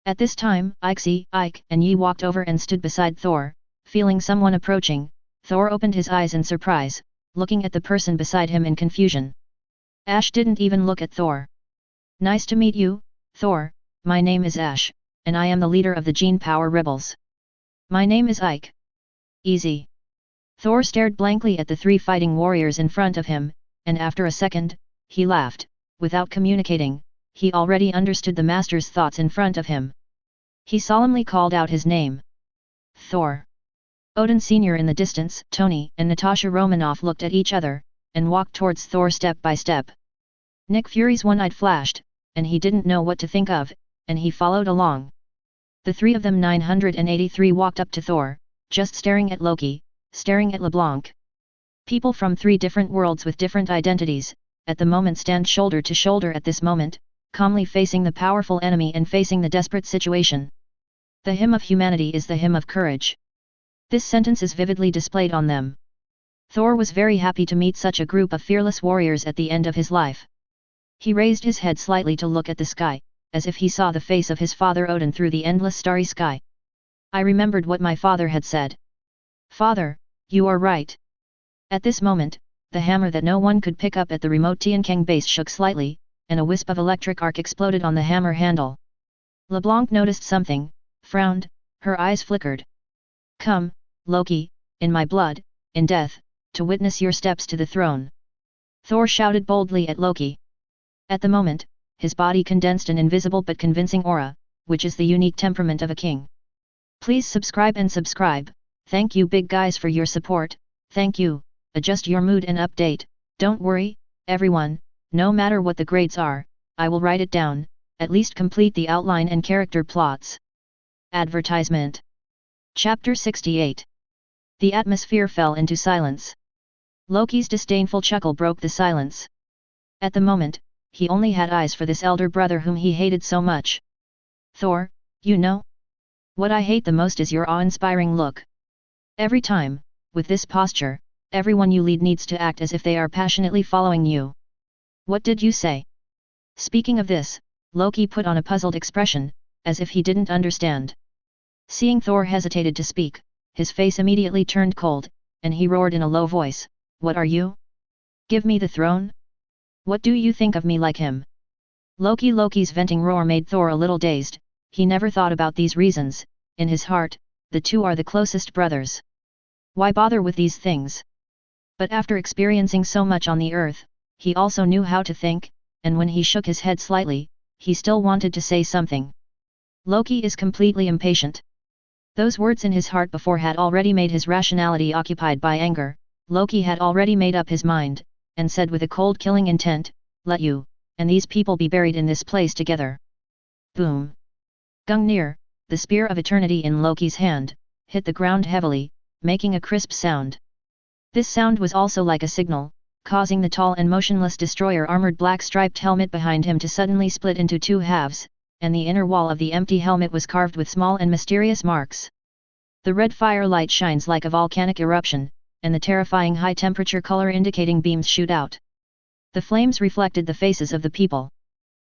At this time, Ike and Yi walked over and stood beside Thor, feeling someone approaching. Thor opened his eyes in surprise, looking at the person beside him in confusion. Ash didn't even look at Thor. Nice to meet you, Thor, my name is Ash, and I am the leader of the Gene Power Rebels. My name is Ike. Easy. Thor stared blankly at the three fighting warriors in front of him, and after a second, he laughed. Without communicating, he already understood the master's thoughts in front of him. He solemnly called out his name. Thor. Odin Sr. in the distance, Tony and Natasha Romanoff looked at each other, and walked towards Thor step by step. Nick Fury's one-eye flashed, and he didn't know what to think of, and he followed along. The three of them 983 walked up to Thor, just staring at Loki, staring at LeBlanc. People from three different worlds with different identities, at the moment stand shoulder to shoulder at this moment, calmly facing the powerful enemy and facing the desperate situation. The hymn of humanity is the hymn of courage. This sentence is vividly displayed on them. Thor was very happy to meet such a group of fearless warriors at the end of his life. He raised his head slightly to look at the sky, as if he saw the face of his father Odin through the endless starry sky. I remembered what my father had said. Father, you are right. At this moment, the hammer that no one could pick up at the remote Tiankang base shook slightly, and a wisp of electric arc exploded on the hammer handle. LeBlanc noticed something, frowned, her eyes flickered. Come, Loki, in my blood, in death, to witness your steps to the throne. Thor shouted boldly at Loki. At the moment, his body condensed an invisible but convincing aura, which is the unique temperament of a king. Please subscribe and subscribe, thank you big guys for your support, thank you, adjust your mood and update, don't worry, everyone, no matter what the grades are, I will write it down, at least complete the outline and character plots. Advertisement. Chapter 68. The atmosphere fell into silence. Loki's disdainful chuckle broke the silence. At the moment, he only had eyes for this elder brother whom he hated so much. Thor, you know? What I hate the most is your awe-inspiring look. Every time, with this posture, everyone you lead needs to act as if they are passionately following you. What did you say? Speaking of this, Loki put on a puzzled expression, as if he didn't understand. Seeing Thor hesitated to speak, his face immediately turned cold, and he roared in a low voice, What are you? Give me the throne? What do you think of me like him? Loki's venting roar made Thor a little dazed, he never thought about these reasons, in his heart, the two are the closest brothers. Why bother with these things? But after experiencing so much on the earth, he also knew how to think, and when he shook his head slightly, he still wanted to say something. Loki is completely impatient. Those words in his heart before had already made his rationality occupied by anger. Loki had already made up his mind, and said with a cold killing intent, Let you, and these people be buried in this place together. Boom. Gungnir, the spear of eternity in Loki's hand, hit the ground heavily, making a crisp sound. This sound was also like a signal, causing the tall and motionless destroyer armored black striped helmet behind him to suddenly split into two halves, and the inner wall of the empty helmet was carved with small and mysterious marks. The red firelight shines like a volcanic eruption, and the terrifying high-temperature color indicating beams shoot out. The flames reflected the faces of the people.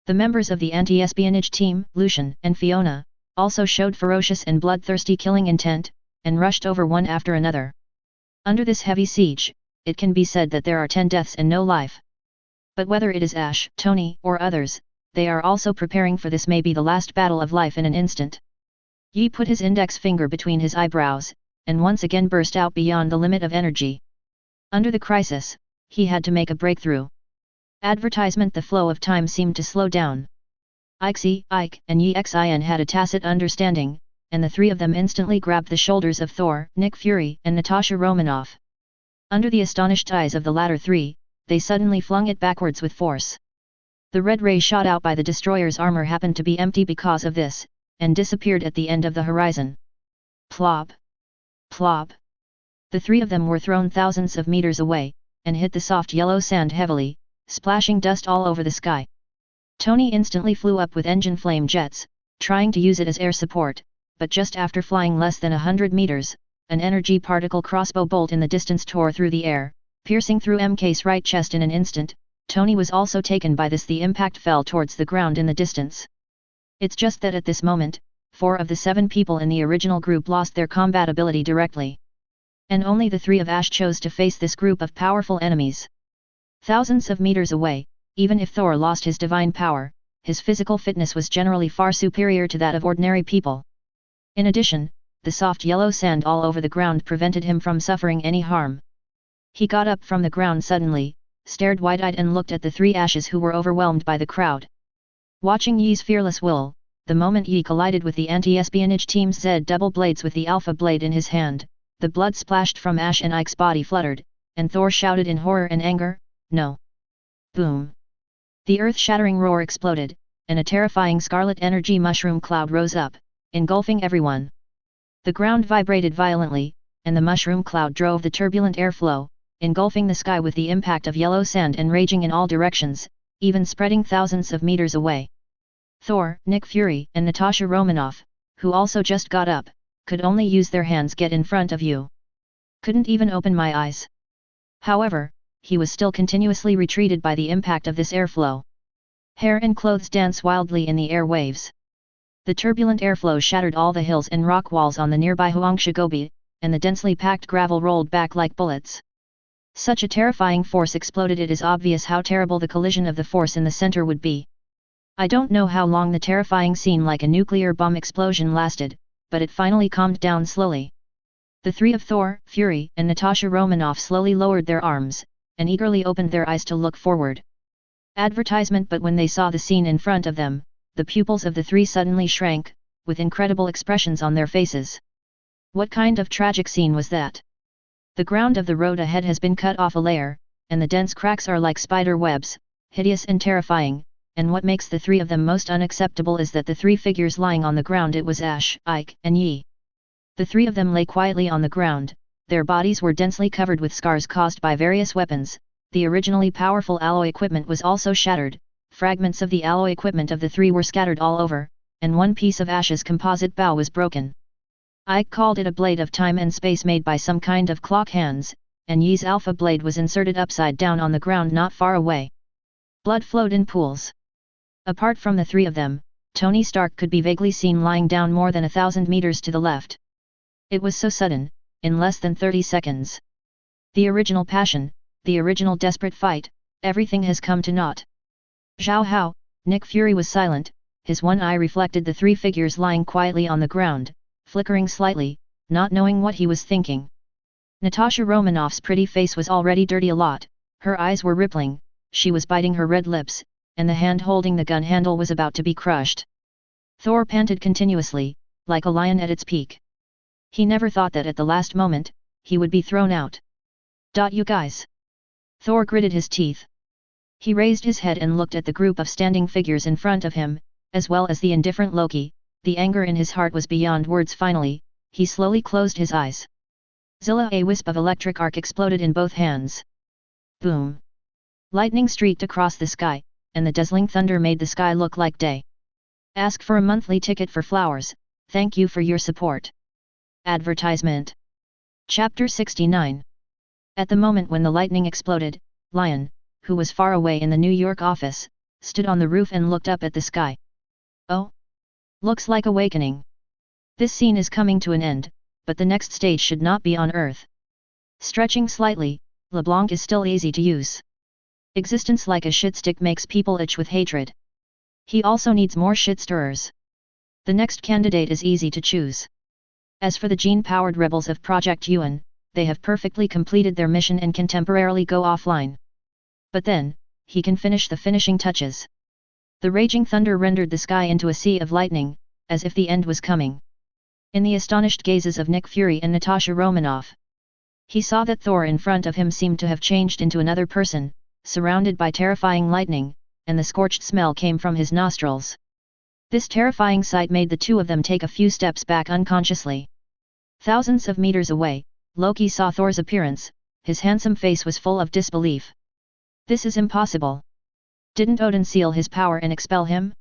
The members of the anti-espionage team, Lucian and Fiona, also showed ferocious and bloodthirsty killing intent, and rushed over one after another. Under this heavy siege, it can be said that there are 10 deaths and no life. But whether it is Ash, Tony, or others, they are also preparing for this may be the last battle of life in an instant. Yi put his index finger between his eyebrows, and once again burst out beyond the limit of energy. Under the crisis, he had to make a breakthrough. Advertisement. The flow of time seemed to slow down. Ike and Yi Xin had a tacit understanding, and the three of them instantly grabbed the shoulders of Thor, Nick Fury and Natasha Romanoff. Under the astonished eyes of the latter three, they suddenly flung it backwards with force. The red ray shot out by the destroyer's armor happened to be empty because of this, and disappeared at the end of the horizon. Plop! Plop! The three of them were thrown thousands of meters away, and hit the soft yellow sand heavily, splashing dust all over the sky. Tony instantly flew up with engine flame jets, trying to use it as air support, but just after flying less than 100 meters, an energy particle crossbow bolt in the distance tore through the air, piercing through MK's right chest in an instant. Tony was also taken by this. The impact fell towards the ground in the distance. It's just that at this moment, 4 of the 7 people in the original group lost their combat ability directly. And only the 3 of Ash chose to face this group of powerful enemies. Thousands of meters away, even if Thor lost his divine power, his physical fitness was generally far superior to that of ordinary people. In addition, the soft yellow sand all over the ground prevented him from suffering any harm. He got up from the ground suddenly, stared wide-eyed and looked at the 3 Ashes who were overwhelmed by the crowd. Watching Yi's fearless will, the moment Yi collided with the anti-espionage team's Z double blades with the alpha blade in his hand, the blood splashed from Ash and Ike's body fluttered, and Thor shouted in horror and anger, "No!" Boom! The earth-shattering roar exploded, and a terrifying scarlet energy mushroom cloud rose up, engulfing everyone. The ground vibrated violently, and the mushroom cloud drove the turbulent airflow, engulfing the sky with the impact of yellow sand and raging in all directions, even spreading thousands of meters away. Thor, Nick Fury and Natasha Romanoff, who also just got up, could only use their hands. Get in front of you. Couldn't even open my eyes. However, he was still continuously retreated by the impact of this airflow. Hair and clothes dance wildly in the air waves. The turbulent airflow shattered all the hills and rock walls on the nearby Hoangshiguobi, and the densely packed gravel rolled back like bullets. Such a terrifying force exploded. It is obvious how terrible the collision of the force in the center would be. I don't know how long the terrifying scene like a nuclear bomb explosion lasted, but it finally calmed down slowly. The 3 of Thor, Fury and Natasha Romanoff slowly lowered their arms, and eagerly opened their eyes to look forward. Advertisement. But when they saw the scene in front of them, the pupils of the 3 suddenly shrank, with incredible expressions on their faces. What kind of tragic scene was that? The ground of the road ahead has been cut off a layer, and the dense cracks are like spider webs, hideous and terrifying, and what makes the 3 of them most unacceptable is that the 3 figures lying on the ground, it was Ash, Ike and Yi. The 3 of them lay quietly on the ground, their bodies were densely covered with scars caused by various weapons. The originally powerful alloy equipment was also shattered, fragments of the alloy equipment of the 3 were scattered all over, and one piece of Ash's composite bow was broken. Ike called it a blade of time and space made by some kind of clock hands, and Yi's alpha blade was inserted upside down on the ground not far away. Blood flowed in pools. Apart from the 3 of them, Tony Stark could be vaguely seen lying down more than 1,000 meters to the left. It was so sudden, in less than 30 seconds. The original passion, the original desperate fight, everything has come to naught. Zhao Hao, Nick Fury was silent, his one eye reflected the 3 figures lying quietly on the ground, flickering slightly, not knowing what he was thinking. Natasha Romanoff's pretty face was already dirty a lot, her eyes were rippling, she was biting her red lips, and the hand holding the gun handle was about to be crushed. Thor panted continuously, like a lion at its peak. He never thought that at the last moment, he would be thrown out. You guys! Thor gritted his teeth. He raised his head and looked at the group of standing figures in front of him, as well as the indifferent Loki. The anger in his heart was beyond words. Finally, he slowly closed his eyes. Zilla! A wisp of electric arc exploded in both hands. Boom! Lightning streaked across the sky, and the dazzling thunder made the sky look like day. Ask for a monthly ticket for flowers, thank you for your support. Advertisement. Chapter 69. At the moment when the lightning exploded, Lyon, who was far away in the New York office, stood on the roof and looked up at the sky. Oh! Looks like awakening. This scene is coming to an end, but the next stage should not be on Earth. Stretching slightly, LeBlanc is still easy to use. Existence like a shitstick makes people itch with hatred. He also needs more shit stirrers. The next candidate is easy to choose. As for the gene-powered rebels of Project Yuan, they have perfectly completed their mission and can temporarily go offline. But then, he can finish the finishing touches. The raging thunder rendered the sky into a sea of lightning, as if the end was coming. In the astonished gazes of Nick Fury and Natasha Romanoff, he saw that Thor in front of him seemed to have changed into another person, surrounded by terrifying lightning, and the scorched smell came from his nostrils. This terrifying sight made the 2 of them take a few steps back unconsciously. Thousands of meters away, Loki saw Thor's appearance, his handsome face was full of disbelief. This is impossible. Didn't Odin seal his power and expel him?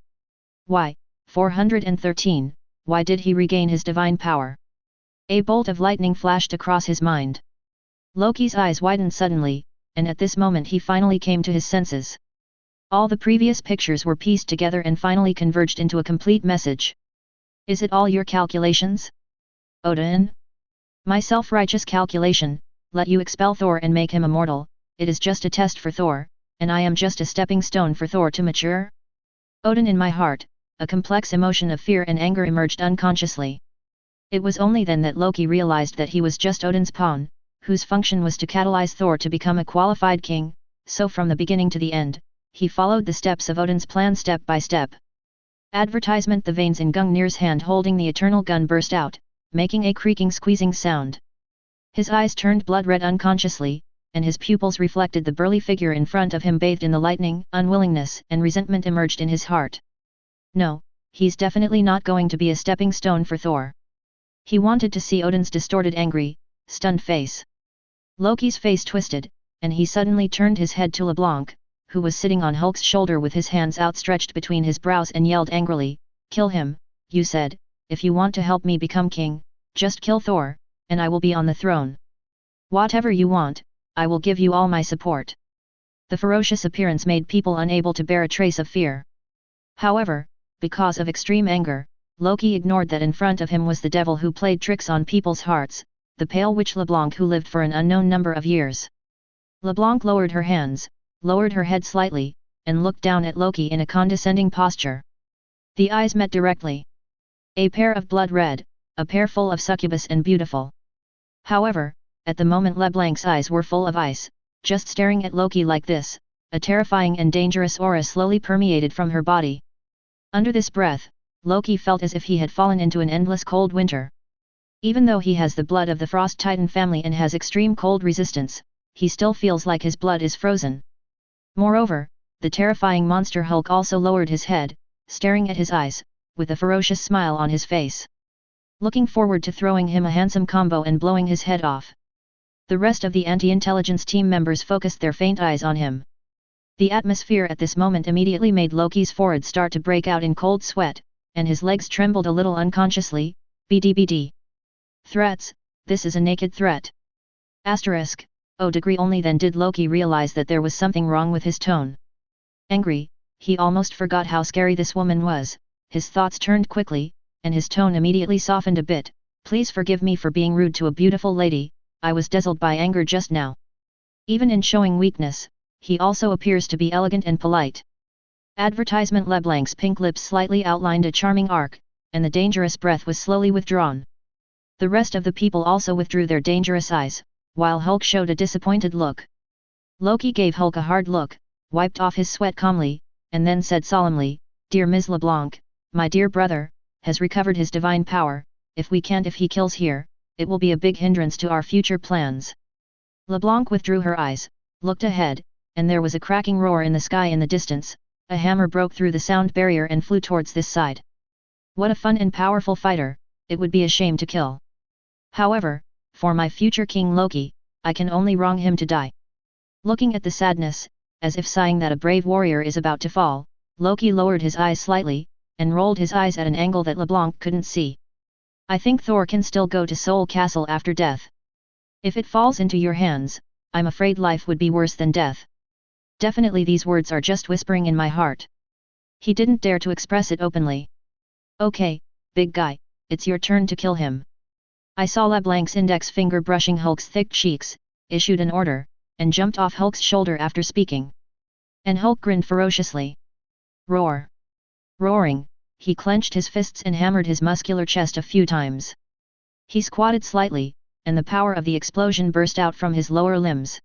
Why, 413, why did he regain his divine power? A bolt of lightning flashed across his mind. Loki's eyes widened suddenly, and at this moment he finally came to his senses. All the previous pictures were pieced together and finally converged into a complete message. Is it all your calculations? Odin? My self-righteous calculation, let you expel Thor and make him immortal, it is just a test for Thor, and I am just a stepping stone for Thor to mature? Odin, in my heart, a complex emotion of fear and anger emerged unconsciously. It was only then that Loki realized that he was just Odin's pawn, whose function was to catalyze Thor to become a qualified king, so from the beginning to the end, he followed the steps of Odin's plan step by step. Advertisement. The veins in Gungnir's hand holding the eternal gun burst out, making a creaking squeezing sound. His eyes turned blood red unconsciously, and his pupils reflected the burly figure in front of him bathed in the lightning. Unwillingness and resentment emerged in his heart. No, he's definitely not going to be a stepping stone for Thor. He wanted to see Odin's distorted, angry, stunned face. Loki's face twisted, and he suddenly turned his head to LeBlanc, who was sitting on Hulk's shoulder with his hands outstretched between his brows, and yelled angrily, "Kill him, you said, if you want to help me become king, just kill Thor, and I will be on the throne. Whatever you want, I will give you all my support." The ferocious appearance made people unable to bear a trace of fear. However, because of extreme anger, Loki ignored that in front of him was the devil who played tricks on people's hearts, the pale witch LeBlanc, who lived for an unknown number of years. LeBlanc lowered her hands, lowered her head slightly, and looked down at Loki in a condescending posture. The eyes met directly. A pair of blood red, a pair full of succubus and beautiful. However, at the moment LeBlanc's eyes were full of ice, just staring at Loki like this, a terrifying and dangerous aura slowly permeated from her body. Under this breath, Loki felt as if he had fallen into an endless cold winter. Even though he has the blood of the Frost Titan family and has extreme cold resistance, he still feels like his blood is frozen. Moreover, the terrifying monster Hulk also lowered his head, staring at his eyes, with a ferocious smile on his face. Looking forward to throwing him a handsome combo and blowing his head off. The rest of the anti-intelligence team members focused their faint eyes on him. The atmosphere at this moment immediately made Loki's forehead start to break out in cold sweat, and his legs trembled a little unconsciously. BDBD. Threats, this is a naked threat. Asterisk, degree. Only then did Loki realize that there was something wrong with his tone. Angry, he almost forgot how scary this woman was, his thoughts turned quickly, and his tone immediately softened a bit. Please forgive me for being rude to a beautiful lady, I was dazzled by anger just now. Even in showing weakness, he also appears to be elegant and polite. Advertisement. LeBlanc's pink lips slightly outlined a charming arc, and the dangerous breath was slowly withdrawn. The rest of the people also withdrew their dangerous eyes, while Hulk showed a disappointed look. Loki gave Hulk a hard look, wiped off his sweat calmly, and then said solemnly, "Dear Ms. LeBlanc, my dear brother, has recovered his divine power. If he kills here, it will be a big hindrance to our future plans." LeBlanc withdrew her eyes, looked ahead, and there was a cracking roar in the sky in the distance. A hammer broke through the sound barrier and flew towards this side. What a fun and powerful fighter, it would be a shame to kill. However, for my future king Loki, I can only wrong him to die. Looking at the sadness, as if sighing that a brave warrior is about to fall, Loki lowered his eyes slightly, and rolled his eyes at an angle that LeBlanc couldn't see. I think Thor can still go to Soul Castle after death. If it falls into your hands, I'm afraid life would be worse than death. Definitely these words are just whispering in my heart. He didn't dare to express it openly. Okay, big guy, it's your turn to kill him. I saw LeBlanc's index finger brushing Hulk's thick cheeks, issued an order, and jumped off Hulk's shoulder after speaking. And Hulk grinned ferociously. Roar. Roaring, he clenched his fists and hammered his muscular chest a few times. He squatted slightly, and the power of the explosion burst out from his lower limbs.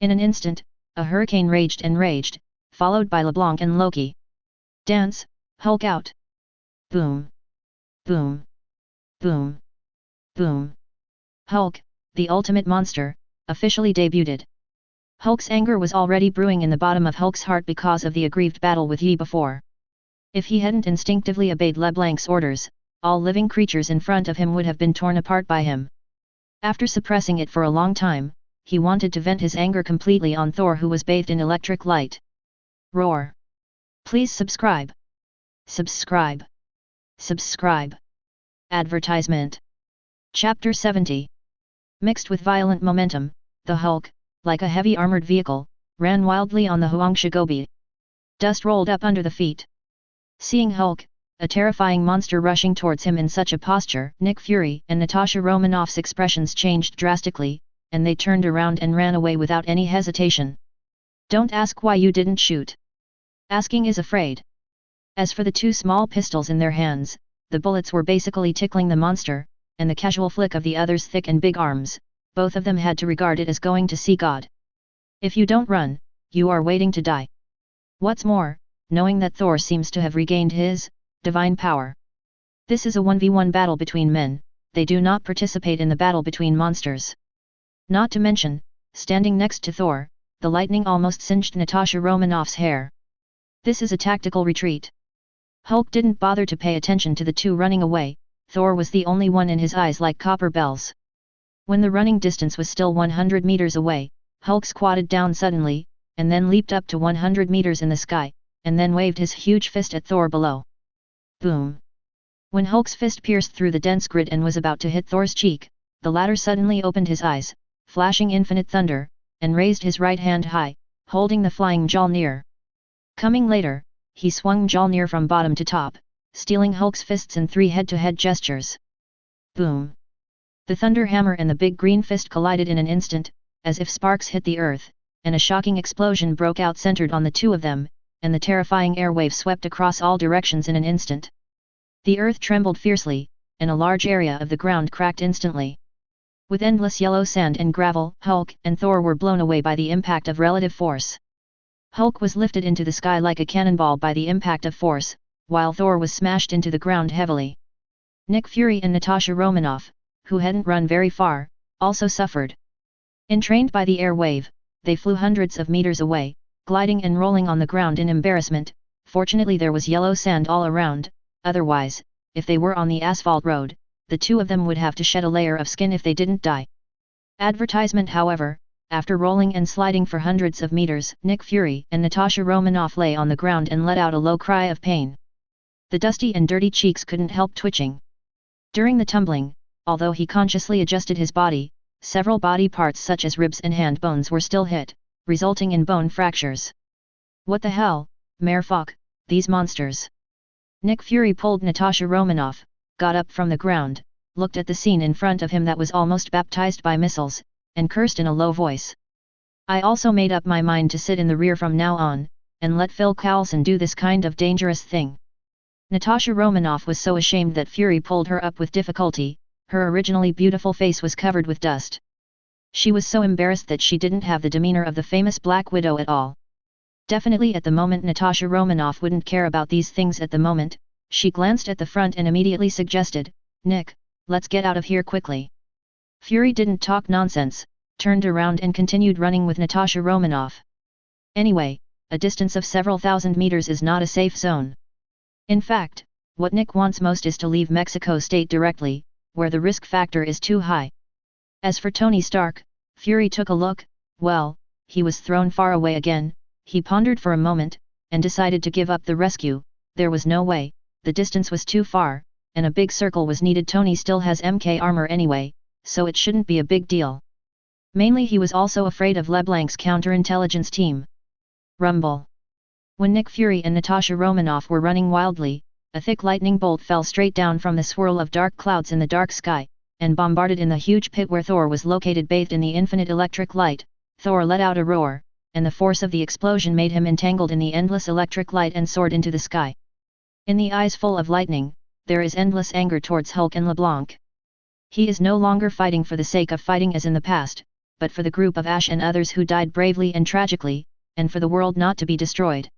In an instant, a hurricane raged, followed by LeBlanc and Loki. Dance, Hulk out! Boom! Boom! Boom! Boom! Hulk, the ultimate monster, officially debuted. Hulk's anger was already brewing in the bottom of Hulk's heart because of the aggrieved battle with Yi before. If he hadn't instinctively obeyed LeBlanc's orders, all living creatures in front of him would have been torn apart by him. After suppressing it for a long time, he wanted to vent his anger completely on Thor, who was bathed in electric light. Roar! Please subscribe. Subscribe. Subscribe. Advertisement. Chapter 70. Mixed with violent momentum, the Hulk, like a heavy armored vehicle, ran wildly on the Huangshigobi. Dust rolled up under the feet. Seeing Hulk, a terrifying monster rushing towards him in such a posture, Nick Fury and Natasha Romanoff's expressions changed drastically, and they turned around and ran away without any hesitation. Don't ask why you didn't shoot. Asking is afraid. As for the two small pistols in their hands, the bullets were basically tickling the monster, and the casual flick of the other's thick and big arms, both of them had to regard it as going to see God. If you don't run, you are waiting to die. What's more, knowing that Thor seems to have regained his divine power. This is a 1v1 battle between men, they do not participate in the battle between monsters. Not to mention, standing next to Thor, the lightning almost singed Natasha Romanoff's hair. This is a tactical retreat. Hulk didn't bother to pay attention to the two running away, Thor was the only one in his eyes like copper bells. When the running distance was still 100 meters away, Hulk squatted down suddenly, and then leaped up to 100 meters in the sky, and then waved his huge fist at Thor below. Boom! When Hulk's fist pierced through the dense grid and was about to hit Thor's cheek, the latter suddenly opened his eyes, flashing infinite thunder, and raised his right hand high, holding the flying Mjolnir. Coming later, he swung Mjolnir from bottom to top, stealing Hulk's fists in 3 head-to-head gestures. Boom! The thunder hammer and the big green fist collided in an instant, as if sparks hit the earth, and a shocking explosion broke out centered on the two of them, and the terrifying airwave swept across all directions in an instant. The earth trembled fiercely, and a large area of the ground cracked instantly. With endless yellow sand and gravel, Hulk and Thor were blown away by the impact of relative force. Hulk was lifted into the sky like a cannonball by the impact of force, while Thor was smashed into the ground heavily. Nick Fury and Natasha Romanoff, who hadn't run very far, also suffered. Entrained by the air wave, they flew hundreds of meters away, gliding and rolling on the ground in embarrassment. Fortunately there was yellow sand all around, otherwise, if they were on the asphalt road, the two of them would have to shed a layer of skin if they didn't die. Advertisement. However, after rolling and sliding for hundreds of meters, Nick Fury and Natasha Romanoff lay on the ground and let out a low cry of pain. The dusty and dirty cheeks couldn't help twitching. During the tumbling, although he consciously adjusted his body, several body parts such as ribs and hand bones were still hit, resulting in bone fractures. What the hell, Merfuck, these monsters! Nick Fury pulled Natasha Romanoff, got up from the ground, looked at the scene in front of him that was almost baptized by missiles, and cursed in a low voice. I also made up my mind to sit in the rear from now on, and let Phil Coulson do this kind of dangerous thing. Natasha Romanoff was so ashamed that Fury pulled her up with difficulty, her originally beautiful face was covered with dust. She was so embarrassed that she didn't have the demeanor of the famous Black Widow at all. Definitely at the moment Natasha Romanoff wouldn't care about these things at the moment. She glanced at the front and immediately suggested, Nick, let's get out of here quickly. Fury didn't talk nonsense, turned around and continued running with Natasha Romanoff. Anyway, a distance of several thousand meters is not a safe zone. In fact, what Nick wants most is to leave Mexico State directly, where the risk factor is too high. As for Tony Stark, Fury took a look, well, he was thrown far away again. He pondered for a moment, and decided to give up the rescue. There was no way, the distance was too far, and a big circle was needed. Tony still has MK armor anyway, so it shouldn't be a big deal. Mainly he was also afraid of LeBlanc's counterintelligence team. Rumble. When Nick Fury and Natasha Romanoff were running wildly, a thick lightning bolt fell straight down from the swirl of dark clouds in the dark sky, and bombarded in the huge pit where Thor was located. Bathed in the infinite electric light, Thor let out a roar, and the force of the explosion made him entangled in the endless electric light and soared into the sky. In the eyes full of lightning, there is endless anger towards Hulk and LeBlanc. He is no longer fighting for the sake of fighting as in the past, but for the group of Ash and others who died bravely and tragically, and for the world not to be destroyed.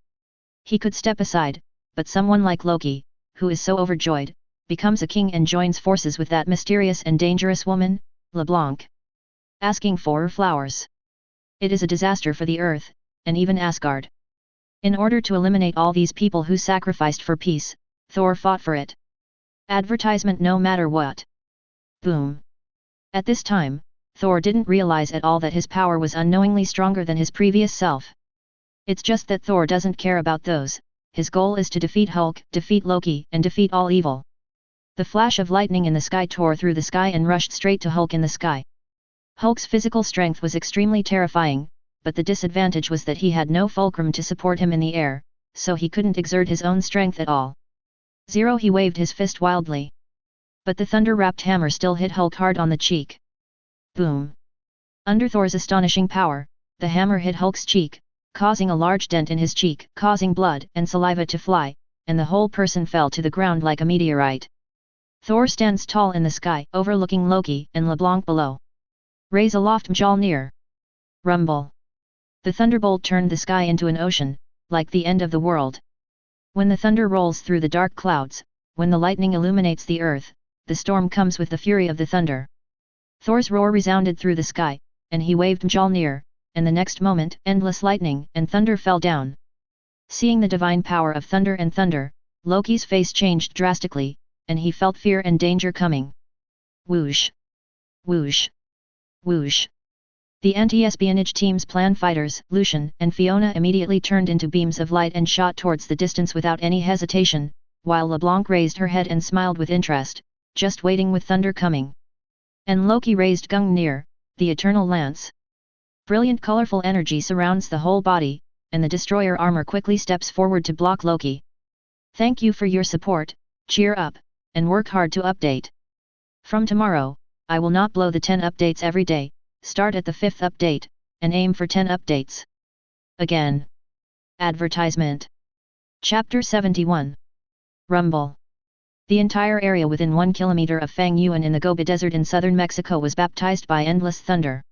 He could step aside, but someone like Loki, who is so overjoyed, becomes a king and joins forces with that mysterious and dangerous woman, LeBlanc. Asking for flowers. It is a disaster for the Earth, and even Asgard. In order to eliminate all these people who sacrificed for peace, Thor fought for it. Advertisement. No matter what. Boom. At this time, Thor didn't realize at all that his power was unknowingly stronger than his previous self. It's just that Thor doesn't care about those, his goal is to defeat Hulk, defeat Loki, and defeat all evil. The flash of lightning in the sky tore through the sky and rushed straight to Hulk in the sky. Hulk's physical strength was extremely terrifying, but the disadvantage was that he had no fulcrum to support him in the air, so he couldn't exert his own strength at all. Zero, he waved his fist wildly. But the thunder-wrapped hammer still hit Hulk hard on the cheek. Boom! Under Thor's astonishing power, the hammer hit Hulk's cheek, causing a large dent in his cheek, causing blood and saliva to fly, and the whole person fell to the ground like a meteorite. Thor stands tall in the sky, overlooking Loki and LeBlanc below. Raise aloft Mjolnir. Rumble. The thunderbolt turned the sky into an ocean, like the end of the world. When the thunder rolls through the dark clouds, when the lightning illuminates the earth, the storm comes with the fury of the thunder. Thor's roar resounded through the sky, and he waved Mjolnir, and the next moment endless lightning and thunder fell down. Seeing the divine power of thunder and thunder, Loki's face changed drastically, and he felt fear and danger coming. Whoosh! Whoosh! Whoosh! The anti-espionage team's plan fighters, Lucian and Fiona, immediately turned into beams of light and shot towards the distance without any hesitation, while LeBlanc raised her head and smiled with interest, just waiting with thunder coming. And Loki raised Gungnir, the eternal lance. Brilliant colorful energy surrounds the whole body, and the destroyer armor quickly steps forward to block Loki. Thank you for your support, cheer up, and work hard to update. From tomorrow, I will not blow the 10 updates every day, start at the 5th update, and aim for 10 updates. Again. Advertisement. Chapter 71. Rumble. The entire area within 1 kilometer of Fangyuan in the Gobi Desert in southern Mexico was baptized by endless thunder.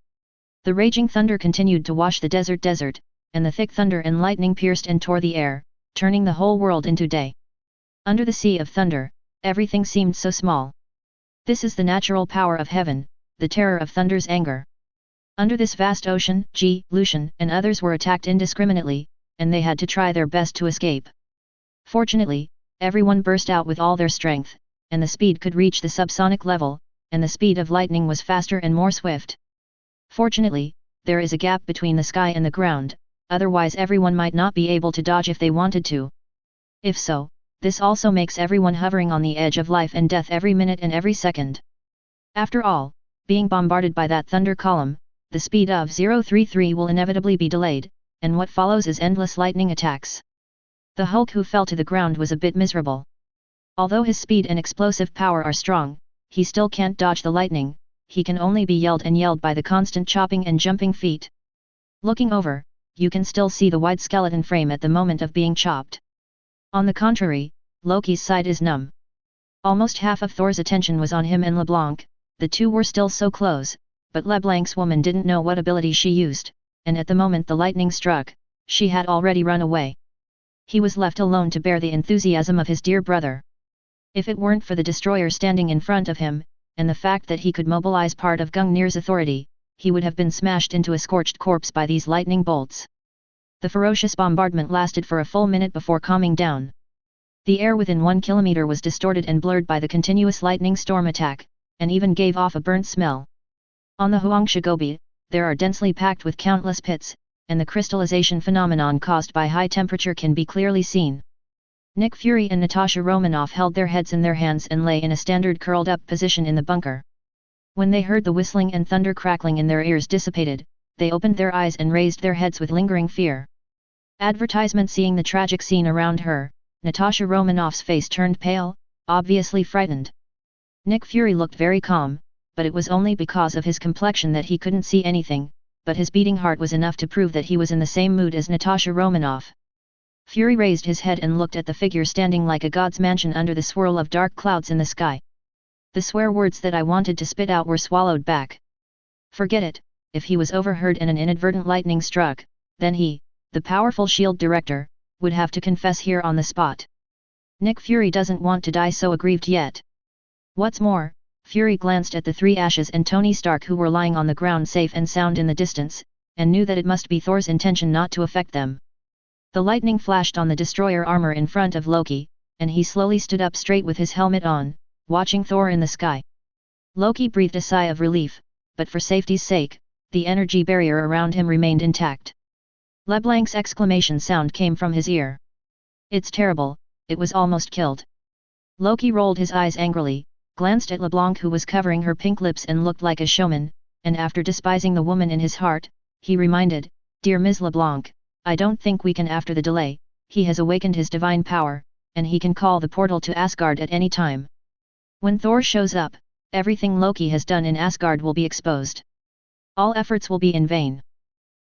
The raging thunder continued to wash the desert, and the thick thunder and lightning pierced and tore the air, turning the whole world into day. Under the sea of thunder, everything seemed so small. This is the natural power of heaven, the terror of thunder's anger. Under this vast ocean, Lucian and others were attacked indiscriminately, and they had to try their best to escape. Fortunately, everyone burst out with all their strength, and the speed could reach the subsonic level, and the speed of lightning was faster and more swift. Fortunately, there is a gap between the sky and the ground, otherwise everyone might not be able to dodge if they wanted to. If so, this also makes everyone hovering on the edge of life and death every minute and every second. After all, being bombarded by that thunder column, the speed of 033 will inevitably be delayed, and what follows is endless lightning attacks. The Hulk who fell to the ground was a bit miserable. Although his speed and explosive power are strong, he still can't dodge the lightning, he can only be yelled and yelled by the constant chopping and jumping feet. Looking over, you can still see the wide skeleton frame at the moment of being chopped. On the contrary, Loki's side is numb. Almost half of Thor's attention was on him and LeBlanc, the two were still so close, but LeBlanc's woman didn't know what ability she used, and at the moment the lightning struck, she had already run away. He was left alone to bear the enthusiasm of his dear brother. If it weren't for the destroyer standing in front of him, and the fact that he could mobilize part of Gungnir's authority, he would have been smashed into a scorched corpse by these lightning bolts. The ferocious bombardment lasted for a full minute before calming down. The air within 1 kilometer was distorted and blurred by the continuous lightning storm attack, and even gave off a burnt smell. On the Huangsha Gobi, there are densely packed with countless pits, and the crystallization phenomenon caused by high temperature can be clearly seen. Nick Fury and Natasha Romanoff held their heads in their hands and lay in a standard curled-up position in the bunker. When they heard the whistling and thunder crackling in their ears dissipated, they opened their eyes and raised their heads with lingering fear. Advertisement. Seeing the tragic scene around her, Natasha Romanoff's face turned pale, obviously frightened. Nick Fury looked very calm, but it was only because of his complexion that he couldn't see anything, but his beating heart was enough to prove that he was in the same mood as Natasha Romanoff. Fury raised his head and looked at the figure standing like a god's mansion under the swirl of dark clouds in the sky. The swear words that I wanted to spit out were swallowed back. Forget it, if he was overheard and an inadvertent lightning struck, then he, the powerful SHIELD director, would have to confess here on the spot. Nick Fury doesn't want to die so aggrieved yet. What's more, Fury glanced at the three Ashes and Tony Stark who were lying on the ground safe and sound in the distance, and knew that it must be Thor's intention not to affect them. The lightning flashed on the destroyer armor in front of Loki, and he slowly stood up straight with his helmet on, watching Thor in the sky. Loki breathed a sigh of relief, but for safety's sake, the energy barrier around him remained intact. LeBlanc's exclamation sound came from his ear. It's terrible, it was almost killed. Loki rolled his eyes angrily, glanced at LeBlanc who was covering her pink lips and looked like a showman, and after despising the woman in his heart, he reminded, "Dear Ms. LeBlanc, I don't think we can after the delay, he has awakened his divine power, and he can call the portal to Asgard at any time. When Thor shows up, everything Loki has done in Asgard will be exposed. All efforts will be in vain.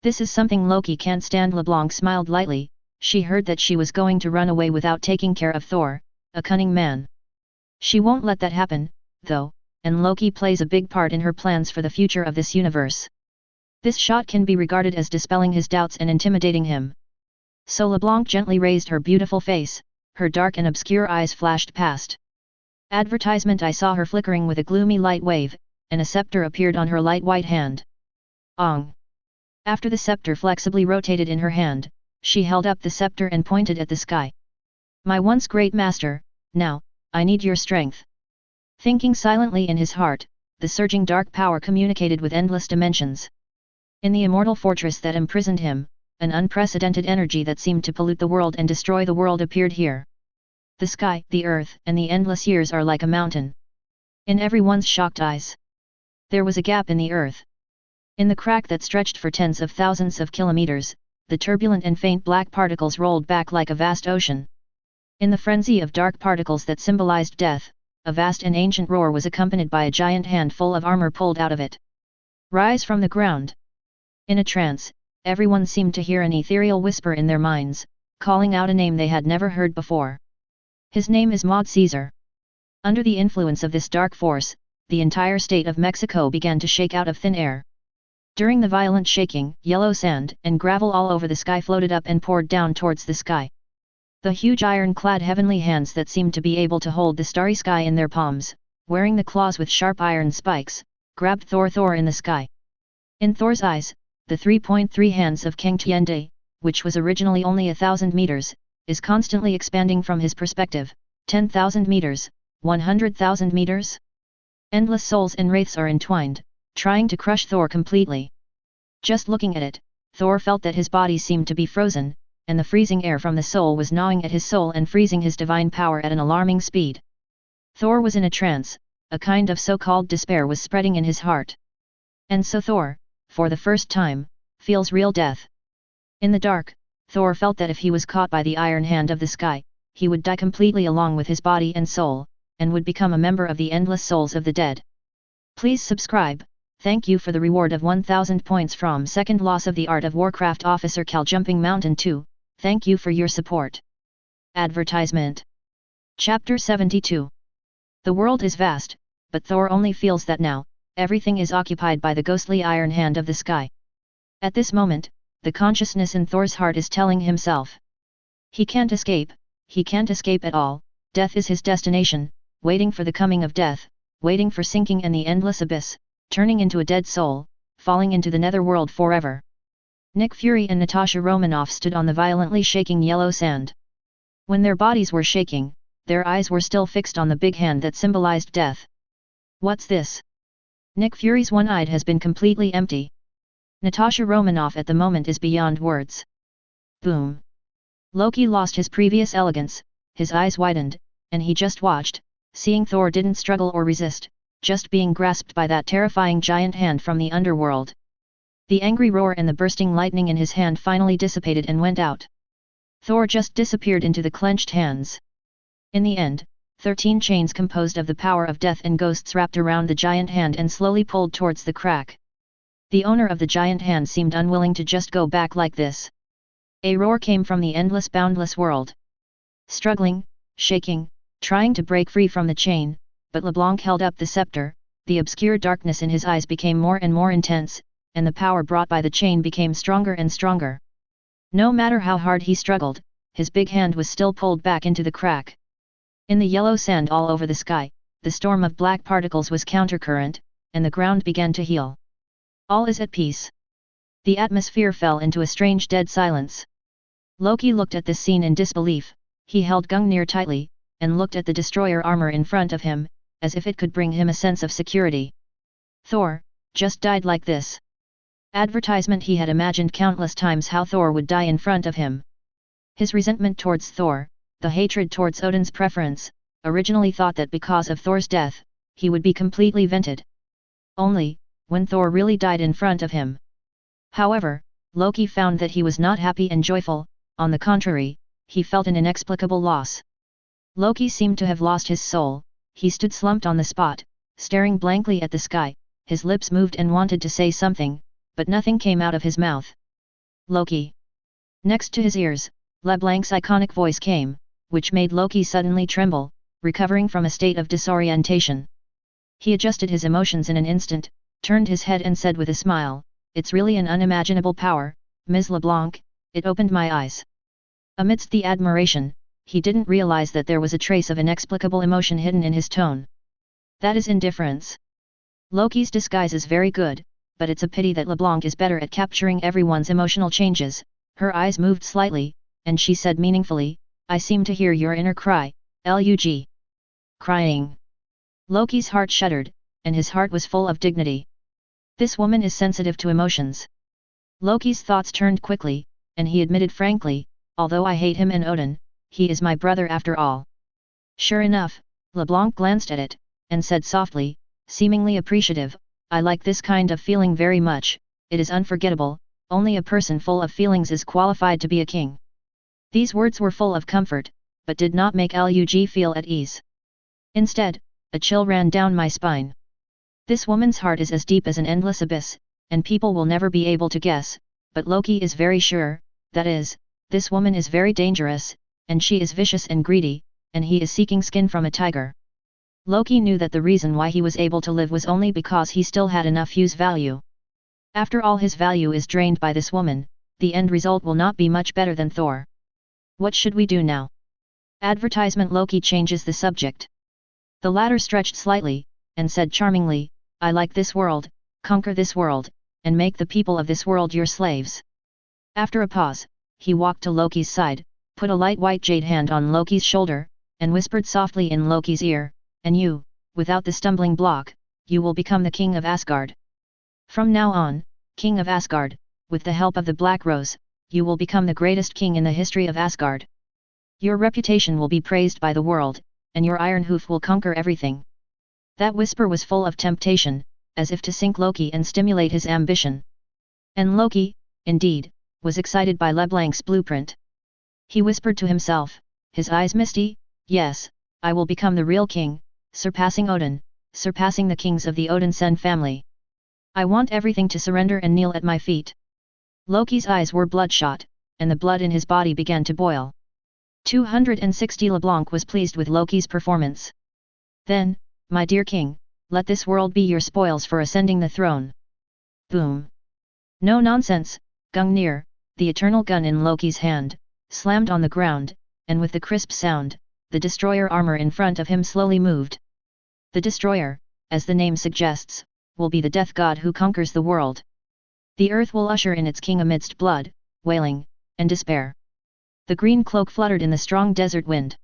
This is something Loki can't stand." LeBlanc smiled lightly. She heard that she was going to run away without taking care of Thor, a cunning man. She won't let that happen, though, and Loki plays a big part in her plans for the future of this universe. This shot can be regarded as dispelling his doubts and intimidating him. So LeBlanc gently raised her beautiful face, her dark and obscure eyes flashed past. Advertisement. I saw her flickering with a gloomy light wave, and a scepter appeared on her light white hand. Ong! After the scepter flexibly rotated in her hand, she held up the scepter and pointed at the sky. "My once great master, now, I need your strength." Thinking silently in his heart, the surging dark power communicated with endless dimensions. In the immortal fortress that imprisoned him, an unprecedented energy that seemed to pollute the world and destroy the world appeared here. The sky, the earth, and the endless years are like a mountain. In everyone's shocked eyes, there was a gap in the earth. In the crack that stretched for tens of thousands of kilometers, the turbulent and faint black particles rolled back like a vast ocean. In the frenzy of dark particles that symbolized death, a vast and ancient roar was accompanied by a giant hand full of armor pulled out of it. "Rise from the ground!" In a trance, everyone seemed to hear an ethereal whisper in their minds, calling out a name they had never heard before. "His name is Maud Caesar." Under the influence of this dark force, the entire state of Mexico began to shake out of thin air. During the violent shaking, yellow sand and gravel all over the sky floated up and poured down towards the sky. The huge iron-clad heavenly hands that seemed to be able to hold the starry sky in their palms, wearing the claws with sharp iron spikes, grabbed Thor in the sky. In Thor's eyes, the 3.3 hands of King Tiende, which was originally only 1,000 meters, is constantly expanding from his perspective. 10,000 meters, 100,000 meters? Endless souls and wraiths are entwined, trying to crush Thor completely. Just looking at it, Thor felt that his body seemed to be frozen, and the freezing air from the soul was gnawing at his soul and freezing his divine power at an alarming speed. Thor was in a trance, a kind of so-called despair was spreading in his heart. And so Thor, for the first time, feels real death. In the dark, Thor felt that if he was caught by the iron hand of the sky, he would die completely along with his body and soul, and would become a member of the endless souls of the dead. Please subscribe. Thank you for the reward of 1000 points from Second Loss of the Art of Warcraft Officer Cal Jumping Mountain 2, thank you for your support. Advertisement. Chapter 72. The world is vast, but Thor only feels that now, everything is occupied by the ghostly iron hand of the sky. At this moment, the consciousness in Thor's heart is telling himself. He can't escape at all, death is his destination, waiting for the coming of death, waiting for sinking in the endless abyss, turning into a dead soul, falling into the netherworld forever. Nick Fury and Natasha Romanoff stood on the violently shaking yellow sand. When their bodies were shaking, their eyes were still fixed on the big hand that symbolized death. What's this? Nick Fury's one eye has been completely empty. Natasha Romanoff at the moment is beyond words. Boom. Loki lost his previous elegance, his eyes widened, and he just watched, seeing Thor didn't struggle or resist, just being grasped by that terrifying giant hand from the underworld. The angry roar and the bursting lightning in his hand finally dissipated and went out. Thor just disappeared into the clenched hands. In the end, 13 chains composed of the power of death and ghosts wrapped around the giant hand and slowly pulled towards the crack. The owner of the giant hand seemed unwilling to just go back like this. A roar came from the endless boundless world. Struggling, shaking, trying to break free from the chain, but LeBlanc held up the scepter, the obscure darkness in his eyes became more and more intense, and the power brought by the chain became stronger and stronger. No matter how hard he struggled, his big hand was still pulled back into the crack. In the yellow sand all over the sky, the storm of black particles was countercurrent, and the ground began to heal. All is at peace. The atmosphere fell into a strange dead silence. Loki looked at this scene in disbelief. He held Gungnir tightly, and looked at the destroyer armor in front of him, as if it could bring him a sense of security. Thor, Just died like this. Advertisement. He had imagined countless times how Thor would die in front of him. His resentment towards Thor, the hatred towards Odin's preference, originally thought that because of Thor's death, he would be completely vented. Only, when Thor really died in front of him. However, Loki found that he was not happy and joyful, on the contrary, he felt an inexplicable loss. Loki seemed to have lost his soul. He stood slumped on the spot, staring blankly at the sky, his lips moved and wanted to say something, but nothing came out of his mouth. Loki. Next to his ears, LeBlanc's iconic voice came, which made Loki suddenly tremble, recovering from a state of disorientation. He adjusted his emotions in an instant, turned his head and said with a smile, "It's really an unimaginable power, Ms. LeBlanc, it opened my eyes." Amidst the admiration, he didn't realize that there was a trace of inexplicable emotion hidden in his tone. That is indifference. Loki's disguise is very good, but it's a pity that LeBlanc is better at capturing everyone's emotional changes. Her eyes moved slightly, and she said meaningfully, "I seem to hear your inner cry, Lug. Crying." Loki's heart shuddered, and his heart was full of dignity. This woman is sensitive to emotions. Loki's thoughts turned quickly, and he admitted frankly, "Although I hate him and Odin, he is my brother after all." Sure enough, LeBlanc glanced at it, and said softly, seemingly appreciative, "I like this kind of feeling very much, it is unforgettable, only a person full of feelings is qualified to be a king." These words were full of comfort, but did not make Lug feel at ease. Instead, a chill ran down my spine. This woman's heart is as deep as an endless abyss, and people will never be able to guess, but Loki is very sure, that is, this woman is very dangerous, and she is vicious and greedy, and he is seeking skin from a tiger. Loki knew that the reason why he was able to live was only because he still had enough use value. After all his value is drained by this woman, the end result will not be much better than Thor. What should we do now? Advertisement. Loki changes the subject. The latter stretched slightly, and said charmingly, "I like this world, conquer this world, and make the people of this world your slaves." After a pause, he walked to Loki's side, put a light white jade hand on Loki's shoulder, and whispered softly in Loki's ear, "And you, without the stumbling block, you will become the king of Asgard. From now on, king of Asgard, with the help of the Black Rose, you will become the greatest king in the history of Asgard. Your reputation will be praised by the world, and your iron hoof will conquer everything." That whisper was full of temptation, as if to sink Loki and stimulate his ambition. And Loki, indeed, was excited by LeBlanc's blueprint. He whispered to himself, his eyes misty, "Yes, I will become the real king, surpassing Odin, surpassing the kings of the Odinson family. I want everything to surrender and kneel at my feet." Loki's eyes were bloodshot, and the blood in his body began to boil. 260 LeBlanc was pleased with Loki's performance. "Then, my dear king, let this world be your spoils for ascending the throne." Boom! "No nonsense, Gungnir," the eternal gun in Loki's hand, slammed on the ground, and with the crisp sound, the destroyer armor in front of him slowly moved. The destroyer, as the name suggests, will be the death god who conquers the world. The earth will usher in its king amidst blood, wailing, and despair. The green cloak fluttered in the strong desert wind.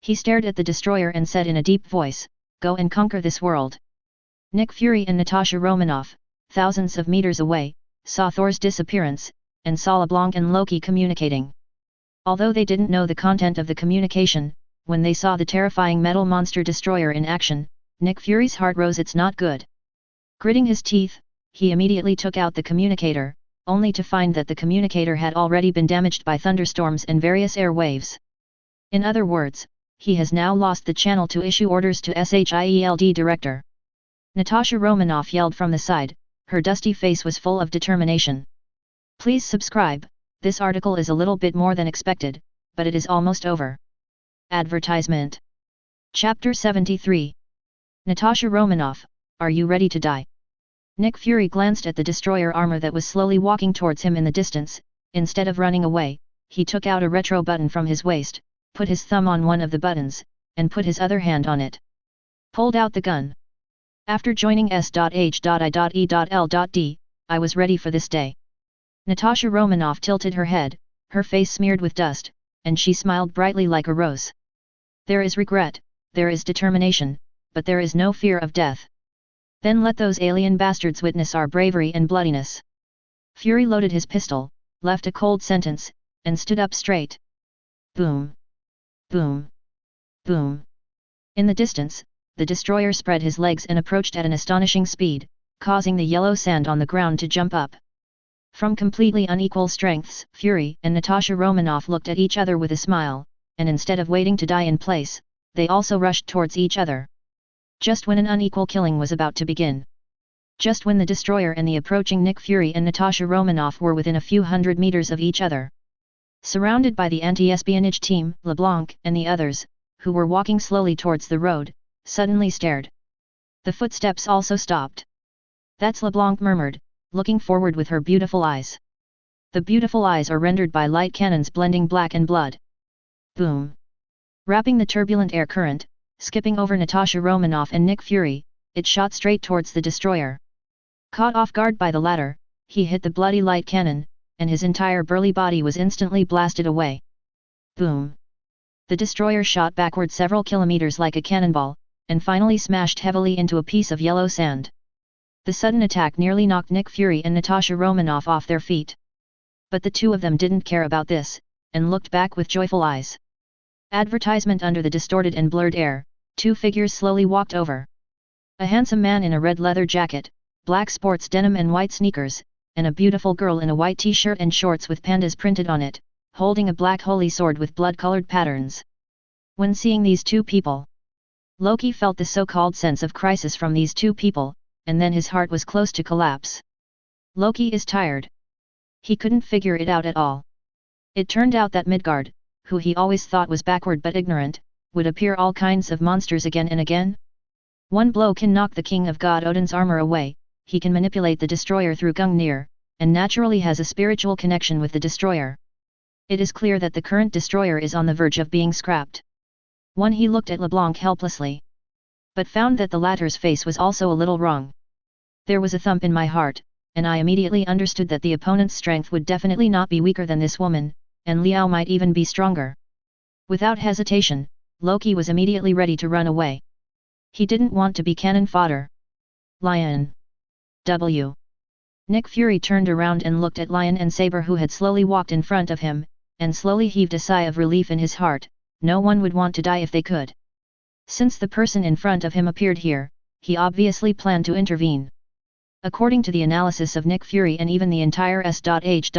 He stared at the destroyer and said in a deep voice, "Go and conquer this world." Nick Fury and Natasha Romanoff, thousands of meters away, saw Thor's disappearance, and saw LeBlanc and Loki communicating. Although they didn't know the content of the communication, when they saw the terrifying metal monster destroyer in action, Nick Fury's heart rose. It's not good. Gritting his teeth, he immediately took out the communicator, only to find that the communicator had already been damaged by thunderstorms and various air waves. In other words, he has now lost the channel to issue orders to SHIELD director. Natasha Romanoff yelled from the side, her dusty face was full of determination. Please subscribe, this article is a little bit more than expected, but it is almost over. Advertisement. Chapter 73. Natasha Romanoff, are you ready to die? Nick Fury glanced at the destroyer armor that was slowly walking towards him in the distance. Instead of running away, he took out a retro button from his waist, put his thumb on one of the buttons, and put his other hand on it. Pulled out the gun. After joining S.H.I.E.L.D., I was ready for this day. Natasha Romanoff tilted her head, her face smeared with dust, and she smiled brightly like a rose. There is regret, there is determination, but there is no fear of death. Then let those alien bastards witness our bravery and bloodiness. Fury loaded his pistol, left a cold sentence, and stood up straight. Boom! Boom! Boom! In the distance, the destroyer spread his legs and approached at an astonishing speed, causing the yellow sand on the ground to jump up. From completely unequal strengths, Fury and Natasha Romanoff looked at each other with a smile, and instead of waiting to die in place, they also rushed towards each other. Just when an unequal killing was about to begin. Just when the destroyer and the approaching Nick Fury and Natasha Romanoff were within a few hundred meters of each other. Surrounded by the anti-espionage team, LeBlanc and the others, who were walking slowly towards the road, suddenly stared. The footsteps also stopped. That's LeBlanc murmured, looking forward with her beautiful eyes. The beautiful eyes are rendered by light cannons blending black and blood. Boom! Wrapping the turbulent air current, skipping over Natasha Romanoff and Nick Fury, it shot straight towards the destroyer. Caught off guard by the latter, he hit the bloody light cannon, and his entire burly body was instantly blasted away. Boom! The destroyer shot backward several kilometers like a cannonball, and finally smashed heavily into a piece of yellow sand. The sudden attack nearly knocked Nick Fury and Natasha Romanoff off their feet. But the two of them didn't care about this, and looked back with joyful eyes. Advertisement under the distorted and blurred air, two figures slowly walked over. A handsome man in a red leather jacket, black sports denim and white sneakers, and a beautiful girl in a white t-shirt and shorts with pandas printed on it, holding a black holy sword with blood-colored patterns. When seeing these two people, Loki felt the so-called sense of crisis from these two people, and then his heart was close to collapse. Loki is tired. He couldn't figure it out at all. It turned out that Midgard, who he always thought was backward but ignorant, would appear all kinds of monsters again and again. One blow can knock the king of God Odin's armor away, he can manipulate the destroyer through Gungnir, and naturally has a spiritual connection with the destroyer. It is clear that the current destroyer is on the verge of being scrapped. He looked at LeBlanc helplessly, but found that the latter's face was also a little wrong. There was a thump in my heart, and I immediately understood that the opponent's strength would definitely not be weaker than this woman, and Liao might even be stronger. Without hesitation, Loki was immediately ready to run away. He didn't want to be cannon fodder. Lyon. W. Nick Fury turned around and looked at Lyon and Saber, who had slowly walked in front of him, and slowly heaved a sigh of relief in his heart. No one would want to die if they could. Since the person in front of him appeared here, he obviously planned to intervene. According to the analysis of Nick Fury and even the entire S.H.I.E.L.D.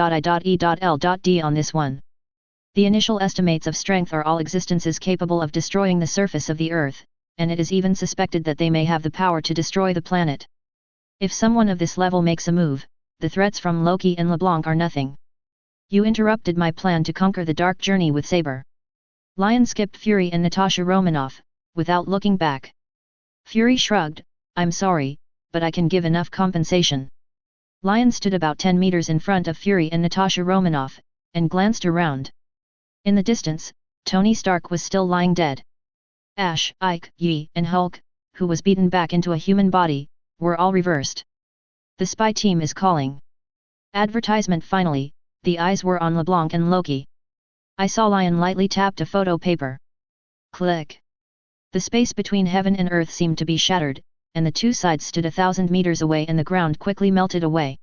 on this one, the initial estimates of strength are all existences capable of destroying the surface of the Earth, and it is even suspected that they may have the power to destroy the planet. If someone of this level makes a move, the threats from Loki and LeBlanc are nothing. You interrupted my plan to conquer the dark journey with Saber. Lyon skipped Fury and Natasha Romanoff, without looking back. Fury shrugged, I'm sorry, but I can give enough compensation. Lyon stood about 10 meters in front of Fury and Natasha Romanoff, and glanced around. In the distance, Tony Stark was still lying dead. Ash, Ike, Yi, and Hulk, who was beaten back into a human body, were all reversed. The spy team is calling. Advertisement. Finally, the eyes were on LeBlanc and Loki. I saw Lyon lightly tapped a photo paper. Click. The space between heaven and earth seemed to be shattered, and the two sides stood 1,000 meters away and the ground quickly melted away.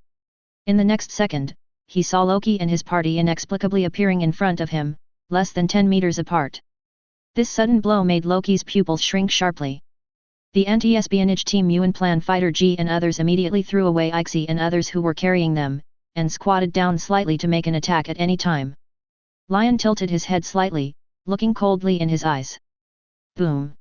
In the next second, he saw Loki and his party inexplicably appearing in front of him, less than 10 meters apart. This sudden blow made Loki's pupils shrink sharply. The anti-espionage team UN Plan Fighter G and others immediately threw away Ixie and others who were carrying them, and squatted down slightly to make an attack at any time. Lyon tilted his head slightly, looking coldly in his eyes. Boom!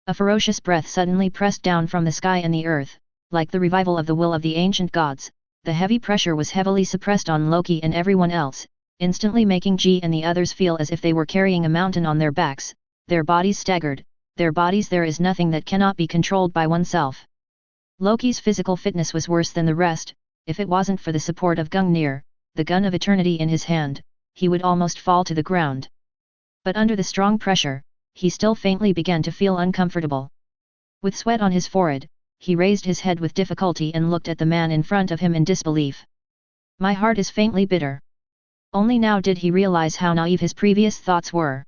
A ferocious breath suddenly pressed down from the sky and the earth, like the revival of the will of the ancient gods. The heavy pressure was heavily suppressed on Loki and everyone else, instantly making G and the others feel as if they were carrying a mountain on their backs. Their bodies staggered, their bodies. There is nothing that cannot be controlled by oneself. Loki's physical fitness was worse than the rest. If it wasn't for the support of Gungnir, the gun of eternity in his hand, he would almost fall to the ground. But under the strong pressure, he still faintly began to feel uncomfortable. With sweat on his forehead, he raised his head with difficulty and looked at the man in front of him in disbelief. My heart is faintly bitter. Only now did he realize how naive his previous thoughts were.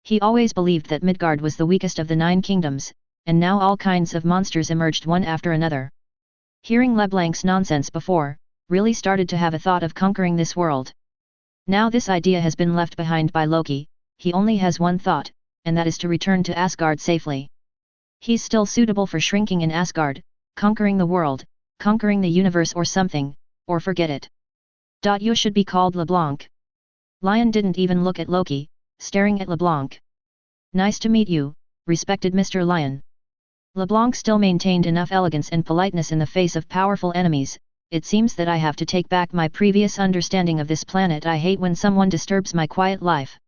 He always believed that Midgard was the weakest of the 9 kingdoms, and now all kinds of monsters emerged one after another. Hearing LeBlanc's nonsense before, really started to have a thought of conquering this world. Now this idea has been left behind by Loki, he only has one thought, and that is to return to Asgard safely. He's still suitable for shrinking in Asgard, conquering the world, conquering the universe or something, or forget it. You should be called LeBlanc. Lyon didn't even look at Loki, staring at LeBlanc. Nice to meet you, respected Mr. Lyon. LeBlanc still maintained enough elegance and politeness in the face of powerful enemies. It seems that I have to take back my previous understanding of this planet. I hate when someone disturbs my quiet life.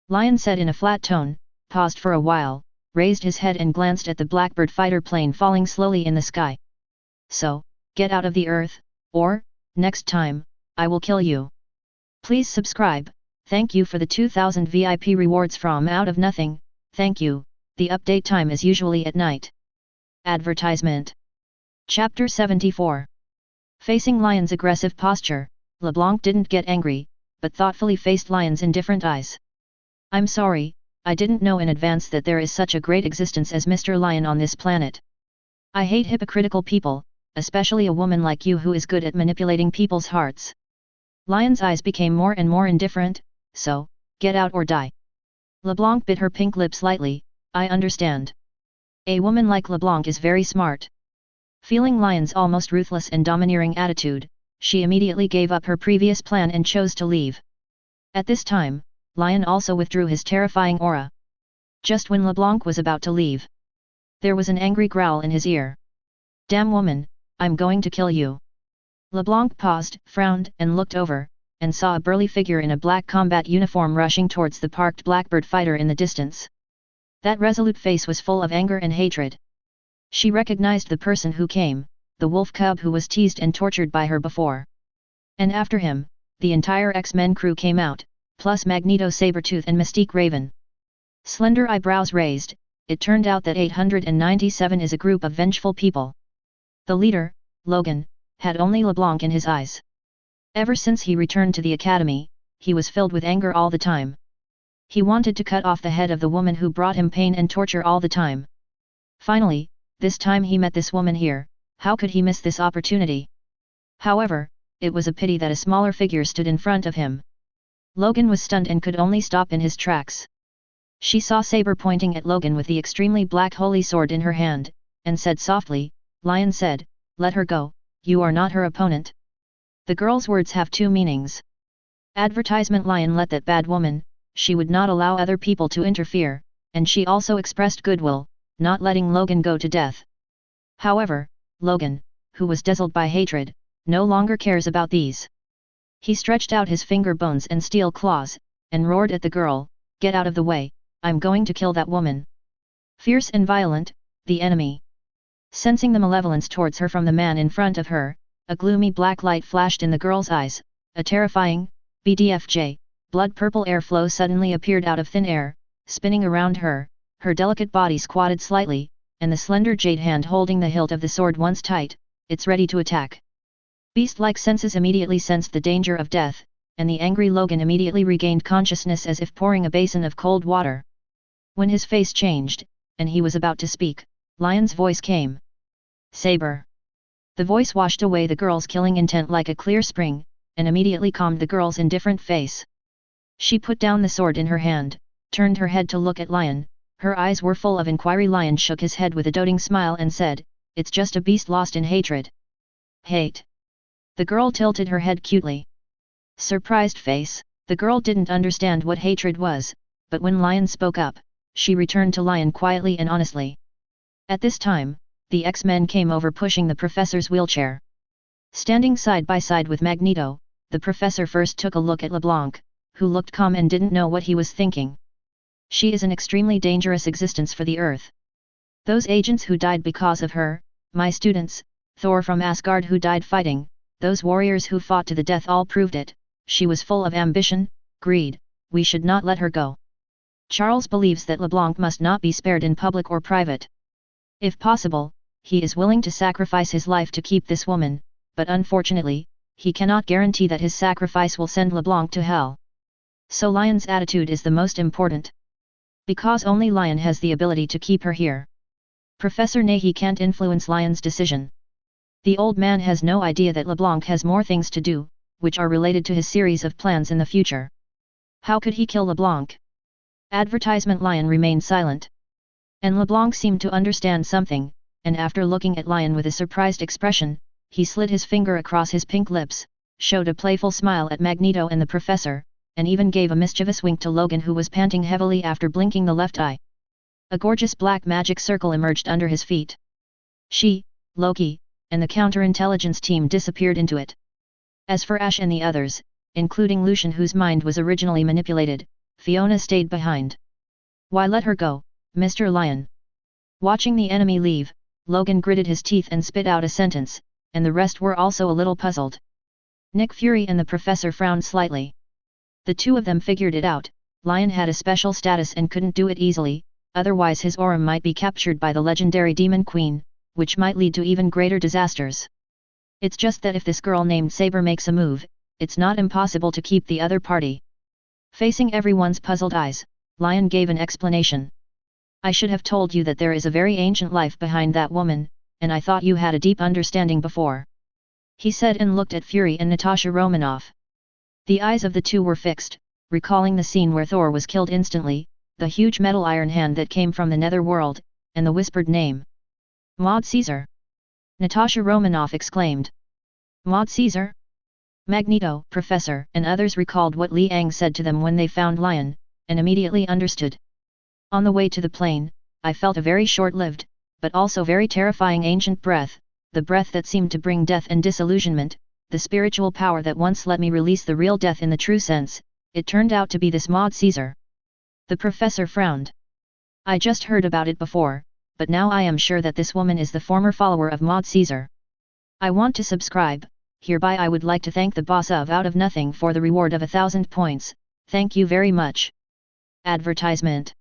Lyon said in a flat tone, paused for a while, raised his head and glanced at the Blackbird fighter plane falling slowly in the sky. So, get out of the earth, or, next time, I will kill you. Please subscribe, thank you for the 2000 VIP rewards from Out of Nothing, thank you, the update time is usually at night. Advertisement. Chapter 74. Facing Lyon's aggressive posture, LeBlanc didn't get angry, but thoughtfully faced Lyon's indifferent eyes. I'm sorry, I didn't know in advance that there is such a great existence as Mr. Lyon on this planet. I hate hypocritical people, especially a woman like you who is good at manipulating people's hearts. Lyon's eyes became more and more indifferent, so, get out or die. LeBlanc bit her pink lips lightly, I understand. A woman like LeBlanc is very smart. Feeling Lyon's almost ruthless and domineering attitude, she immediately gave up her previous plan and chose to leave. At this time, Lyon also withdrew his terrifying aura. Just when LeBlanc was about to leave, there was an angry growl in his ear. Damn woman, I'm going to kill you. LeBlanc paused, frowned, and looked over, and saw a burly figure in a black combat uniform rushing towards the parked Blackbird fighter in the distance. That resolute face was full of anger and hatred. She recognized the person who came, the wolf cub who was teased and tortured by her before. And after him, the entire X-Men crew came out, plus Magneto, Sabretooth and Mystique Raven. Slender eyebrows raised, it turned out that 897 is a group of vengeful people. The leader, Logan, had only LeBlanc in his eyes. Ever since he returned to the academy, he was filled with anger all the time. He wanted to cut off the head of the woman who brought him pain and torture all the time. Finally, this time he met this woman here, how could he miss this opportunity? However, it was a pity that a smaller figure stood in front of him. Logan was stunned and could only stop in his tracks. She saw Saber pointing at Logan with the extremely black holy sword in her hand, and said softly, Lyon said, let her go, you are not her opponent. The girl's words have two meanings. Advertisement Lyon let that bad woman, she would not allow other people to interfere, and she also expressed goodwill, not letting Logan go to death. However, Logan, who was dazzled by hatred, no longer cares about these. He stretched out his finger bones and steel claws, and roared at the girl, get out of the way, I'm going to kill that woman. Fierce and violent, the enemy. Sensing the malevolence towards her from the man in front of her, a gloomy black light flashed in the girl's eyes, a terrifying, BDFJ, blood-purple airflow suddenly appeared out of thin air, spinning around her, her delicate body squatted slightly, and the slender jade hand holding the hilt of the sword once tight, it's ready to attack. Beast-like senses immediately sensed the danger of death, and the angry Logan immediately regained consciousness as if pouring a basin of cold water. When his face changed, and he was about to speak, Lyon's voice came. Saber. The voice washed away the girl's killing intent like a clear spring, and immediately calmed the girl's indifferent face. She put down the sword in her hand, turned her head to look at Lyon, her eyes were full of inquiry. Lyon shook his head with a doting smile and said, it's just a beast lost in hatred. Hate. The girl tilted her head cutely. Surprised face, the girl didn't understand what hatred was, but when Lyon spoke up, she returned to Lyon quietly and honestly. At this time, the X-Men came over pushing the professor's wheelchair. Standing side by side with Magneto, the professor first took a look at LeBlanc, who looked calm and didn't know what he was thinking. She is an extremely dangerous existence for the Earth. Those agents who died because of her, my students, Thor from Asgard who died fighting, those warriors who fought to the death all proved it, she was full of ambition, greed, we should not let her go. Charles believes that LeBlanc must not be spared in public or private. If possible, he is willing to sacrifice his life to keep this woman, but unfortunately, he cannot guarantee that his sacrifice will send LeBlanc to hell. So Lyon's attitude is the most important. Because only Lyon has the ability to keep her here. Professor Nahi can't influence Lyon's decision. The old man has no idea that LeBlanc has more things to do, which are related to his series of plans in the future. How could he kill LeBlanc? Advertisement. Lyon remained silent. And LeBlanc seemed to understand something, and after looking at Lyon with a surprised expression, he slid his finger across his pink lips, showed a playful smile at Magneto and the professor, and even gave a mischievous wink to Logan, who was panting heavily after blinking the left eye. A gorgeous black magic circle emerged under his feet. She, Loki, and the counterintelligence team disappeared into it. As for Ash and the others, including Lucian, whose mind was originally manipulated, Fiona stayed behind. Why let her go, Mr. Lyon? Watching the enemy leave, Logan gritted his teeth and spit out a sentence, and the rest were also a little puzzled. Nick Fury and the professor frowned slightly. The two of them figured it out. Lyon had a special status and couldn't do it easily, otherwise his aura might be captured by the legendary Demon Queen, which might lead to even greater disasters. It's just that if this girl named Saber makes a move, it's not impossible to keep the other party. Facing everyone's puzzled eyes, Lyon gave an explanation. I should have told you that there is a very ancient life behind that woman, and I thought you had a deep understanding before. He said and looked at Fury and Natasha Romanoff. The eyes of the two were fixed, recalling the scene where Thor was killed instantly, the huge metal iron hand that came from the nether world, and the whispered name. Maud Caesar! Natasha Romanoff exclaimed. Maud Caesar? Magneto, Professor, and others recalled what Liang said to them when they found Lyon, and immediately understood. On the way to the plane, I felt a very short-lived, but also very terrifying ancient breath, the breath that seemed to bring death and disillusionment, the spiritual power that once let me release the real death in the true sense. It turned out to be this Maud Caesar. The professor frowned. I just heard about it before, but now I am sure that this woman is the former follower of Maud Caesar. I want to subscribe. Hereby I would like to thank the boss of Out of Nothing for the reward of 1,000 points, thank you very much. Advertisement.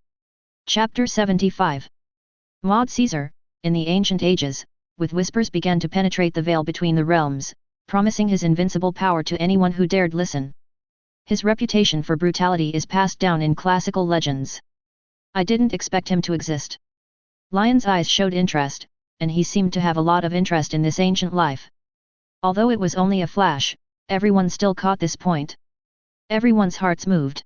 Chapter 75. Maud Caesar, in the ancient ages, with whispers began to penetrate the veil between the realms, promising his invincible power to anyone who dared listen. His reputation for brutality is passed down in classical legends. I didn't expect him to exist. Lyon's eyes showed interest, and he seemed to have a lot of interest in this ancient life. Although it was only a flash, everyone still caught this point. Everyone's hearts moved.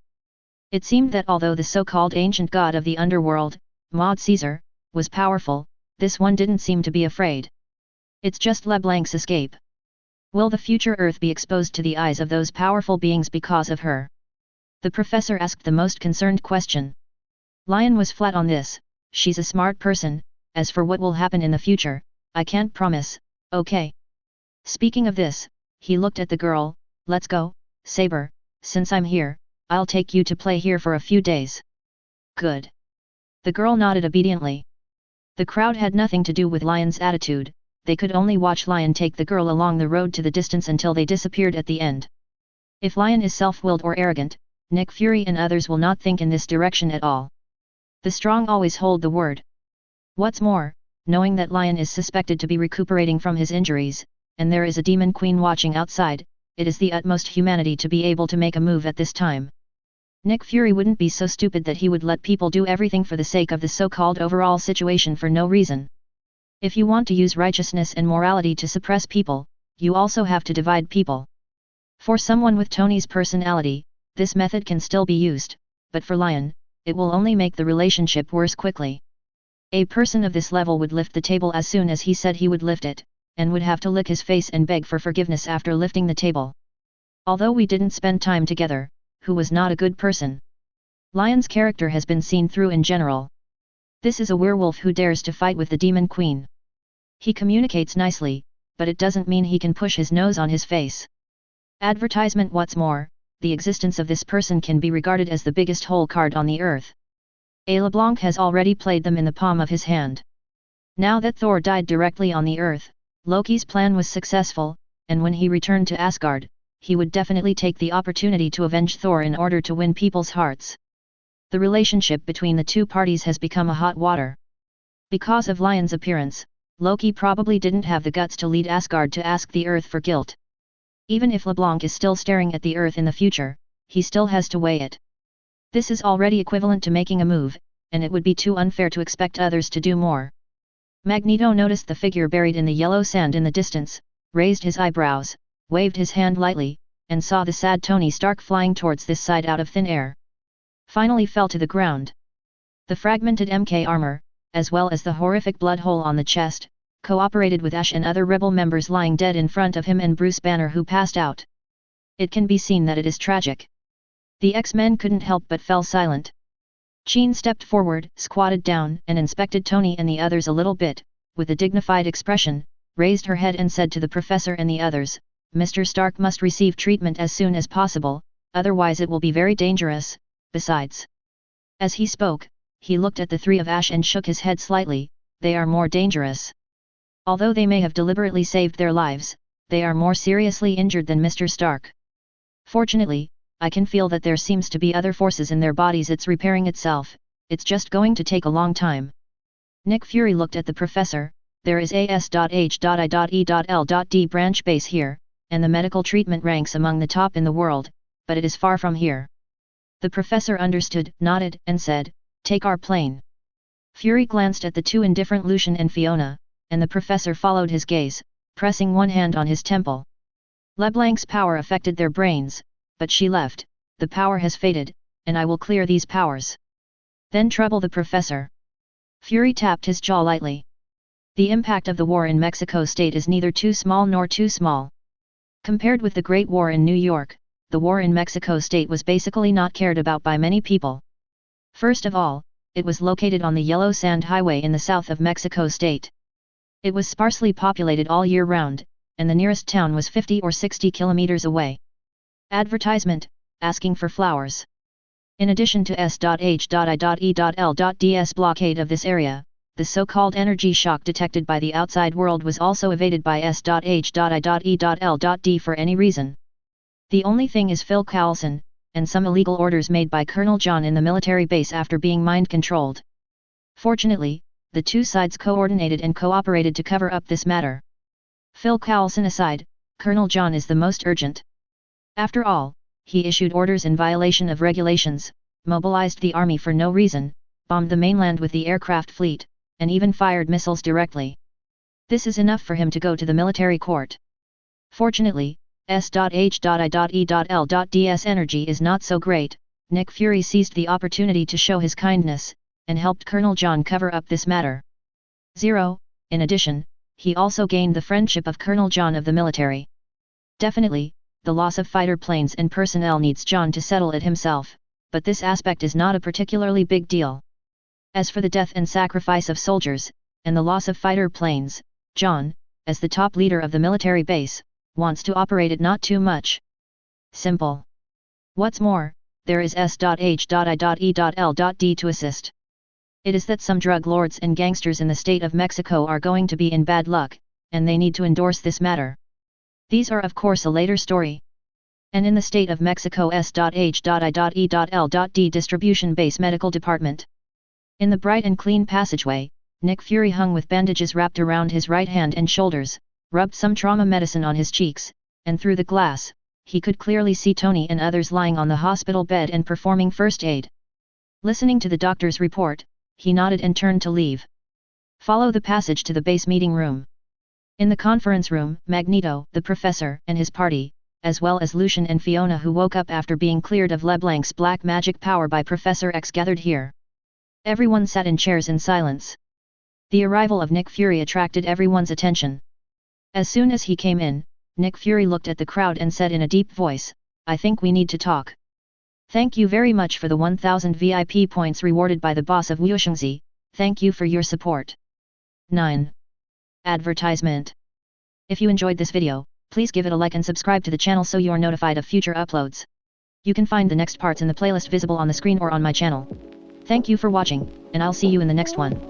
It seemed that although the so-called ancient god of the underworld, Maud Caesar, was powerful, this one didn't seem to be afraid. It's just LeBlanc's escape. Will the future Earth be exposed to the eyes of those powerful beings because of her? The professor asked the most concerned question. Lyon was flat on this. She's a smart person. As for what will happen in the future, I can't promise, okay? Speaking of this, he looked at the girl. Let's go, Saber, since I'm here, I'll take you to play here for a few days. Good. The girl nodded obediently. The crowd had nothing to do with Lyon's attitude, they could only watch Lyon take the girl along the road to the distance until they disappeared at the end. If Lyon is self-willed or arrogant, Nick Fury and others will not think in this direction at all. The strong always hold the word. What's more, knowing that Lyon is suspected to be recuperating from his injuries, and there is a demon queen watching outside, it is the utmost humanity to be able to make a move at this time. Nick Fury wouldn't be so stupid that he would let people do everything for the sake of the so-called overall situation for no reason. If you want to use righteousness and morality to suppress people, you also have to divide people. For someone with Tony's personality, this method can still be used, but for Lyon, it will only make the relationship worse quickly. A person of this level would lift the table as soon as he said he would lift it, and would have to lick his face and beg for forgiveness after lifting the table. Although we didn't spend time together, who was not a good person. Lyon's character has been seen through in general. This is a werewolf who dares to fight with the demon queen. He communicates nicely, but it doesn't mean he can push his nose on his face. Advertisement. What's more, the existence of this person can be regarded as the biggest hole card on the earth. A LeBlanc has already played them in the palm of his hand. Now that Thor died directly on the earth, Loki's plan was successful, and when he returned to Asgard, he would definitely take the opportunity to avenge Thor in order to win people's hearts. The relationship between the two parties has become a hot water. Because of Lyon's appearance, Loki probably didn't have the guts to lead Asgard to ask the Earth for guilt. Even if LeBlanc is still staring at the Earth in the future, he still has to weigh it. This is already equivalent to making a move, and it would be too unfair to expect others to do more. Magneto noticed the figure buried in the yellow sand in the distance, raised his eyebrows, waved his hand lightly, and saw the sad Tony Stark flying towards this side out of thin air. Finally fell to the ground. The fragmented MK armor, as well as the horrific blood hole on the chest, cooperated with Ash and other rebel members lying dead in front of him and Bruce Banner who passed out. It can be seen that it is tragic. The X-Men couldn't help but fell silent. Jean stepped forward, squatted down and inspected Tony and the others a little bit, with a dignified expression, raised her head and said to the professor and the others, "Mr. Stark must receive treatment as soon as possible, otherwise it will be very dangerous, besides." As he spoke, he looked at the three of Ash and shook his head slightly, "They are more dangerous. Although they may have deliberately saved their lives, they are more seriously injured than Mr. Stark. Fortunately, I can feel that there seems to be other forces in their bodies. It's repairing itself, it's just going to take a long time." Nick Fury looked at the professor, "There is a S.H.I.E.L.D branch base here, and the medical treatment ranks among the top in the world, but it is far from here." The professor understood, nodded, and said, "Take our plane." Fury glanced at the two indifferent Lucian and Fiona, and the professor followed his gaze, pressing one hand on his temple. LeBlanc's power affected their brains, but she left, "The power has faded, and I will clear these powers. Then trouble the professor." Fury tapped his jaw lightly. The impact of the war in Mexico State is neither too small nor too small. Compared with the Great War in New York, the war in Mexico State was basically not cared about by many people. First of all, it was located on the Yellow Sand Highway in the south of Mexico State. It was sparsely populated all year round, and the nearest town was 50 or 60 kilometers away. Advertisement, asking for flowers. In addition to S.H.I.E.L.D's blockade of this area, the so-called energy shock detected by the outside world was also evaded by S.H.I.E.L.D for any reason. The only thing is Phil Coulson, and some illegal orders made by Colonel John in the military base after being mind-controlled. Fortunately, the two sides coordinated and cooperated to cover up this matter. Phil Coulson aside, Colonel John is the most urgent. After all, he issued orders in violation of regulations, mobilized the army for no reason, bombed the mainland with the aircraft fleet, and even fired missiles directly. This is enough for him to go to the military court. Fortunately, S.H.I.E.L.D's energy is not so great. Nick Fury seized the opportunity to show his kindness, and helped Colonel John cover up this matter. 0. In addition, he also gained the friendship of Colonel John of the military. Definitely, the loss of fighter planes and personnel needs John to settle it himself, but this aspect is not a particularly big deal. As for the death and sacrifice of soldiers, and the loss of fighter planes, John, as the top leader of the military base, wants to operate it not too much. Simple. What's more, there is S.H.I.E.L.D to assist. It is that some drug lords and gangsters in the state of Mexico are going to be in bad luck, and they need to endorse this matter. These are of course a later story. And in the state of Mexico S.H.I.E.L.D distribution base medical department. In the bright and clean passageway, Nick Fury hung with bandages wrapped around his right hand and shoulders, rubbed some trauma medicine on his cheeks, and through the glass, he could clearly see Tony and others lying on the hospital bed and performing first aid. Listening to the doctor's report, he nodded and turned to leave. Follow the passage to the base meeting room. In the conference room, Magneto, the professor, and his party, as well as Lucian and Fiona who woke up after being cleared of LeBlanc's black magic power by Professor X gathered here. Everyone sat in chairs in silence. The arrival of Nick Fury attracted everyone's attention. As soon as he came in, Nick Fury looked at the crowd and said in a deep voice, "I think we need to talk. Thank you very much for the 1000 VIP points rewarded by the boss of Wushengzi, thank you for your support." 9. Advertisement. If you enjoyed this video, please give it a like and subscribe to the channel so you are notified of future uploads. You can find the next parts in the playlist visible on the screen or on my channel. Thank you for watching, and I'll see you in the next one.